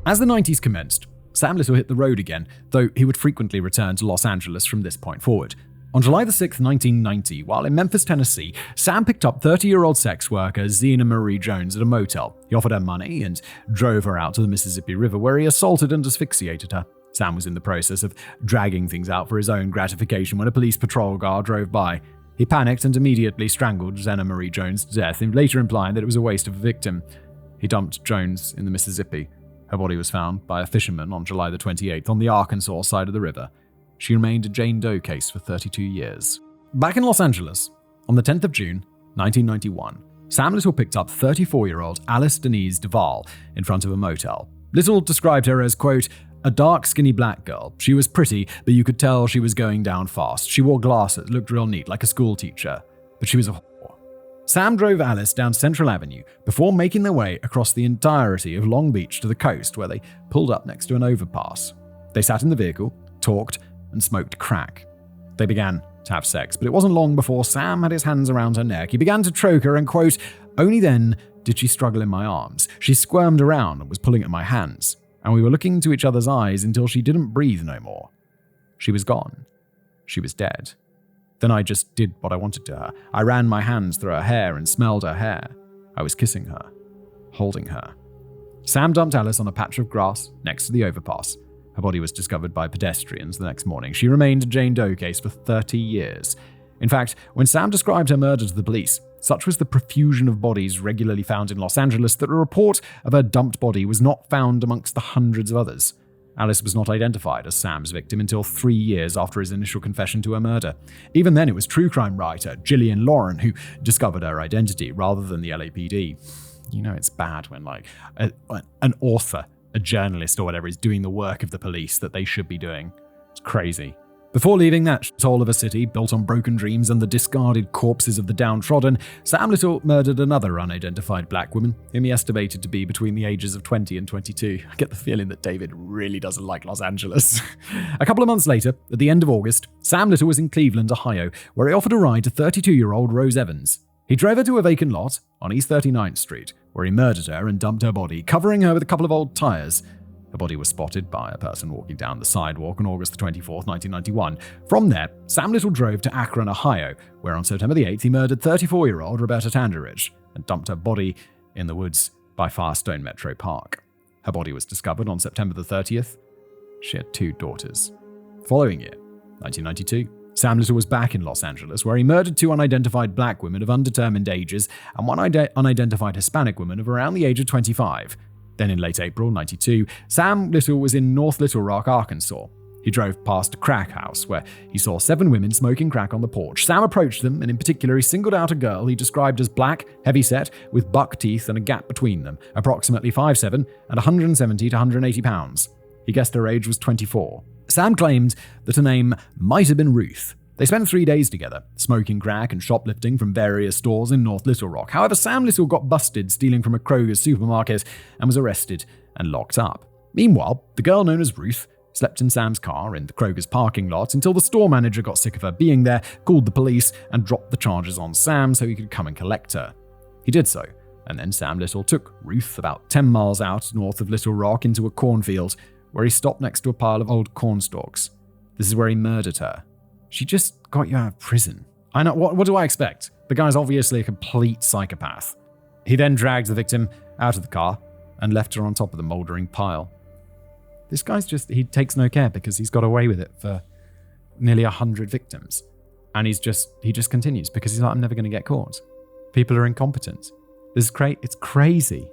As the 90s commenced, Sam Little hit the road again, though he would frequently return to Los Angeles from this point forward. On July 6, 1990, while in Memphis, Tennessee, Sam picked up 30-year-old sex worker Zena Marie Jones at a motel. He offered her money and drove her out to the Mississippi River, where he assaulted and asphyxiated her. Sam was in the process of dragging things out for his own gratification when a police patrol car drove by. He panicked and immediately strangled Zena Marie Jones to death, later implying that it was a waste of a victim. He dumped Jones in the Mississippi. Her body was found by a fisherman on July the 28th on the Arkansas side of the river. She remained a Jane Doe case for 32 years. Back in Los Angeles, on the 10th of June, 1991, Sam Little picked up 34-year-old Alice Denise Duval in front of a motel. Little described her as, quote, a dark, skinny black girl. She was pretty, but you could tell she was going down fast. She wore glasses, looked real neat, like a school teacher. But she was a whore. Sam drove Alice down Central Avenue before making their way across the entirety of Long Beach to the coast, where they pulled up next to an overpass. They sat in the vehicle, talked, and smoked crack. They began to have sex, but it wasn't long before Sam had his hands around her neck. He began to choke her and, quote, only then did she struggle in my arms. She squirmed around and was pulling at my hands, and we were looking into each other's eyes until she didn't breathe no more. She was gone. She was dead. Then I just did what I wanted to her. I ran my hands through her hair and smelled her hair. I was kissing her, holding her. Sam dumped Alice on a patch of grass next to the overpass. Her body was discovered by pedestrians the next morning. She remained a Jane Doe case for 30 years. In fact, when Sam described her murder to the police, such was the profusion of bodies regularly found in Los Angeles that a report of her dumped body was not found amongst the hundreds of others. Alice was not identified as Sam's victim until 3 years after his initial confession to her murder. Even then, it was true crime writer Gillian Lauren who discovered her identity rather than the LAPD. You know it's bad when, an author, a journalist or whatever, is doing the work of the police that they should be doing. It's crazy. Before leaving that shithole of a city built on broken dreams and the discarded corpses of the downtrodden, Sam Little murdered another unidentified black woman, whom he estimated to be between the ages of 20 and 22. I get the feeling that David really doesn't like Los Angeles. A couple of months later, at the end of August, Sam Little was in Cleveland, Ohio, where he offered a ride to 32-year-old Rose Evans. He drove her to a vacant lot on East 39th Street, where he murdered her and dumped her body, covering her with a couple of old tires. Her body was spotted by a person walking down the sidewalk on August 24, 1991. From there, Sam Little drove to Akron, Ohio, where on September the 8th he murdered 34-year-old Roberta Tanderich and dumped her body in the woods by Firestone Metro Park. Her body was discovered on September the 30th. She had 2 daughters. The following year, 1992, Sam Little was back in Los Angeles, where he murdered 2 unidentified black women of undetermined ages and 1 unidentified Hispanic woman of around the age of 25. Then in late April 92, Sam Little was in North Little Rock, Arkansas. He drove past a crack house where he saw 7 women smoking crack on the porch. Sam approached them, and in particular he singled out a girl he described as black, heavy-set, with buck teeth and a gap between them, approximately 5'7" and 170 to 180 pounds. He guessed her age was 24. Sam claimed that her name might have been Ruth. They spent 3 days together, smoking crack and shoplifting from various stores in North Little Rock. However, Sam Little got busted stealing from a Kroger's supermarket and was arrested and locked up. Meanwhile, the girl known as Ruth slept in Sam's car in the Kroger's parking lot until the store manager got sick of her being there, called the police, and dropped the charges on Sam so he could come and collect her. He did so, and then Sam Little took Ruth about 10 miles out north of Little Rock into a cornfield, where he stopped next to a pile of old corn stalks. This is where he murdered her. She just got you out of prison. I know, what do I expect? The guy's obviously a complete psychopath. He then dragged the victim out of the car and left her on top of the mouldering pile. This guy's he takes no care because he's got away with it for nearly 100 victims. And he just continues because he's like, I'm never going to get caught. People are incompetent. It's crazy.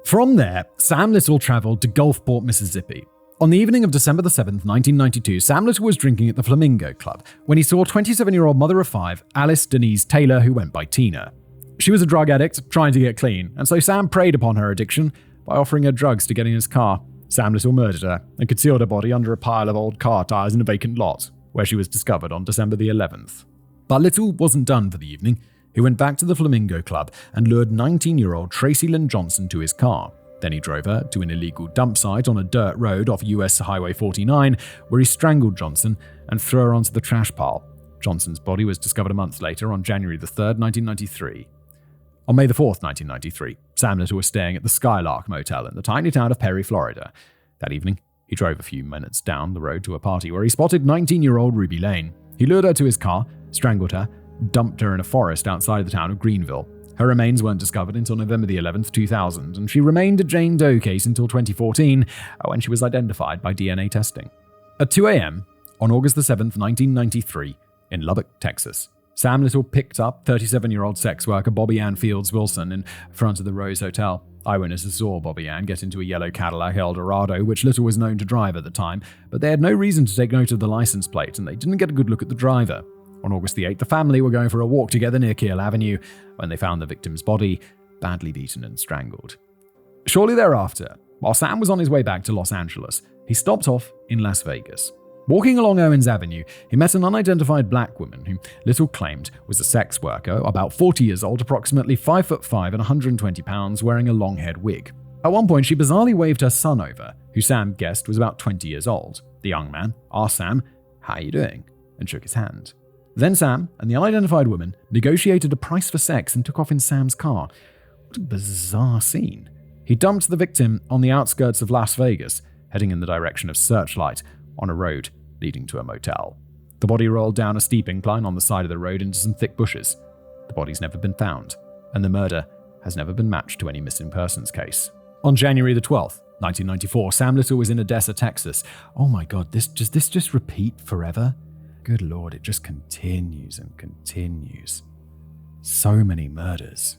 From there, Sam Little traveled to Gulfport, Mississippi. On the evening of December the 7th, 1992, Sam Little was drinking at the Flamingo Club when he saw 27-year-old mother of five, Alice Denise Taylor, who went by Tina. She was a drug addict trying to get clean, and so Sam preyed upon her addiction by offering her drugs to get in his car. Sam Little murdered her and concealed her body under a pile of old car tires in a vacant lot, where she was discovered on December the 11th. But Little wasn't done for the evening. He went back to the Flamingo Club and lured 19-year-old Tracy Lynn Johnson to his car. Then he drove her to an illegal dump site on a dirt road off US Highway 49, where he strangled Johnson and threw her onto the trash pile. Johnson's body was discovered a month later on January the 3rd, 1993. On May the 4th, 1993, Sam Little was staying at the Skylark Motel in the tiny town of Perry, Florida. That evening, he drove a few minutes down the road to a party where he spotted 19-year-old Ruby Lane. He lured her to his car, strangled her, dumped her in a forest outside the town of Greenville. Her remains weren't discovered until November the 11th, 2000, and she remained a Jane Doe case until 2014, when she was identified by DNA testing. At 2 a.m., on August the 7th, 1993, in Lubbock, Texas, Sam Little picked up 37-year-old sex worker Bobby Ann Fields Wilson in front of the Rose Hotel. Eyewitnesses saw Bobby Ann get into a yellow Cadillac Eldorado, which Little was known to drive at the time, but they had no reason to take note of the license plate, and they didn't get a good look at the driver. On August the 8th, the family were going for a walk together near Keel Avenue when they found the victim's body, badly beaten and strangled. Shortly thereafter, while Sam was on his way back to Los Angeles, he stopped off in Las Vegas. Walking along Owens Avenue, he met an unidentified black woman who Little claimed was a sex worker, about 40 years old, approximately 5'5" and 120 pounds, wearing a long-haired wig. At one point, she bizarrely waved her son over, who Sam guessed was about 20 years old. The young man asked Sam, "How are you doing?" and shook his hand. Then Sam and the unidentified woman negotiated a price for sex and took off in Sam's car. What a bizarre scene. He dumped the victim on the outskirts of Las Vegas, heading in the direction of Searchlight, on a road leading to a motel. The body rolled down a steep incline on the side of the road into some thick bushes. The body's never been found, and the murder has never been matched to any missing persons case. On January the 12th, 1994, Sam Little was in Odessa, Texas. Oh my God, does this just repeat forever? Good Lord, it just continues and continues. So many murders.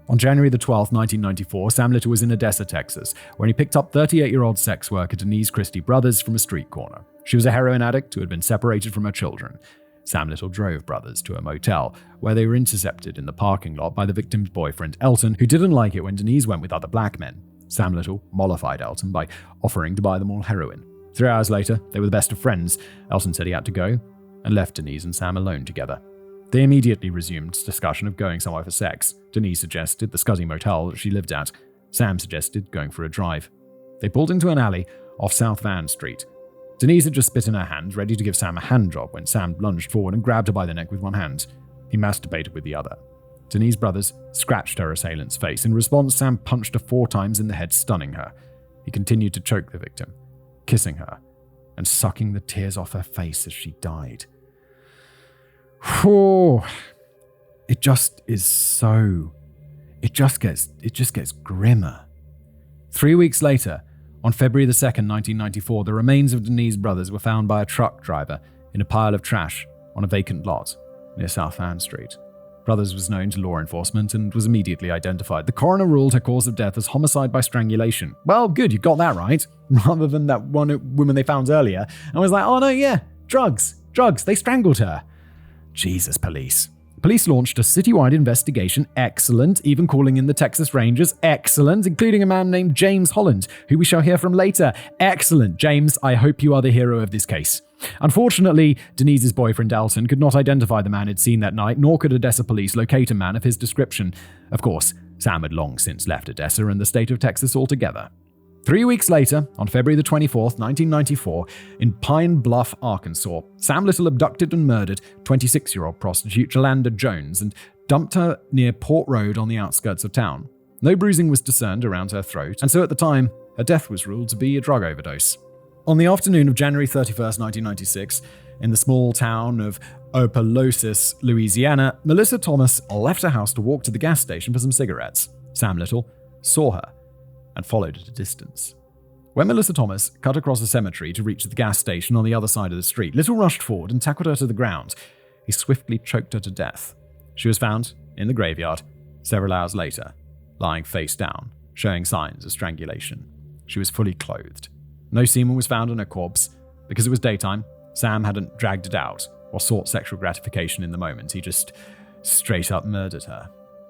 On January the 12th, 1994, Sam Little was in Odessa, Texas, when he picked up 38-year-old sex worker Denise Christie Brothers from a street corner. She was a heroin addict who had been separated from her children. Sam Little drove Brothers to a motel, where they were intercepted in the parking lot by the victim's boyfriend, Elton, who didn't like it when Denise went with other black men. Sam Little mollified Elton by offering to buy them all heroin. 3 hours later, they were the best of friends. Elton said he had to go, and left Denise and Sam alone together. They immediately resumed discussion of going somewhere for sex. Denise suggested the scuzzy motel that she lived at. Sam suggested going for a drive. They pulled into an alley off South Van Street. Denise had just spit in her hand, ready to give Sam a hand job when Sam lunged forward and grabbed her by the neck with one hand. He masturbated with the other. Denise Brothers scratched her assailant's face. In response, Sam punched her 4 times in the head, stunning her. He continued to choke the victim, kissing her and sucking the tears off her face as she died. Whew. It just gets grimmer. 3 weeks later, on February the 2nd, 1994, the remains of Denise Brothers were found by a truck driver in a pile of trash on a vacant lot near South Ann Street. Brothers was known to law enforcement and was immediately identified. The coroner ruled her cause of death as homicide by strangulation. Well, good, you got that right. Rather than that one woman they found earlier. And was like, oh no, yeah, drugs, they strangled her. Jesus, police. Police launched a citywide investigation, excellent, even calling in the Texas Rangers, excellent, including a man named James Holland, who we shall hear from later. Excellent, James, I hope you are the hero of this case. Unfortunately, Denise's boyfriend Elton could not identify the man he'd seen that night, nor could Odessa police locate a man of his description. Of course, Sam had long since left Odessa and the state of Texas altogether. 3 weeks later, on February the 24th, 1994, in Pine Bluff, Arkansas, Sam Little abducted and murdered 26-year-old prostitute Jolanda Jones and dumped her near Port Road on the outskirts of town. No bruising was discerned around her throat, and so at the time, her death was ruled to be a drug overdose. On the afternoon of January 31st, 1996, in the small town of Opelousas, Louisiana, Melissa Thomas left her house to walk to the gas station for some cigarettes. Sam Little saw her and followed at a distance. When Melissa Thomas cut across a cemetery to reach the gas station on the other side of the street, Little rushed forward and tackled her to the ground. He swiftly choked her to death. She was found in the graveyard several hours later, lying face down, showing signs of strangulation. She was fully clothed. No semen was found on her corpse. Because it was daytime, Sam hadn't dragged it out or sought sexual gratification in the moment. He just straight up murdered her.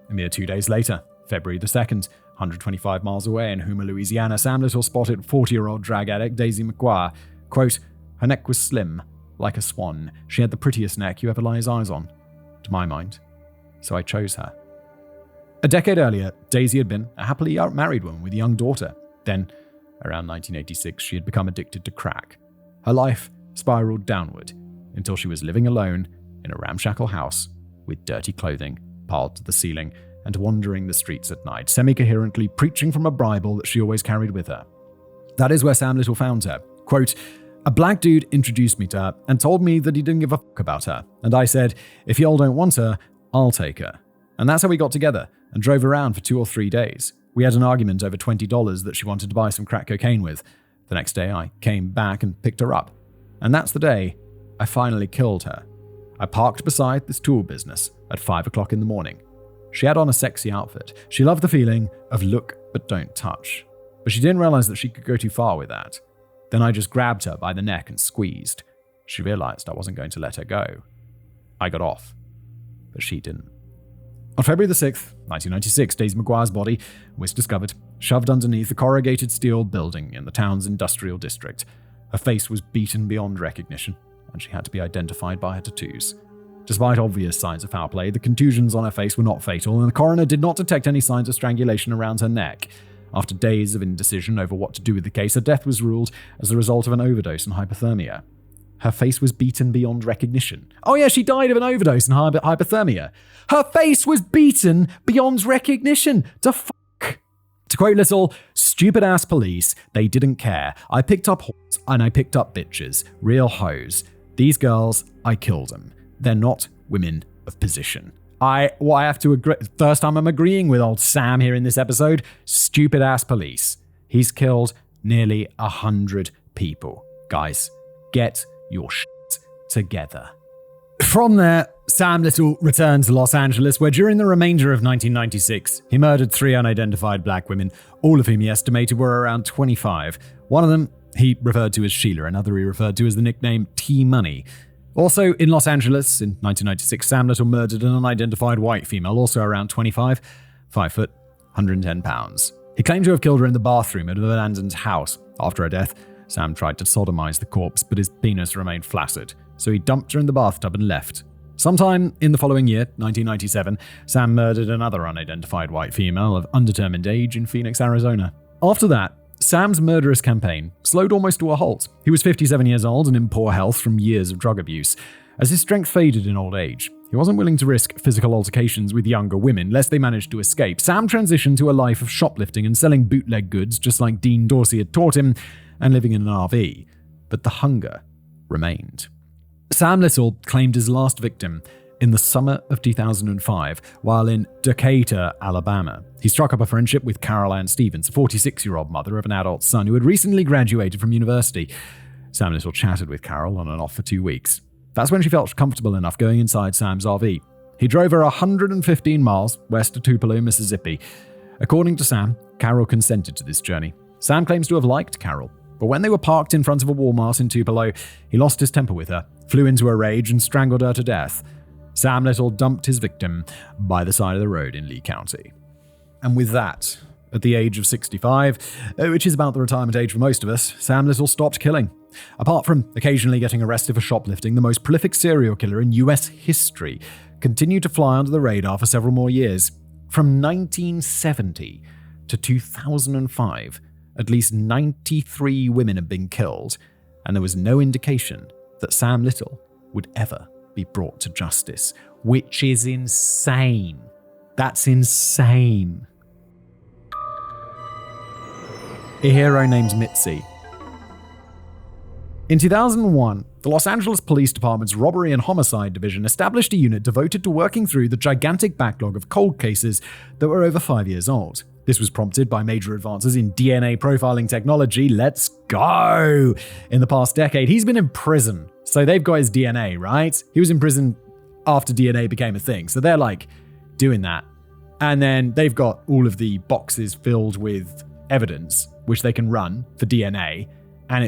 A mere 2 days later, February the 2nd, 125 miles away in Houma, Louisiana, Sam Little spotted 40-year-old drag addict Daisy McGuire. Quote, her neck was slim, like a swan. She had the prettiest neck you ever lay eyes on, to my mind. So I chose her. A decade earlier, Daisy had been a happily married woman with a young daughter. Then, around 1986, she had become addicted to crack. Her life spiraled downward until she was living alone in a ramshackle house with dirty clothing piled to the ceiling and wandering the streets at night, semi-coherently preaching from a Bible that she always carried with her. That is where Sam Little found her. Quote, a black dude introduced me to her and told me that he didn't give a fuck about her. And I said, if y'all don't want her, I'll take her. And that's how we got together and drove around for 2 or 3 days. We had an argument over $20 that she wanted to buy some crack cocaine with. The next day, I came back and picked her up. And that's the day I finally killed her. I parked beside this tool business at 5 o'clock in the morning. She had on a sexy outfit. She loved the feeling of look but don't touch. But she didn't realize that she could go too far with that. Then I just grabbed her by the neck and squeezed. She realized I wasn't going to let her go. I got off, but she didn't. On February the 6th, 1996, Daisy McGuire's body was discovered, shoved underneath a corrugated steel building in the town's industrial district. Her face was beaten beyond recognition, and she had to be identified by her tattoos. Despite obvious signs of foul play, the contusions on her face were not fatal, and the coroner did not detect any signs of strangulation around her neck. After days of indecision over what to do with the case, her death was ruled as the result of an overdose and hypothermia. Her face was beaten beyond recognition. Oh yeah, she died of an overdose and hypothermia. Her face was beaten beyond recognition. To quote Little, stupid ass police, they didn't care. I picked up whores and I picked up bitches. Real hoes. These girls, I killed them. They're not women of position. I have to agree. First time I'm agreeing with old Sam here in this episode. Stupid ass police. He's killed nearly 100 people. Guys, get your shit together. From there, Sam Little returned to Los Angeles, where during the remainder of 1996, he murdered 3 unidentified black women, all of whom he estimated were around 25. One of them he referred to as Sheila, another he referred to as the nickname T-Money. Also in Los Angeles, in 1996, Sam Little murdered an unidentified white female, also around 25, 5 foot, 110 pounds. He claimed to have killed her in the bathroom at an abandoned house. After her death, Sam tried to sodomize the corpse, but his penis remained flaccid, so he dumped her in the bathtub and left. Sometime in the following year, 1997, Sam murdered another unidentified white female of undetermined age in Phoenix, Arizona. After that, Sam's murderous campaign slowed almost to a halt. He was 57 years old and in poor health from years of drug abuse. As his strength faded in old age, he wasn't willing to risk physical altercations with younger women lest they managed to escape. Sam transitioned to a life of shoplifting and selling bootleg goods just like Dean Dorsey had taught him, and living in an RV. But the hunger remained. Sam Little claimed his last victim in the summer of 2005 while in Decatur, Alabama. He struck up a friendship with Carol Ann Stevens, a 46-year-old mother of an adult son who had recently graduated from university. Sam Little chatted with Carol on and off for 2 weeks. That's when she felt comfortable enough going inside Sam's RV. He drove her 115 miles west of Tupelo, Mississippi. According to Sam, Carol consented to this journey. Sam claims to have liked Carol, but when they were parked in front of a Walmart in Tupelo, he lost his temper with her, flew into a rage, and strangled her to death. Sam Little dumped his victim by the side of the road in Lee County. And with that, at the age of 65, which is about the retirement age for most of us, Sam Little stopped killing. Apart from occasionally getting arrested for shoplifting, the most prolific serial killer in US history continued to fly under the radar for several more years. From 1970 to 2005, at least 93 women had been killed, and there was no indication that Sam Little would ever be brought to justice, which is insane. That's insane. A hero named Mitzi. In 2001, the Los Angeles Police Department's Robbery and Homicide Division established a unit devoted to working through the gigantic backlog of cold cases that were over 5 years old. This was prompted by major advances in DNA profiling technology. Let's go! In the past decade, he's been in prison, so they've got his DNA, right? He was in prison after DNA became a thing, so they're like doing that. And then they've got all of the boxes filled with evidence, which they can run for DNA, and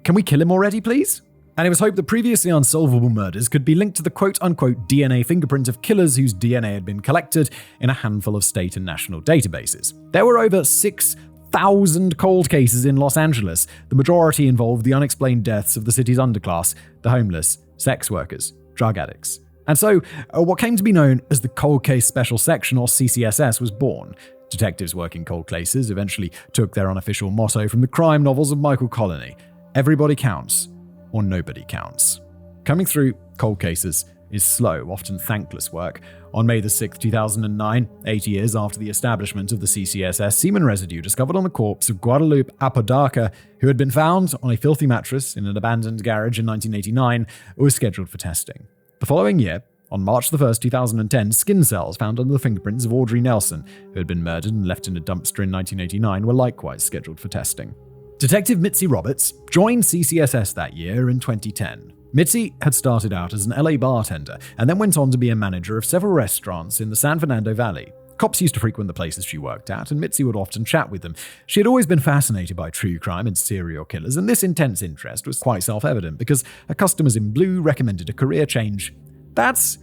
can we kill him already, please? And it was hoped that previously unsolvable murders could be linked to the quote-unquote DNA fingerprint of killers whose DNA had been collected in a handful of state and national databases. There were over 6,000 cold cases in Los Angeles. The majority involved the unexplained deaths of the city's underclass, the homeless, sex workers, drug addicts. And so, what came to be known as the Cold Case Special Section, or CCSS, was born. Detectives working cold cases eventually took their unofficial motto from the crime novels of Michael Connelly: everybody counts, or nobody counts. Coming through cold cases is slow, often thankless work. On May 6, 2009, 8 years after the establishment of the CCSS, semen residue discovered on the corpse of Guadalupe Apodaca, who had been found on a filthy mattress in an abandoned garage in 1989, was scheduled for testing. The following year, on March 1, 2010, skin cells found under the fingerprints of Audrey Nelson, who had been murdered and left in a dumpster in 1989, were likewise scheduled for testing. Detective Mitzi Roberts joined CCSS that year in 2010. Mitzi had started out as an LA bartender and then went on to be a manager of several restaurants in the San Fernando Valley. Cops used to frequent the places she worked at, and Mitzi would often chat with them. She had always been fascinated by true crime and serial killers, and this intense interest was quite self-evident because her customers in blue recommended a career change. That's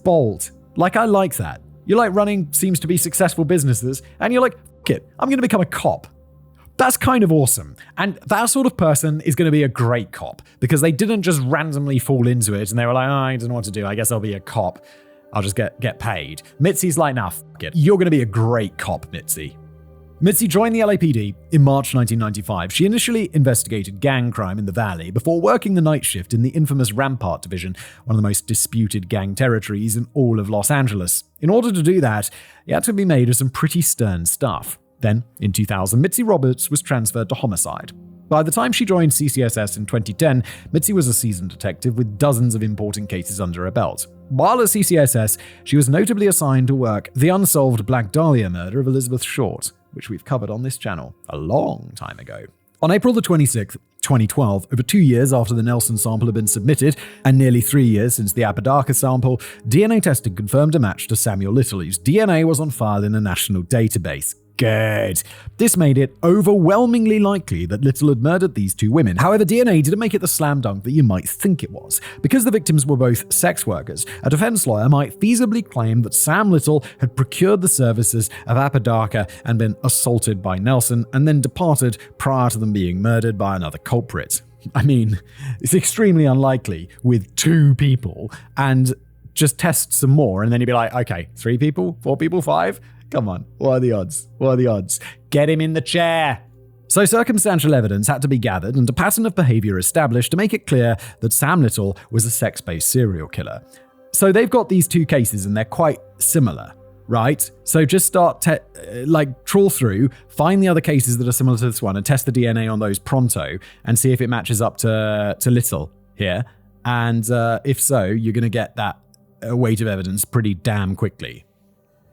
bold. I like that. You like running seems to be successful businesses, and you're like, F it, I'm going to become a cop. That's kind of awesome. And that sort of person is going to be a great cop because they didn't just randomly fall into it and they were like, I don't know what to do. I guess I'll be a cop. I'll just get paid. Mitzi's like, nah, f it. You're going to be a great cop, Mitzi. Mitzi joined the LAPD in March 1995. She initially investigated gang crime in the Valley before working the night shift in the infamous Rampart Division, one of the most disputed gang territories in all of Los Angeles. In order to do that, you had to be made of some pretty stern stuff. Then, in 2000, Mitzi Roberts was transferred to homicide. By the time she joined CCSS in 2010, Mitzi was a seasoned detective with dozens of important cases under her belt. While at CCSS, she was notably assigned to work the unsolved Black Dahlia murder of Elizabeth Short, which we've covered on this channel a long time ago. On April 26, 2012, over 2 years after the Nelson sample had been submitted, and nearly 3 years since the Apodaca sample, DNA testing confirmed a match to Samuel Little, whose DNA was on file in a national database. Good. This made it overwhelmingly likely that Little had murdered these two women. However, DNA didn't make it the slam dunk that you might think it was. Because the victims were both sex workers, a defense lawyer might feasibly claim that Sam Little had procured the services of Apodaca and been assaulted by Nelson and then departed prior to them being murdered by another culprit. I mean, it's extremely unlikely with 2 people, and just test some more and then you'd be like, okay, 3 people, 4 people, 5? Come on, what are the odds? What are the odds? Get him in the chair! So circumstantial evidence had to be gathered and a pattern of behavior established to make it clear that Sam Little was a sex-based serial killer. So they've got these 2 cases and they're quite similar, right? So just start, trawl through, find the other cases that are similar to this one and test the DNA on those pronto and see if it matches up to Little here. And if so, you're going to get that weight of evidence pretty damn quickly.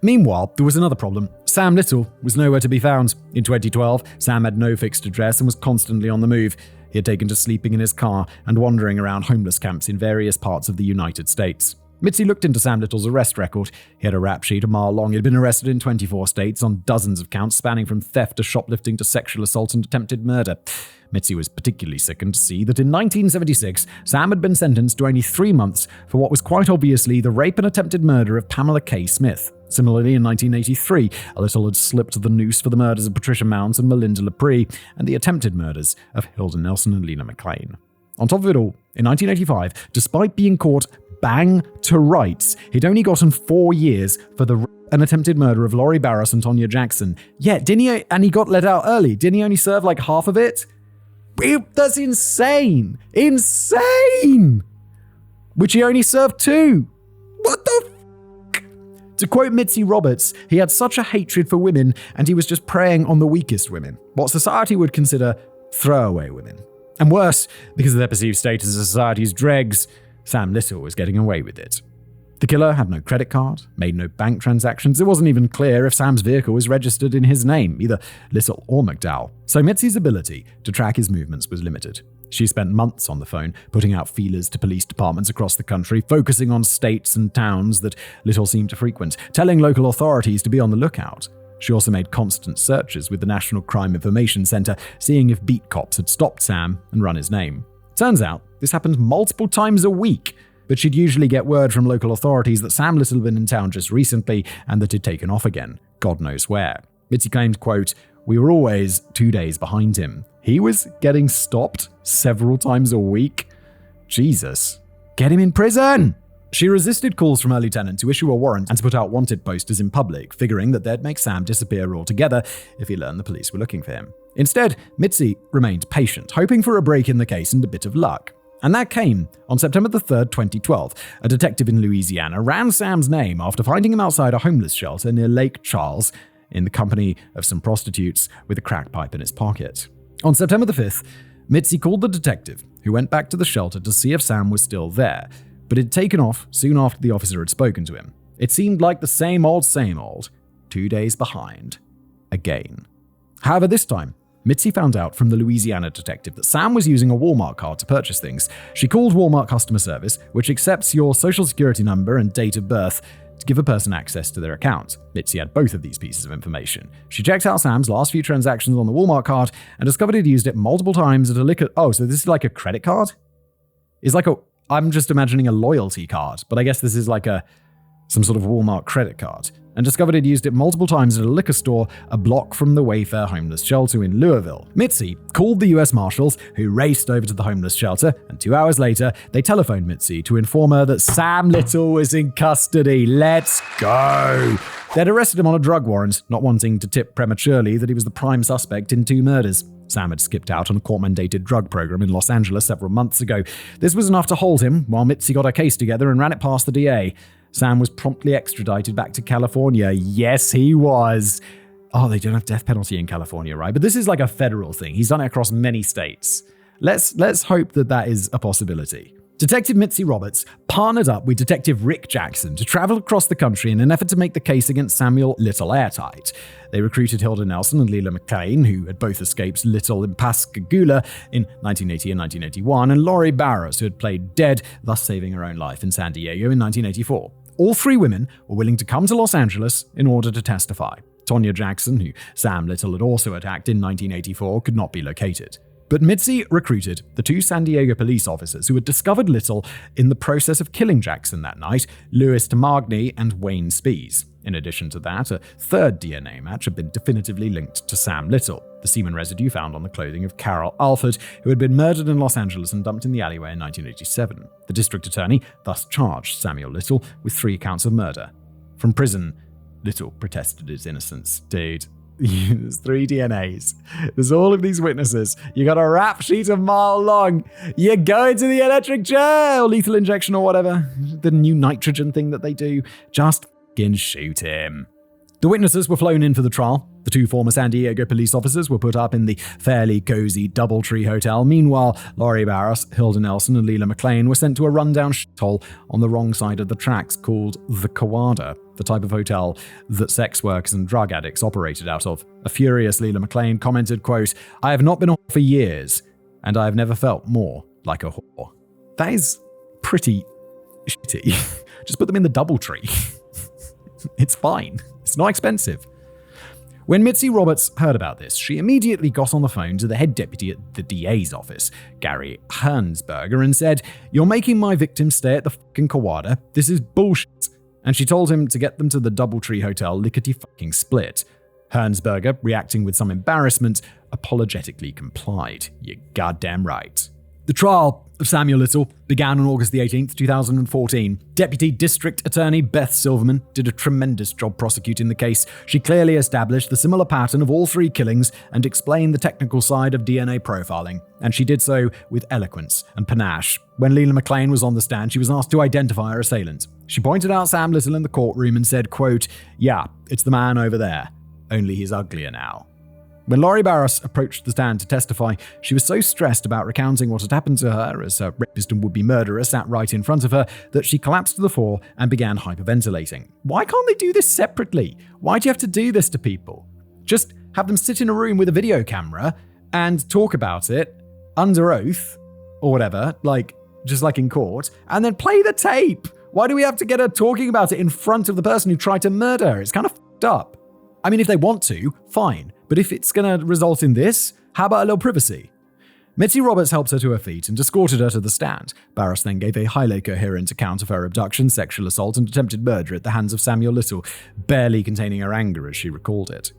Meanwhile, there was another problem. Sam Little was nowhere to be found. In 2012, Sam had no fixed address and was constantly on the move. He had taken to sleeping in his car and wandering around homeless camps in various parts of the United States. Mitzi looked into Sam Little's arrest record. He had a rap sheet a mile long. He had been arrested in 24 states on dozens of counts spanning from theft to shoplifting to sexual assault and attempted murder. Mitzi was particularly sickened to see that in 1976, Sam had been sentenced to only 3 months for what was quite obviously the rape and attempted murder of Pamela K. Smith. Similarly, in 1983, Little had slipped the noose for the murders of Patricia Mounts and Melinda Lepre and the attempted murders of Hilda Nelson and Lena McLean. On top of it all, in 1985, despite being caught bang to rights, he'd only gotten 4 years for the an attempted murder of Laurie Barras and Tonya Jackson. Yeah, and he got let out early. Didn't he only serve like half of it? That's insane! Insane! Which he only served 2. What the f***? To quote Mitzi Roberts, he had such a hatred for women and he was just preying on the weakest women, what society would consider throwaway women. And worse, because of their perceived status as society's dregs, Sam Little was getting away with it. The killer had no credit card, made no bank transactions. It wasn't even clear if Sam's vehicle was registered in his name, either Little or McDowell. So Mitzi's ability to track his movements was limited. She spent months on the phone, putting out feelers to police departments across the country, focusing on states and towns that Little seemed to frequent, telling local authorities to be on the lookout. She also made constant searches with the National Crime Information Center, seeing if beat cops had stopped Sam and run his name. Turns out, this happened multiple times a week, but she'd usually get word from local authorities that Sam Little had been in town just recently and that he'd taken off again, God knows where. Mitzi claimed, quote, "We were always 2 days behind him. He was getting stopped several times a week? Jesus. Get him in prison!" She resisted calls from her lieutenant to issue a warrant and to put out wanted posters in public, figuring that they'd make Sam disappear altogether if he learned the police were looking for him. Instead, Mitzi remained patient, hoping for a break in the case and a bit of luck. And that came on September the 3rd, 2012. A detective in Louisiana ran Sam's name after finding him outside a homeless shelter near Lake Charles in the company of some prostitutes with a crack pipe in his pocket. On September the 5th, Mitzi called the detective, who went back to the shelter to see if Sam was still there, but had taken off soon after the officer had spoken to him. It seemed like the same old, 2 days behind. Again. However, this time, Mitzi found out from the Louisiana detective that Sam was using a Walmart card to purchase things. She called Walmart customer service, which accepts your social security number and date of birth to give a person access to their account. Mitzi had both of these pieces of information. She checked out Sam's last few transactions on the Walmart card and discovered he'd used it multiple times at a liquor... Oh, so this is like a credit card? It's like a... I'm just imagining a loyalty card, but I guess this is like some sort of Walmart credit card. And discovered he'd used it multiple times at a liquor store a block from the Wayfair homeless shelter in Louisville. Mitzi called the US Marshals, who raced over to the homeless shelter, and 2 hours later, they telephoned Mitzi to inform her that Sam Little was in custody. Let's go! They'd arrested him on a drug warrant, not wanting to tip prematurely that he was the prime suspect in 2 murders. Sam had skipped out on a court-mandated drug program in Los Angeles several months ago. This was enough to hold him, while Mitzi got her case together and ran it past the DA. Sam was promptly extradited back to California. Yes, he was. Oh, they don't have death penalty in California, right? But this is like a federal thing. He's done it across many states. Let's hope that is a possibility. Detective Mitzi Roberts partnered up with Detective Rick Jackson to travel across the country in an effort to make the case against Samuel Little airtight. They recruited Hilda Nelson and Leila McLean, who had both escaped Little in Pascagoula in 1980 and 1981, and Lori Barras, who had played dead, thus saving her own life in San Diego in 1984. All 3 women were willing to come to Los Angeles in order to testify. Tonya Jackson, who Sam Little had also attacked in 1984, could not be located. But Mitzi recruited the 2 San Diego police officers who had discovered Little in the process of killing Jackson that night, Louis Tamagni and Wayne Spees. In addition to that, a 3rd DNA match had been definitively linked to Sam Little, the semen residue found on the clothing of Carol Alford, who had been murdered in Los Angeles and dumped in the alleyway in 1987. The district attorney thus charged Samuel Little with 3 counts of murder. From prison, Little protested his innocence. Dude, there's 3 DNAs. There's all of these witnesses. You got a rap sheet a mile long. You're going to the electric chair or lethal injection or whatever. The new nitrogen thing that they do. Just fucking shoot him. The witnesses were flown in for the trial. The 2 former San Diego police officers were put up in the fairly cozy Doubletree Hotel. Meanwhile, Lori Barras, Hilda Nelson, and Leila McLean were sent to a rundown shithole on the wrong side of the tracks called the Kawada, the type of hotel that sex workers and drug addicts operated out of. A furious Leila McLean commented, quote, "I have not been a whore for years, and I have never felt more like a whore." That is pretty shitty. Just put them in the Doubletree. It's fine. It's not expensive. When Mitzi Roberts heard about this, she immediately got on the phone to the head deputy at the DA's office, Gary Hernsberger, and said, "You're making my victims stay at the fucking Kawada. This is bullshit." And she told him to get them to the Doubletree Hotel lickety-fucking-split. Hernsberger, reacting with some embarrassment, apologetically complied. You're goddamn right. The trial of Samuel Little began on August the 18th, 2014. Deputy District Attorney Beth Silverman did a tremendous job prosecuting the case. She clearly established the similar pattern of all 3 killings and explained the technical side of DNA profiling. And she did so with eloquence and panache. When Leila McLean was on the stand, she was asked to identify her assailant. She pointed out Sam Little in the courtroom and said, quote, "Yeah, it's the man over there, only he's uglier now." When Laurie Barras approached the stand to testify, she was so stressed about recounting what had happened to her as her rapist and would-be murderer sat right in front of her that she collapsed to the floor and began hyperventilating. Why can't they do this separately? Why do you have to do this to people? Just have them sit in a room with a video camera and talk about it under oath or whatever, just like in court, and then play the tape. Why do we have to get her talking about it in front of the person who tried to murder her? It's kind of f***ed up. I mean, if they want to, fine. But if it's going to result in this, how about a little privacy? Mitzi Roberts helped her to her feet and escorted her to the stand. Barras then gave a highly coherent account of her abduction, sexual assault, and attempted murder at the hands of Samuel Little, barely containing her anger as she recalled it.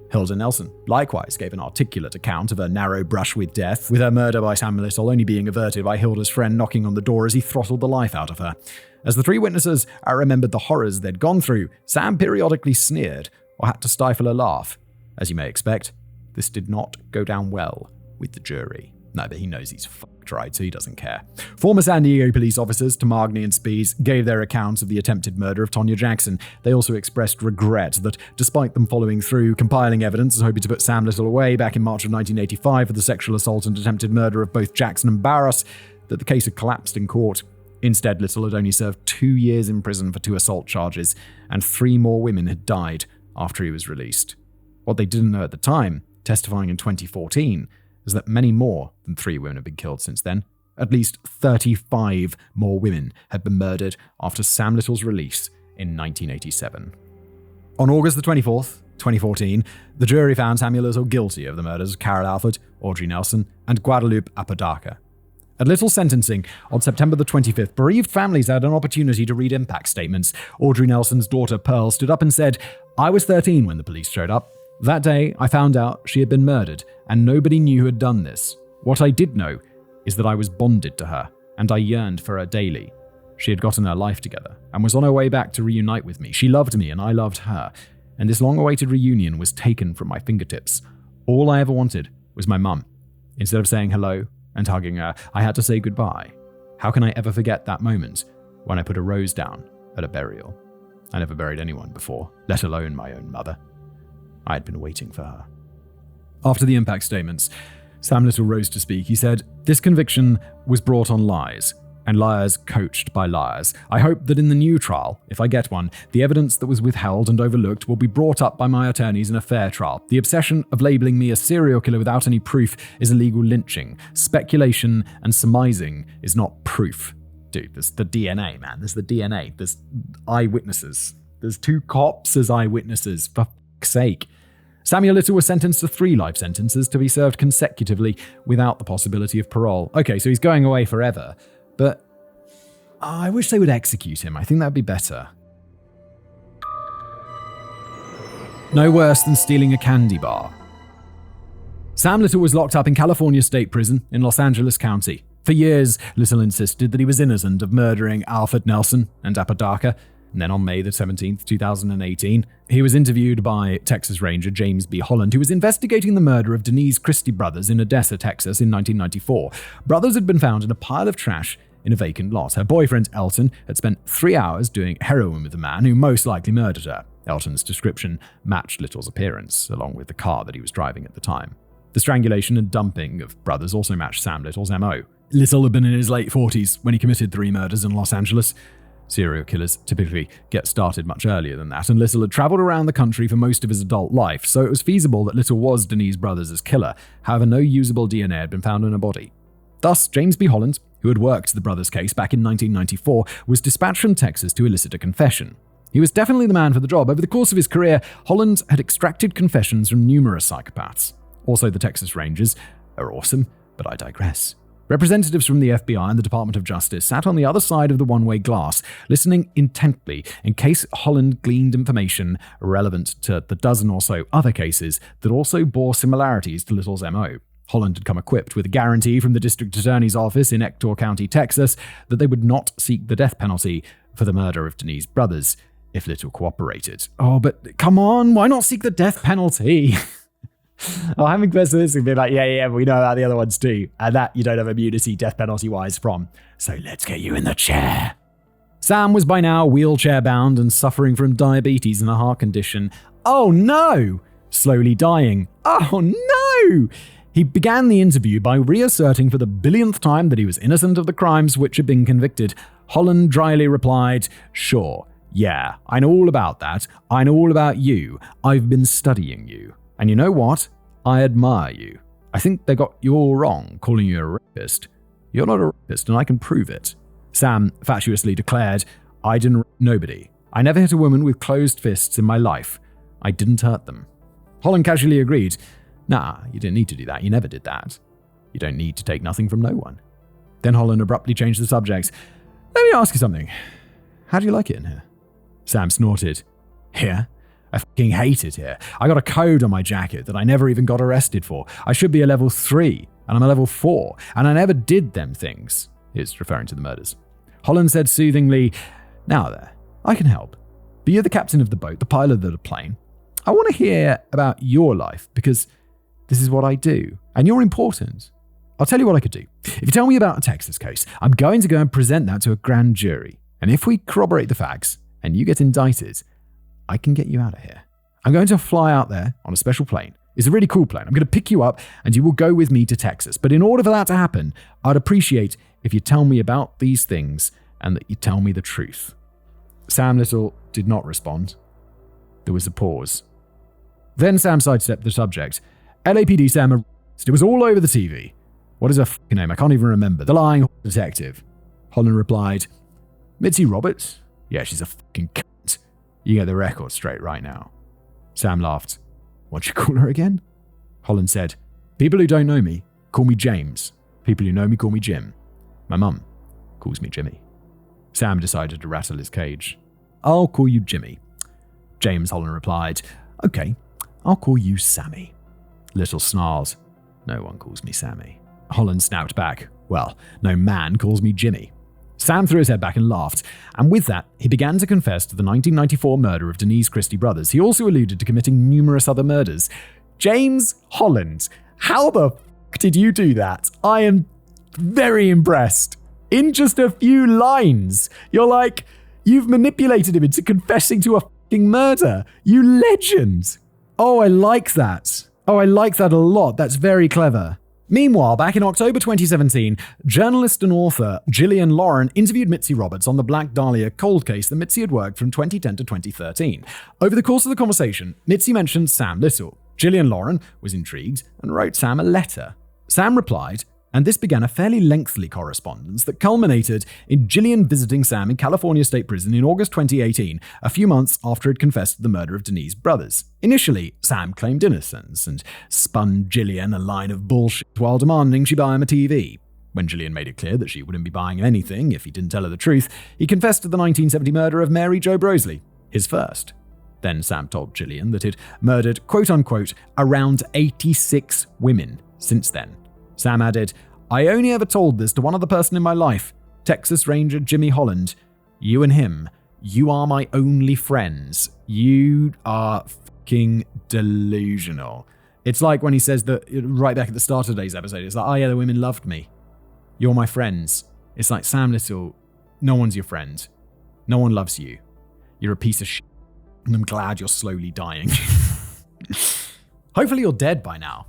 Hilda Nelson likewise gave an articulate account of her narrow brush with death, with her murder by Samuel Little only being averted by Hilda's friend knocking on the door as he throttled the life out of her. As the three witnesses remembered the horrors they'd gone through, Sam periodically sneered or had to stifle a laugh. As you may expect, this did not go down well with the jury. No, but he knows he's fucked, right, so he doesn't care. Former San Diego police officers, Tamagni and Spees, gave their accounts of the attempted murder of Tonya Jackson. They also expressed regret that, despite them following through, compiling evidence and hoping to put Sam Little away back in March of 1985 for the sexual assault and attempted murder of both Jackson and Barras, that the case had collapsed in court. Instead, Little had only served 2 years in prison for 2 assault charges, and 3 more women had died after he was released. What they didn't know at the time, testifying in 2014, is that many more than 3 women have been killed since then. At least 35 more women had been murdered after Sam Little's release in 1987. On August the 24th, 2014, the jury found Samuel Little guilty of the murders of Carol Alford, Audrey Nelson, and Guadalupe Apodaca. At Little's sentencing on September the 25th, bereaved families had an opportunity to read impact statements. Audrey Nelson's daughter Pearl stood up and said, "I was 13 when the police showed up. That day, I found out she had been murdered, and nobody knew who had done this. What I did know is that I was bonded to her, and I yearned for her daily. She had gotten her life together, and was on her way back to reunite with me. She loved me, and I loved her, and this long-awaited reunion was taken from my fingertips. All I ever wanted was my mum. Instead of saying hello and hugging her, I had to say goodbye. How can I ever forget that moment when I put a rose down at a burial? I never buried anyone before, let alone my own mother. I had been waiting for her." After the impact statements, Sam Little rose to speak. He said, "This conviction was brought on lies, and liars coached by liars. I hope that in the new trial, if I get one, the evidence that was withheld and overlooked will be brought up by my attorneys in a fair trial. The obsession of labeling me a serial killer without any proof is illegal lynching. Speculation and surmising is not proof." Dude, there's the DNA, man. There's the DNA. There's eyewitnesses. There's 2 cops as eyewitnesses, for fuck's sake. Samuel Little was sentenced to 3 life sentences to be served consecutively without the possibility of parole. Okay, so he's going away forever, but I wish they would execute him. I think that'd be better. No worse than stealing a candy bar. Sam Little was locked up in California State Prison in Los Angeles County. For years, Little insisted that he was innocent of murdering Alfred Nelson and Apodaca. And then on May the 17th, 2018, he was interviewed by Texas Ranger James B. Holland, who was investigating the murder of Denise Christie Brothers in Odessa, Texas in 1994. Brothers had been found in a pile of trash in a vacant lot. Her boyfriend, Elton, had spent 3 hours doing heroin with the man who most likely murdered her. Elton's description matched Little's appearance, along with the car that he was driving at the time. The strangulation and dumping of Brothers also matched Sam Little's MO. Little had been in his late 40s when he committed 3 murders in Los Angeles. Serial killers typically get started much earlier than that, and Little had traveled around the country for most of his adult life, so it was feasible that Little was Denise Brothers' killer. However, no usable DNA had been found in her body. Thus, James B. Holland, who had worked the Brothers case back in 1994, was dispatched from Texas to elicit a confession. He was definitely the man for the job. Over the course of his career, Holland had extracted confessions from numerous psychopaths. Also, the Texas Rangers are awesome, but I digress. Representatives from the FBI and the Department of Justice sat on the other side of the one-way glass, listening intently in case Holland gleaned information relevant to the dozen or so other cases that also bore similarities to Little's MO. Holland had come equipped with a guarantee from the district attorney's office in Ector County, Texas, that they would not seek the death penalty for the murder of Denise Brothers if Little cooperated. Oh, but come on, why not seek the death penalty? I'm invested in this and be like, yeah, we know about the other ones too. And that you don't have immunity death penalty wise from. So let's get you in the chair. Sam was by now wheelchair bound and suffering from diabetes and a heart condition. Oh no! slowly dying. Oh no! He began the interview by reasserting for the billionth time that he was innocent of the crimes which had been convicted. Holland dryly replied, "Sure, yeah, I know all about that. I know all about you. I've been studying you. And you know what? I admire you. I think they got you all wrong, calling you a rapist. You're not a rapist, and I can prove it." Sam fatuously declared, "I didn't rape nobody. I never hit a woman with closed fists in my life. I didn't hurt them." Holland casually agreed, "Nah, you didn't need to do that. You never did that. You don't need to take nothing from no one." Then Holland abruptly changed the subject. "Let me ask you something. How do you like it in here?" Sam snorted. "Here? I fucking hate it here. I got a code on my jacket that I never even got arrested for. I should be a level 3, and I'm a level 4, and I never did them things." He's referring to the murders. Holland said soothingly, "Now there, I can help. But you're the captain of the boat, the pilot of the plane. I want to hear about your life because this is what I do, and you're important. I'll tell you what I could do. If you tell me about a Texas case, I'm going to go and present that to a grand jury. And if we corroborate the facts and you get indicted, I can get you out of here. I'm going to fly out there on a special plane. It's a really cool plane. I'm going to pick you up and you will go with me to Texas. But in order for that to happen, I'd appreciate if you tell me about these things and that you tell me the truth." Sam Little did not respond. There was a pause. Then Sam sidestepped the subject. "LAPD Sam, it was all over the TV. What is her fucking name? I can't even remember. The lying detective." Holland replied, "Mitzi Roberts? Yeah, she's a fucking cunt. You get the record straight right now." Sam laughed. "What'd you call her again?" Holland said, "People who don't know me call me James. People who know me call me Jim. My mum calls me Jimmy." Sam decided to rattle his cage. "I'll call you Jimmy." James, Holland replied, "Okay, I'll call you Sammy." Little snarled, "No one calls me Sammy." Holland snapped back, "Well, no man calls me Jimmy." Sam threw his head back and laughed, and with that, he began to confess to the 1994 murder of Denise Christie brothers. He also alluded to committing numerous other murders. James Holland, how the fuck did you do that? I am very impressed. In just a few lines, you're like, you've manipulated him into confessing to a fucking murder. You legend. Oh, I like that. Oh, I like that a lot. That's very clever. Meanwhile, back in October 2017, journalist and author Gillian Lauren interviewed Mitzi Roberts on the Black Dahlia cold case that Mitzi had worked from 2010 to 2013. Over the course of the conversation, Mitzi mentioned Sam Little. Gillian Lauren was intrigued and wrote Sam a letter. Sam replied, and this began a fairly lengthy correspondence that culminated in Gillian visiting Sam in California State Prison in August 2018, a few months after he'd confessed to the murder of Denise brothers. Initially, Sam claimed innocence and spun Gillian a line of bullshit while demanding she buy him a TV. When Gillian made it clear that she wouldn't be buying anything if he didn't tell her the truth, he confessed to the 1970 murder of Mary Jo Brosley, his first. Then Sam told Gillian that he'd murdered, quote-unquote, around 86 women since then. Sam added, "I only ever told this to one other person in my life, Texas Ranger Jimmy Holland. You and him, you are my only friends. You are fucking delusional." It's like when he says that right back at the start of today's episode, it's like, "Oh yeah, the women loved me. You're my friends." It's like, Sam Little, no one's your friend. No one loves you. You're a piece of shit. And I'm glad you're slowly dying. Hopefully you're dead by now.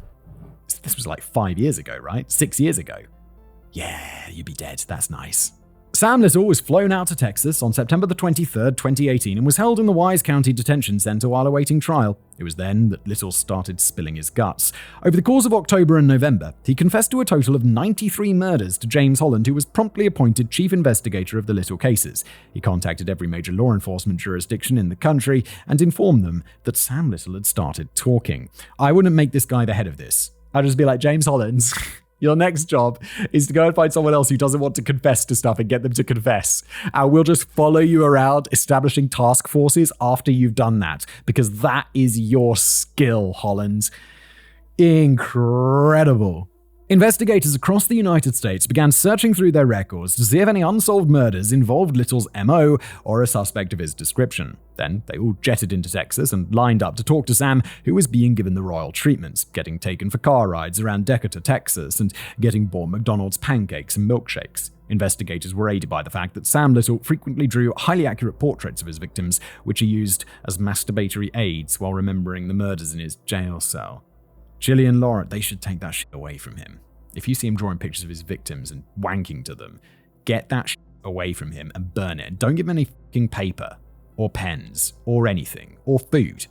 This was like 5 years ago, right? 6 years ago. Yeah, you'd be dead. That's nice. Sam Little was flown out to Texas on September the 23rd, 2018, and was held in the Wise County Detention Center while awaiting trial. It was then that Little started spilling his guts. Over the course of October and November, he confessed to a total of 93 murders to James Holland, who was promptly appointed chief investigator of the Little cases. He contacted every major law enforcement jurisdiction in the country and informed them that Sam Little had started talking. I wouldn't make this guy the head of this. I'd just be like, "James Holland, your next job is to go and find someone else who doesn't want to confess to stuff and get them to confess. And we'll just follow you around establishing task forces after you've done that, because that is your skill, Holland." Incredible. Investigators across the United States began searching through their records to see if any unsolved murders involved Little's MO or a suspect of his description. Then they all jetted into Texas and lined up to talk to Sam, who was being given the royal treatment, getting taken for car rides around Decatur, Texas, and getting bought McDonald's pancakes and milkshakes. Investigators were aided by the fact that Sam Little frequently drew highly accurate portraits of his victims, which he used as masturbatory aids while remembering the murders in his jail cell. Gillian Lawrence, they should take that shit away from him. If you see him drawing pictures of his victims and wanking to them, get that shit away from him and burn it. Don't give him any fucking paper, or pens, or anything, or food.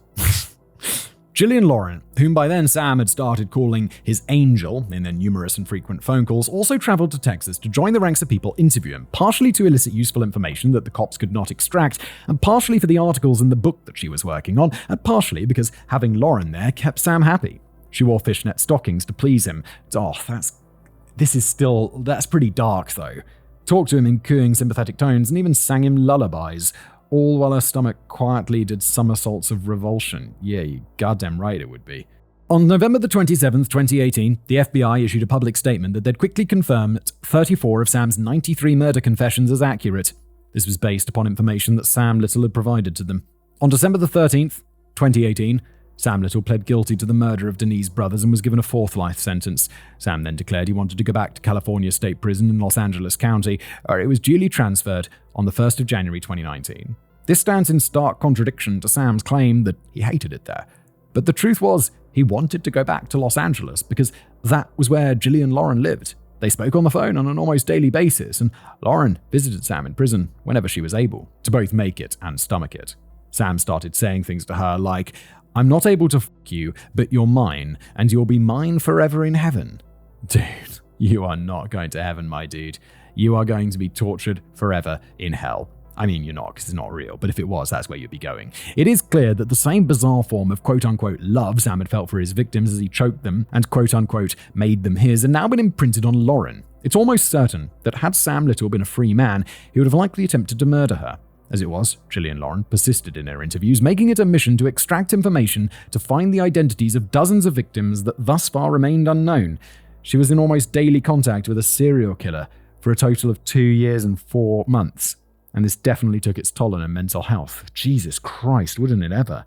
Gillian Lawrence, whom by then Sam had started calling his angel in their numerous and frequent phone calls, also traveled to Texas to join the ranks of people interviewing him, partially to elicit useful information that the cops could not extract, and partially for the articles in the book that she was working on, and partially because having Lauren there kept Sam happy. She wore fishnet stockings to please him. Oh, that's pretty dark though. Talked to him in cooing, sympathetic tones, and even sang him lullabies, all while her stomach quietly did somersaults of revulsion. Yeah, you goddamn right it would be. On November the 27th, 2018, the FBI issued a public statement that they'd quickly confirmed 34 of Sam's 93 murder confessions as accurate. This was based upon information that Sam Little had provided to them. On December the 13th, 2018, Sam Little pled guilty to the murder of Denise brothers and was given a 4th life sentence. Sam then declared he wanted to go back to California State Prison in Los Angeles County, where it was duly transferred on the 1st of January 2019. This stands in stark contradiction to Sam's claim that he hated it there. But the truth was, he wanted to go back to Los Angeles because that was where Gillian Lawrence lived. They spoke on the phone on an almost daily basis, and Lauren visited Sam in prison whenever she was able, to both make it and stomach it. Sam started saying things to her like, "I'm not able to fuck you, but you're mine, and you'll be mine forever in heaven." Dude, you are not going to heaven, my dude. You are going to be tortured forever in hell. I mean, you're not, because it's not real, but if it was, that's where you'd be going. It is clear that the same bizarre form of quote-unquote love Sam had felt for his victims as he choked them and quote-unquote made them his had now been imprinted on Lauren. It's almost certain that had Sam Little been a free man, he would have likely attempted to murder her. As it was, Gillian Lawrence persisted in her interviews, making it a mission to extract information to find the identities of dozens of victims that thus far remained unknown. She was in almost daily contact with a serial killer for a total of 2 years and 4 months. And this definitely took its toll on her mental health. Jesus Christ, wouldn't it ever?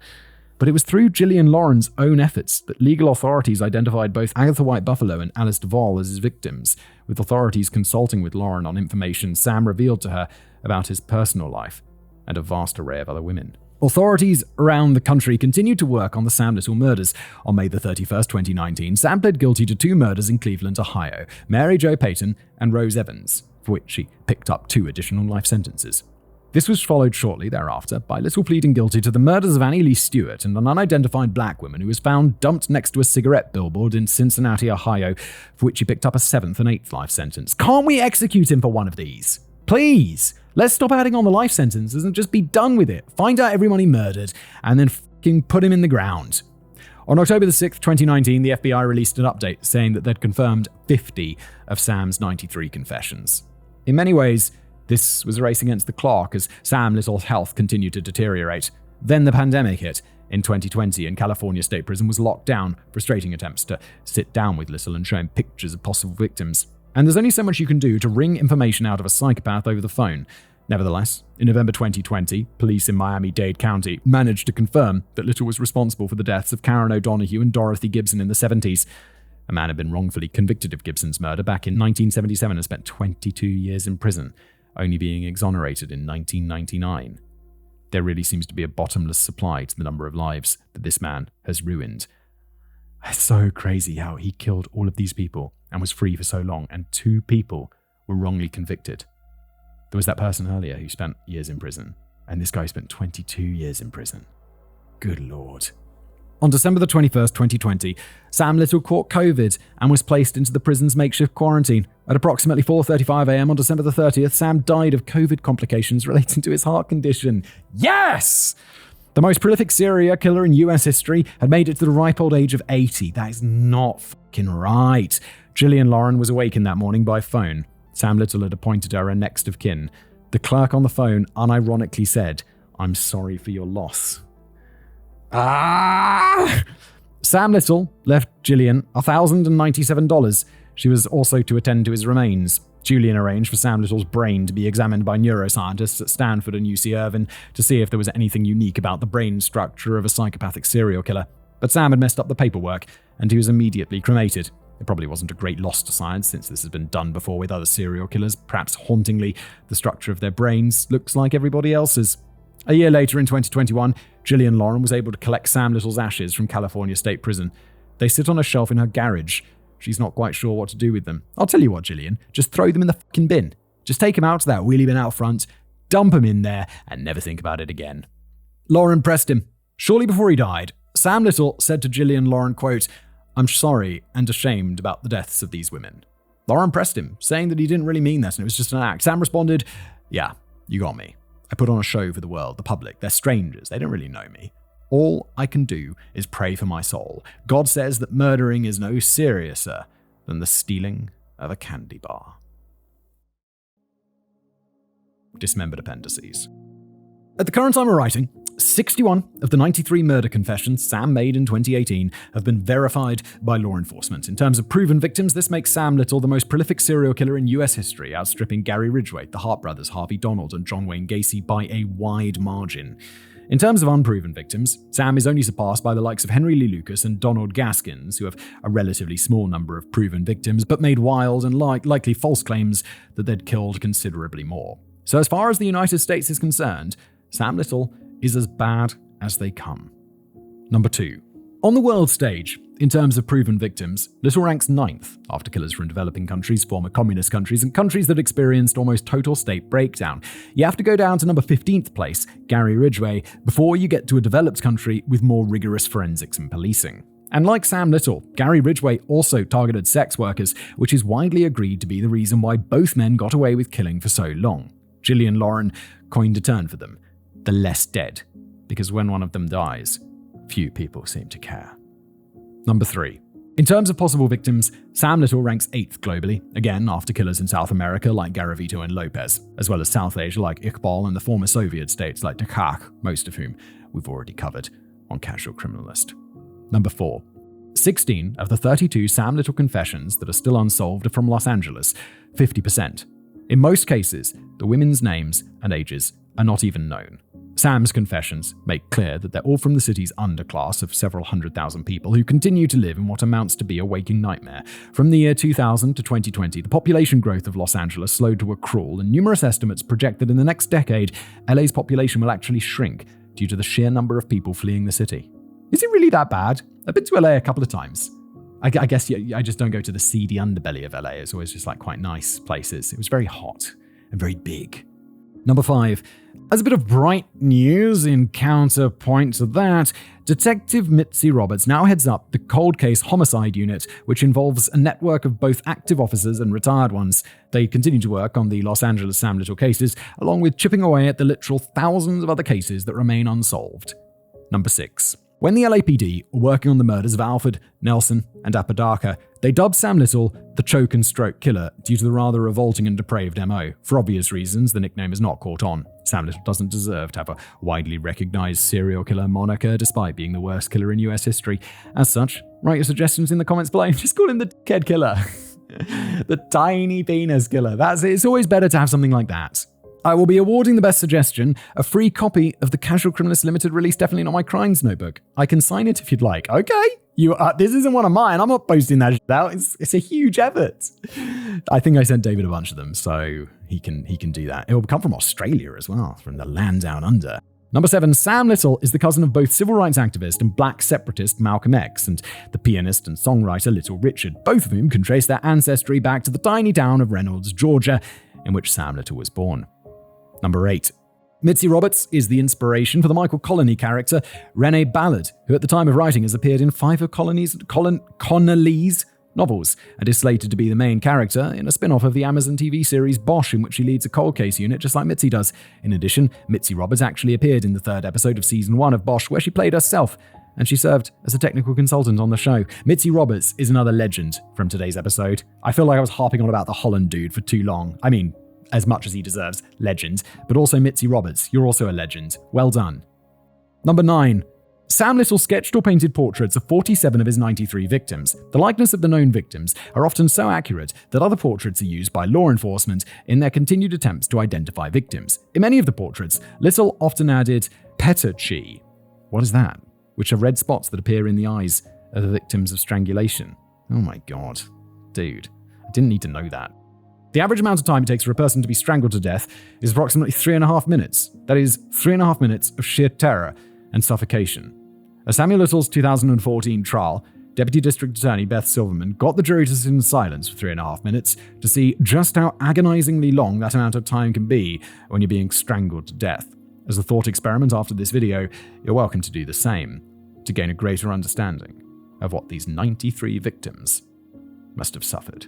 But it was through Gillian Lawrence's own efforts that legal authorities identified both Agatha White Buffalo and Alice Duvall as his victims, with authorities consulting with Lauren on information Sam revealed to her about his personal life and a vast array of other women. Authorities around the country continued to work on the Sam Little murders. On May the 31st, 2019, Sam pled guilty to 2 murders in Cleveland, Ohio, Mary Jo Payton and Rose Evans, for which she picked up 2 additional life sentences. This was followed shortly thereafter by Little pleading guilty to the murders of Annie Lee Stewart and an unidentified black woman who was found dumped next to a cigarette billboard in Cincinnati, Ohio, for which he picked up a 7th and 8th life sentence. Can't we execute him for one of these? Please! Let's stop adding on the life sentences and just be done with it. Find out everyone he murdered and then fucking put him in the ground. On October the 6th, 2019, the FBI released an update saying that they'd confirmed 50 of Sam's 93 confessions. In many ways, this was a race against the clock as Sam Little's health continued to deteriorate. Then the pandemic hit in 2020 and California State Prison was locked down, frustrating attempts to sit down with Little and show him pictures of possible victims. And there's only so much you can do to wring information out of a psychopath over the phone. Nevertheless, in November 2020, police in Miami-Dade County managed to confirm that Little was responsible for the deaths of Karen O'Donoghue and Dorothy Gibson in the 70s. A man had been wrongfully convicted of Gibson's murder back in 1977 and spent 22 years in prison, only being exonerated in 1999. There really seems to be a bottomless supply to the number of lives that this man has ruined. It's so crazy how he killed all of these people and was free for so long, and 2 people were wrongly convicted. There was that person earlier who spent years in prison, and this guy spent 22 years in prison. Good Lord. On December the 21st, 2020, Sam Little caught COVID and was placed into the prison's makeshift quarantine. At approximately 4:35 a.m. on December the 30th, Sam died of COVID complications relating to his heart condition. Yes! The most prolific serial killer in US history had made it to the ripe old age of 80. That is not fucking right. Gillian Lawrence was awakened that morning by phone. Sam Little had appointed her a next of kin. The clerk on the phone unironically said, "I'm sorry for your loss." Sam Little left Gillian $1,097. She was also to attend to his remains. Julian arranged for Sam Little's brain to be examined by neuroscientists at Stanford and UC Irvine to see if there was anything unique about the brain structure of a psychopathic serial killer. But Sam had messed up the paperwork, and he was immediately cremated. It probably wasn't a great loss to science, since this has been done before with other serial killers. Perhaps hauntingly, the structure of their brains looks like everybody else's. A year later, in 2021, Gillian Lauren was able to collect Sam Little's ashes from California State Prison. They sit on a shelf in her garage. She's not quite sure what to do with them. I'll tell you what, Gillian, just throw them in the fucking bin. Just take him out to that wheelie bin out front, dump him in there, and never think about it again. Lauren pressed him. Shortly before he died, Sam Little said to Gillian Lauren, quote, "I'm sorry and ashamed about the deaths of these women." Lauren pressed him, saying that he didn't really mean this and it was just an act. Sam responded, "Yeah, you got me. I put on a show for the world, the public. They're strangers. They don't really know me. All I can do is pray for my soul. God says that murdering is no seriouser than the stealing of a candy bar." Dismembered appendices. At the current time of writing, 61 of the 93 murder confessions Sam made in 2018 have been verified by law enforcement. In terms of proven victims, this makes Sam Little the most prolific serial killer in US history, outstripping Gary Ridgway, the Hart brothers, Harvey Donald, and John Wayne Gacy by a wide margin. In terms of unproven victims, Sam is only surpassed by the likes of Henry Lee Lucas and Donald Gaskins, who have a relatively small number of proven victims, but made wild and likely false claims that they'd killed considerably more. So as far as the United States is concerned, Sam Little is as bad as they come. Number 2. On the world stage, in terms of proven victims, Little ranks 9th after killers from developing countries, former communist countries, and countries that experienced almost total state breakdown. You have to go down to number 15th place, Gary Ridgway, before you get to a developed country with more rigorous forensics and policing. And like Sam Little, Gary Ridgway also targeted sex workers, which is widely agreed to be the reason why both men got away with killing for so long. Gillian Lauren coined a term for them: the less dead, because when one of them dies, few people seem to care. Number 3. In terms of possible victims, Sam Little ranks 8th globally, again after killers in South America like Garavito and Lopez, as well as South Asia like Iqbal and the former Soviet states like Dakhak, most of whom we've already covered on Casual Criminalist. Number 4. 16 of the 32 Sam Little confessions that are still unsolved are from Los Angeles, 50%. In most cases, the women's names and ages are not even known. Sam's confessions make clear that they're all from the city's underclass of several 100,000 people who continue to live in what amounts to be a waking nightmare. From the year 2000 to 2020, the population growth of Los Angeles slowed to a crawl, and numerous estimates project that in the next decade, LA's population will actually shrink due to the sheer number of people fleeing the city. Is it really that bad? I've been to LA a couple of times. I guess I just don't go to the seedy underbelly of LA. It's always just like quite nice places. It was very hot and very big. Number 5. As a bit of bright news in counterpoint to that, Detective Mitzi Roberts now heads up the Cold Case Homicide Unit, which involves a network of both active officers and retired ones. They continue to work on the Los Angeles Sam Little cases, along with chipping away at the literal thousands of other cases that remain unsolved. Number 6. When the LAPD were working on the murders of Alford, Nelson, and Apodaca, they dubbed Sam Little the choke and stroke killer due to the rather revolting and depraved MO. For obvious reasons, the nickname is not caught on. Sam Little doesn't deserve to have a widely recognized serial killer moniker despite being the worst killer in US history. As such, write your suggestions in the comments below. Just call him the dickhead killer. The tiny penis killer. It's always better to have something like that. I will be awarding the best suggestion a free copy of the Casual Criminalist Limited release Definitely Not My Crimes notebook. I can sign it if you'd like. Okay, this isn't one of mine. I'm not posting that shit out. It's a huge effort. I think I sent David a bunch of them, so he can do that. It will come from Australia as well, from the land down under. Number 7, Sam Little is the cousin of both civil rights activist and black separatist Malcolm X and the pianist and songwriter Little Richard, both of whom can trace their ancestry back to the tiny town of Reynolds, Georgia, in which Sam Little was born. Number 8. Mitzi Roberts is the inspiration for the Michael Connelly character, Renee Ballard, who at the time of writing has appeared in 5 of Connelly's novels and is slated to be the main character in a spin-off of the Amazon TV series Bosch, in which she leads a cold case unit just like Mitzi does. In addition, Mitzi Roberts actually appeared in the 3rd episode of Season 1 of Bosch, where she played herself, and she served as a technical consultant on the show. Mitzi Roberts is another legend from today's episode. I feel like I was harping on about the Holland dude for too long. I mean, as much as he deserves, legend, but also Mitzi Roberts, you're also a legend. Well done. Number 9. Sam Little sketched or painted portraits of 47 of his 93 victims. The likeness of the known victims are often so accurate that other portraits are used by law enforcement in their continued attempts to identify victims. In many of the portraits, Little often added petachie. What is that? Which are red spots that appear in the eyes of the victims of strangulation. Oh my god. Dude, I didn't need to know that. The average amount of time it takes for a person to be strangled to death is approximately 3.5 minutes. That is 3.5 minutes of sheer terror and suffocation. At Samuel Little's 2014 trial, Deputy District Attorney Beth Silverman got the jury to sit in silence for 3.5 minutes to see just how agonizingly long that amount of time can be when you're being strangled to death. As a thought experiment after this video, you're welcome to do the same, to gain a greater understanding of what these 93 victims must have suffered.